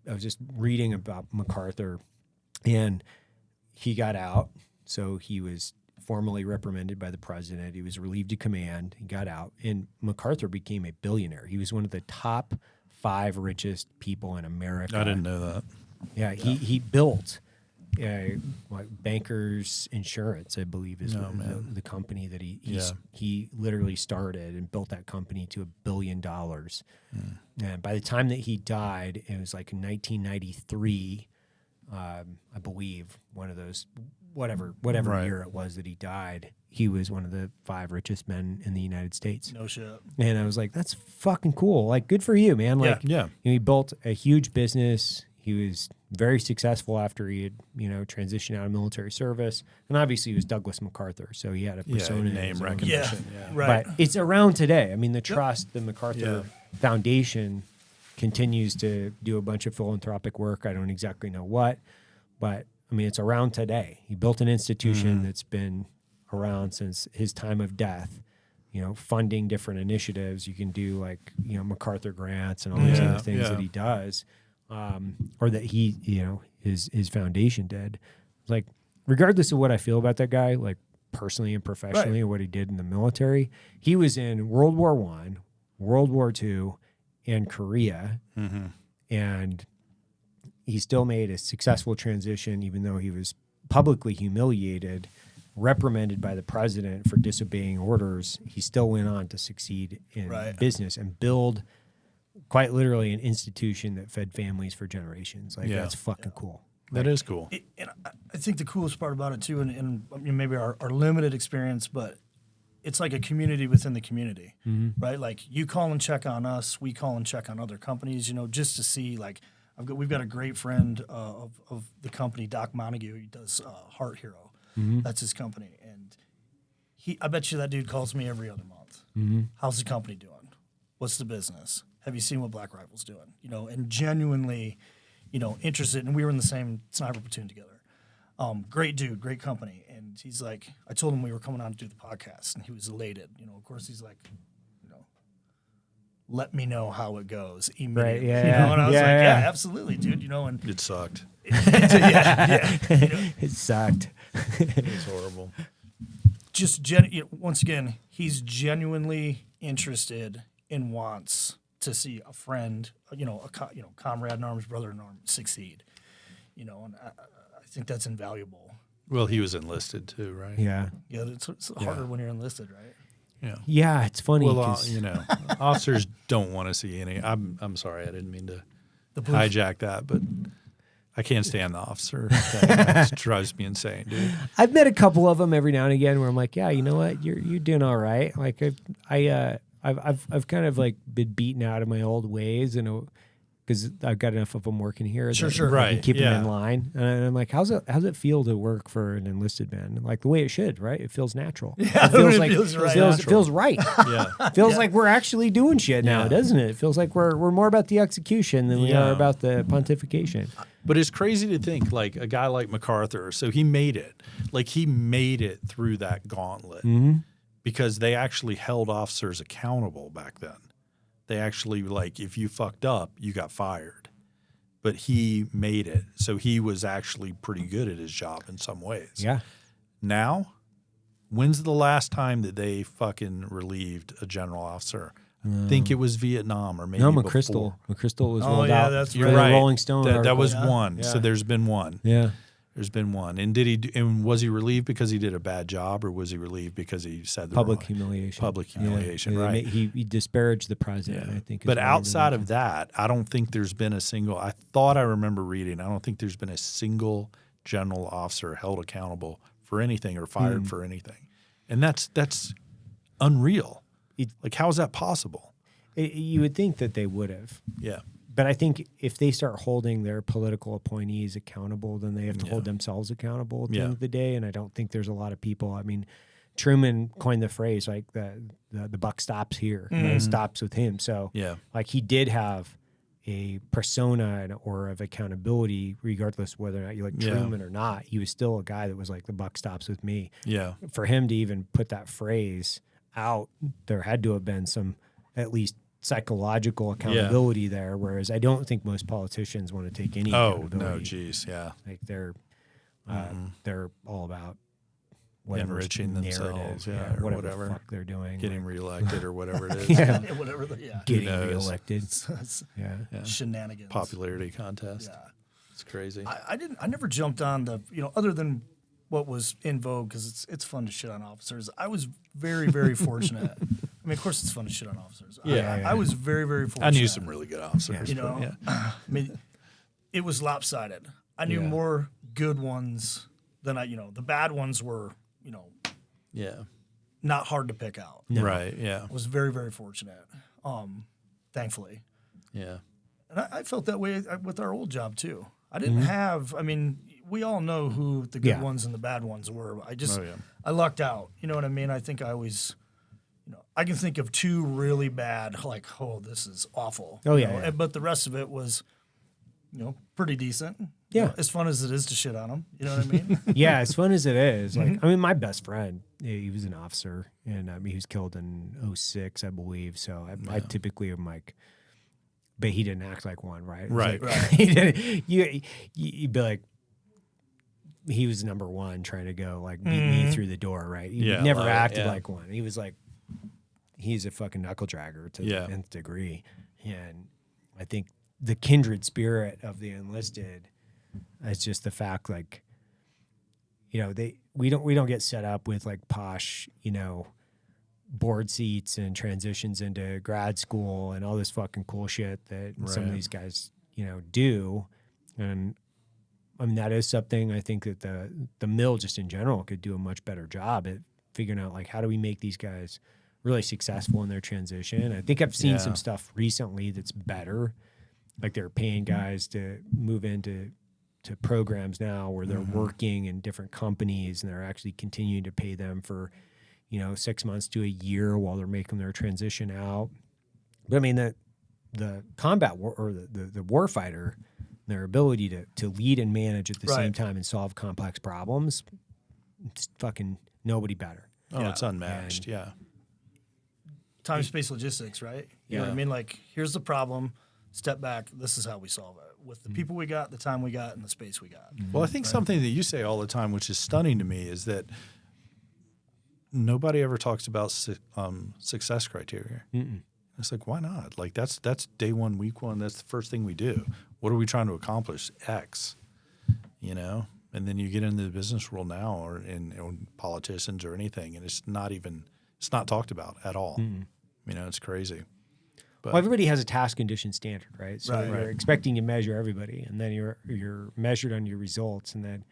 I was just reading about MacArthur, and he got out, so he was formally reprimanded by the president. He was relieved of command. He got out, and MacArthur became a billionaire. He was one of the top 5 richest people in America. I didn't know that. Yeah, he built Bankers Insurance, I believe, is the company that he literally started and built that company to $1 billion. And by the time that he died, it was like in 1993, I believe, one of those whatever year it was that he died. He was one of the 5 richest men in the United States. No shit. And I was like, that's fucking cool. Like, good for you, man. Like, he built a huge business. He was very successful after he had, transitioned out of military service. And obviously he was Douglas MacArthur, so he had a persona. Name recognition. Yeah, right. But it's around today. I mean, the trust, the MacArthur Foundation continues to do a bunch of philanthropic work. I don't exactly know what, but I mean, it's around today. He built an institution that's been around since his time of death, funding different initiatives. You can do like, MacArthur grants and all these other things that he does. Or that he, his foundation did. Like, regardless of what I feel about that guy, like personally and professionally, or what he did in the military, he was in World War I, World War II, and Korea, and he still made a successful transition, even though he was publicly humiliated, reprimanded by the president for disobeying orders. He still went on to succeed in business and build, quite literally, an institution that fed families for generations. Like, that's fucking cool. That is cool. And I think the coolest part about it too, and I mean, maybe our limited experience, but it's like a community within the community, right? Like, you call and check on us, we call and check on other companies, just to see, like, we've got a great friend of the company, Doc Montague. He does Heart Hero. That's his company, and I bet you that dude calls me every other month. How's the company doing? What's the business? Have you seen what Black Rifle's doing? And genuinely, interested. And we were in the same sniper platoon together. Great dude, great company. And he's like, I told him we were coming on to do the podcast, and he was elated. Of course, he's like, let me know how it goes immediately. Right, And I was like, yeah, absolutely, dude. And It sucked. It sucked. It was horrible. Just once again, he's genuinely interested and wants to see a friend, a comrade in arms, brother in arms succeed. And I think that's invaluable. Well, he was enlisted too, right? Yeah. Yeah, it's harder when you're enlisted, right? Yeah. Yeah, it's funny. Well, officers don't want to see any. I'm sorry, I didn't mean to hijack that, but I can't stand the officer. That drives me insane, dude. I've met a couple of them every now and again where I'm like, yeah, you know what, you're doing all right. Like, I've kind of like been beaten out of my old ways, and because I've got enough of them working here. Sure, I can keep them in line. And I'm like, how's it feel to work for an enlisted man? Like, the way it should, right? It feels natural. Yeah, it feels like right. it feels right. Yeah. Feels like we're actually doing shit now, doesn't it? It feels like we're more about the execution than we are about the pontification. But it's crazy to think, like, a guy like MacArthur, so he made it. Like, he made it through that gauntlet because they actually held officers accountable back then. They actually, like, if you fucked up, you got fired. But he made it. So he was actually pretty good at his job in some ways. Yeah. Now, when's the last time that they fucking relieved a general officer? I think it was Vietnam or maybe McChrystal. McChrystal was rolled out. That's You're right. Rolling Stone. That was one. So there's been one. Yeah. There's been one. And was he relieved because he did a bad job, or was he relieved because he said the public wrong humiliation? Public humiliation, Yeah. right? He disparaged the president, I think. But outside of that, I don't think there's been a single. I thought I remember reading. I don't think there's been a single general officer held accountable for anything or fired for anything, and that's unreal. Like, how is that possible? You would think that they would have. Yeah. But I think if they start holding their political appointees accountable, then they have to hold themselves accountable at the end of the day. And I don't think there's a lot of people. I mean, Truman coined the phrase, like, the buck stops here. It stops with him. So, like, he did have a persona or of accountability, regardless whether or not you like Truman or not. He was still a guy that was like, the buck stops with me. Yeah. For him to even put that phrase out, there had to have been some, at least, psychological accountability there, whereas I don't think most politicians want to take any accountability. Oh, no, geez, yeah. Like, they're all about enriching themselves, or whatever the fuck they're doing, getting reelected or whatever it is. Whatever. Getting reelected. Shenanigans. Popularity contest. Yeah, it's crazy. I never jumped on the other than what was in vogue because it's fun to shit on officers. I was very, very fortunate. I mean, of course, it's fun to shit on officers. I was very, very fortunate. I knew some really good officers. I mean, it was lopsided. I knew more good ones than the bad ones were, not hard to pick out. No. Right. Yeah. I was very, very fortunate. Thankfully. Yeah. And I felt that way with our old job too. I didn't have. I mean, we all know who the good ones and the bad ones were. I lucked out. You know what I mean? I think I always, I can think of two really bad, like, oh, this is awful. Oh yeah. But the rest of it was, pretty decent. Yeah. As fun as it is to shit on them. You know what I mean? Yeah, as fun as it is. Like, I mean, my best friend, he was an officer, and he was killed in 2006, I believe. So I typically am like, but he didn't act like one, right? Right. Like, he didn't. You'd be like, he was number one trying to go like beat me through the door, right? He never acted like one. He was like, he's a fucking knuckle dragger to the nth degree, and I think the kindred spirit of the enlisted is just the fact, like, we don't get set up with like posh, board seats and transitions into grad school and all this fucking cool shit that some of these guys, do. And I mean, that is something I think that the mill just in general could do a much better job at figuring out, like, how do we make these guys really successful in their transition. I think I've seen some stuff recently that's better. Like, they're paying guys to move into programs now where they're working in different companies, and they're actually continuing to pay them for 6 months to a year while they're making their transition out. But I mean, the combat war, or the warfighter, their ability to lead and manage at the same time and solve complex problems, it's fucking nobody better. Oh, it's unmatched. And time, space, logistics, right? You know what I mean? Like, here's the problem. Step back. This is how we solve it with the people we got, the time we got, and the space we got. Well, I think something that you say all the time, which is stunning to me, is that nobody ever talks about success criteria. It's like, why not? Like, that's day one, week one. That's the first thing we do. What are we trying to accomplish? X, And then you get into the business world now, or in politicians or anything, and it's not talked about at all. It's crazy. But, well, everybody has a task condition standard, right? So you're expecting to measure everybody, and then you're measured on your results, and then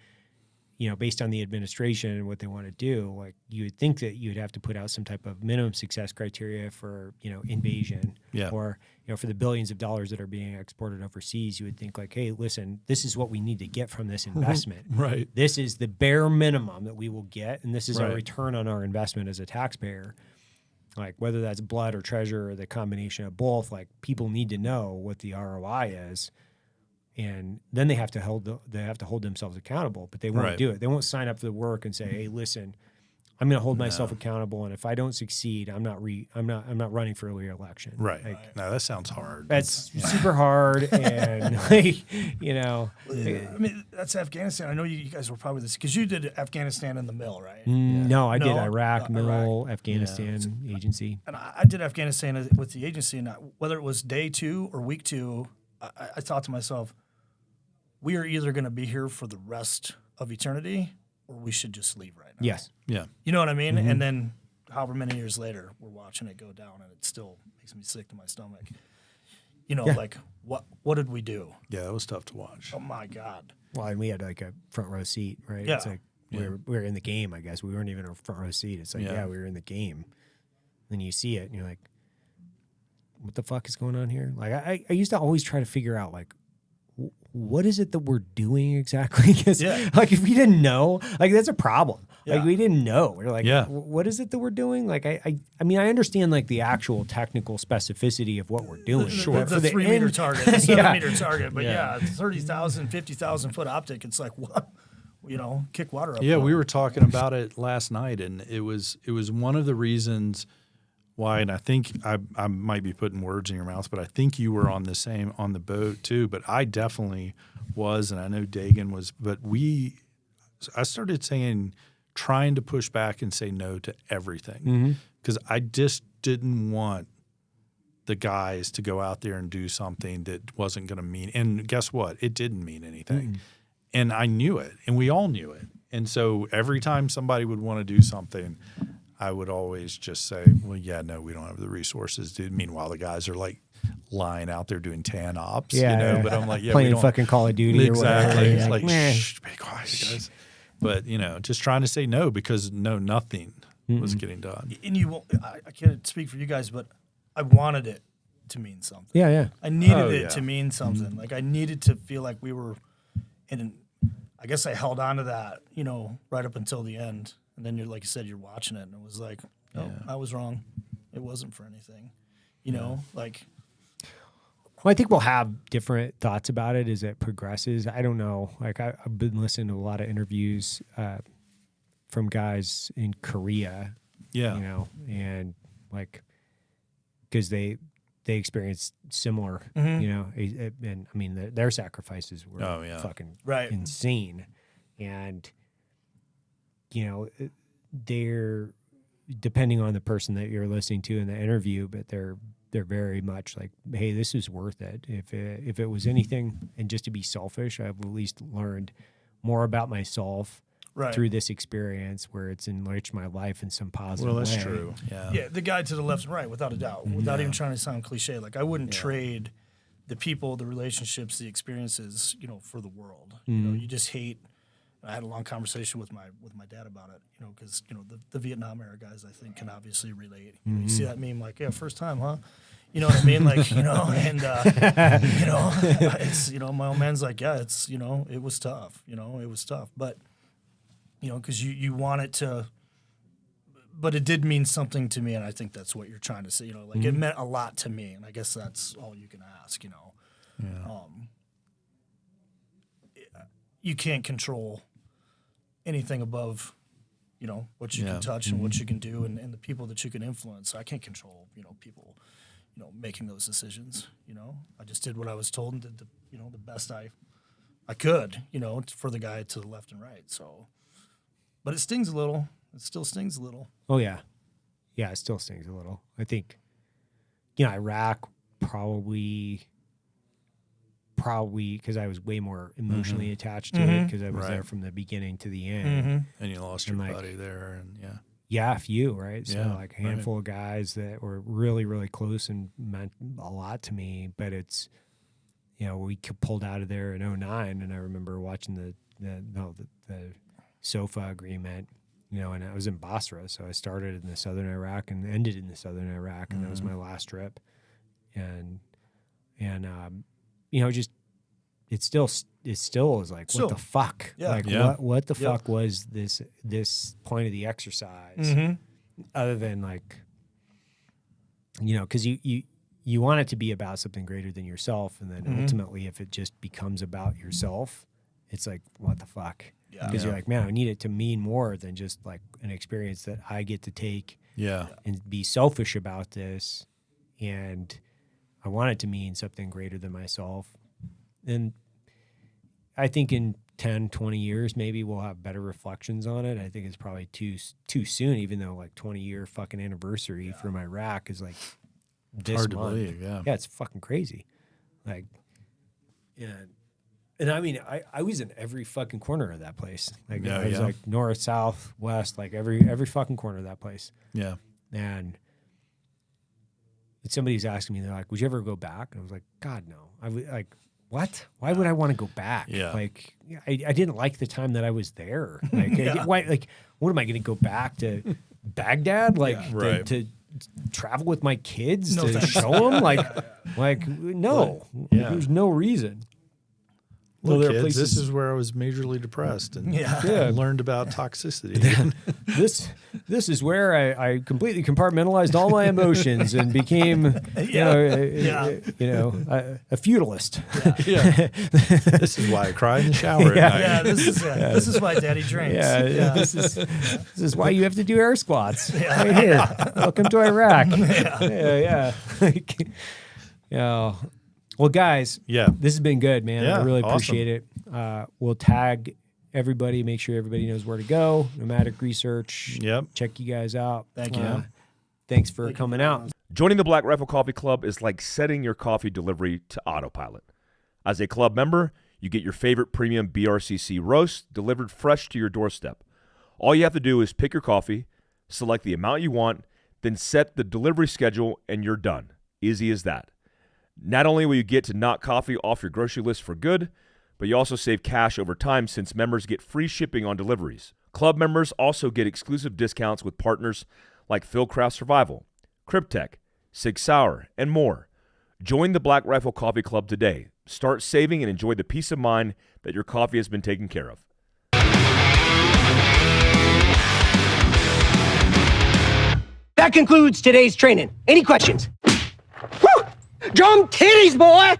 based on the administration and what they want to do, like, you would think that you would have to put out some type of minimum success criteria for invasion, or for the billions of dollars that are being exported overseas. You would think, like, hey, listen, this is what we need to get from this investment. Right. This is the bare minimum that we will get, and this is our return on our investment as a taxpayer. Like, whether that's blood or treasure or the combination of both, like, people need to know what the ROI is, and then they have to hold themselves accountable. But they won't do it. They won't sign up for the work and say, "Hey, listen, I'm going to hold myself accountable, and if I don't succeed, I'm not running for a re-election." Right. Like, no, that sounds hard. That's super hard, and like, I mean, that's Afghanistan. I know you guys were probably this because you did Afghanistan in the mill, right? No, I did Iraq, mill, Afghanistan agency, and I did Afghanistan with the agency. And whether it was day 2 or week 2, I thought to myself, we are either going to be here for the rest of eternity, or we should just leave right now. Yes. Yeah. You know what I mean? And then however many years later, we're watching it go down, and it still makes me sick to my stomach. Like, what did we do? Yeah, it was tough to watch. Oh, my God. Well, and we had like a front row seat, right? Yeah. It's like we were in the game, I guess. We weren't even in a front row seat. It's like, we were in the game. Then you see it, and you're like, what the fuck is going on here? Like, I used to always try to figure out, like, what is it that we're doing exactly? Because like, if we didn't know, like, that's a problem. Like, we didn't know. We're like, what is it that we're doing? Like, I mean, I understand, like, the actual technical specificity of what we're doing. The 3 meter target, the 7 meter target. But 30,000, 50,000 foot optic. It's like, what? Kick water up. Yeah, we were talking about it last night, and it was one of the reasons why, and I think I might be putting words in your mouth, but I think you were on the boat too. But I definitely was, and I know Dagan was. But I started saying trying to push back and say no to everything because I just didn't want the guys to go out there and do something that wasn't going to mean. And guess what? It didn't mean anything. And I knew it, and we all knew it. And so every time somebody would want to do something, I would always just say, well, yeah, no, we don't have the resources, dude. Meanwhile, the guys are like lying out there doing tan ops, but I'm like, yeah, playing we don't, fucking Call of Duty exactly. or whatever. It's like, shh, be quiet, guys. But, just trying to say no because nothing was getting done. And you won't, I can't speak for you guys, but I wanted it to mean something. Yeah. I needed it to mean something. Like I needed to feel like we were I guess I held on to that, right up until the end. And then like you said, you're watching it and it was like, oh, I was wrong. It wasn't for anything, like. Well, I think we'll have different thoughts about it as it progresses. I don't know. Like I've been listening to a lot of interviews from guys in Korea, and like, cause they experienced similar, and I mean, their sacrifices were fucking insane. And, they're depending on the person that you're listening to in the interview, but they're very much like, hey, this is worth it. If it was anything, and just to be selfish, I've at least learned more about myself through this experience where it's enriched my life in some positive way. Well, that's true. Yeah, the guy to the left and right, without a doubt, without even trying to sound cliche. Like I wouldn't trade the people, the relationships, the experiences, for the world. You just hate. I had a long conversation with my dad about it, because the Vietnam era guys I think can obviously relate. You see that meme like, yeah, first time, huh? You know what I mean? Like, and it's my old man's like, yeah, it's it was tough. It was tough, but because you want it to, but it did mean something to me, and I think that's what you're trying to say. Like it meant a lot to me, and I guess that's all you can ask. You can't control anything above, what you can touch and what you can do and the people that you can influence. I can't control, people, making those decisions. I just did what I was told and did the best I could, for the guy to the left and right. So, but it stings a little. It still stings a little. Oh yeah. Yeah. It still stings a little. I think, Iraq probably because I was way more emotionally attached to it because I was there from the beginning to the end. And you lost your buddy there, and a few, right? So like a handful of guys that were really, really close and meant a lot to me. But it's, we pulled out of there in 2009, and I remember watching the SOFA agreement, and I was in Basra, so I started in the southern Iraq and ended in the southern Iraq, and that was my last trip, and just it still is like, what the fuck? Yeah. Like what the fuck was this point of the exercise? Other than like, because you want it to be about something greater than yourself, and then ultimately, if it just becomes about yourself, it's like, what the fuck? Because you're like, man, I need it to mean more than just like an experience that I get to take and be selfish about this, and I want it to mean something greater than myself. And I think in 10, 20 years, maybe we'll have better reflections on it. I think it's probably too soon, even though like 20-year fucking anniversary from Iraq is like this hard month. to believe, yeah. Yeah, it's fucking crazy. Like, and I mean, I was in every fucking corner of that place. Like I was like north, south, west, like every fucking corner of that place. Yeah. And somebody's asking me, they're like, would you ever go back? And I was like, God, no. I would like, what? Why would I want to go back? Yeah. Like, I didn't like the time that I was there. Like, what am I going to go back to Baghdad? Like, to travel with my kids to show them? Like, no. There's no reason. Well, there are places. This is where I was majorly depressed and learned about toxicity. This is where I completely compartmentalized all my emotions and became, a feudalist. This is why I cry in the shower. This is why Daddy drinks. This is why you have to do air squats right here. Welcome to Iraq. Well, guys, this has been good, man. I really appreciate it. We'll tag everybody. Make sure everybody knows where to go. Nomadic Research. Yep. Check you guys out. Thank you. Thanks for coming out. Joining the Black Rifle Coffee Club is like setting your coffee delivery to autopilot. As a club member, you get your favorite premium BRCC roast delivered fresh to your doorstep. All you have to do is pick your coffee, select the amount you want, then set the delivery schedule, and you're done. Easy as that. Not only will you get to knock coffee off your grocery list for good, but you also save cash over time since members get free shipping on deliveries. Club members also get exclusive discounts with partners like Fieldcraft Survival, Cryptech, Sig Sauer, and more. Join the Black Rifle Coffee Club today. Start saving and enjoy the peace of mind that your coffee has been taken care of. That concludes today's training. Any questions? Woo! Drum titties, boy!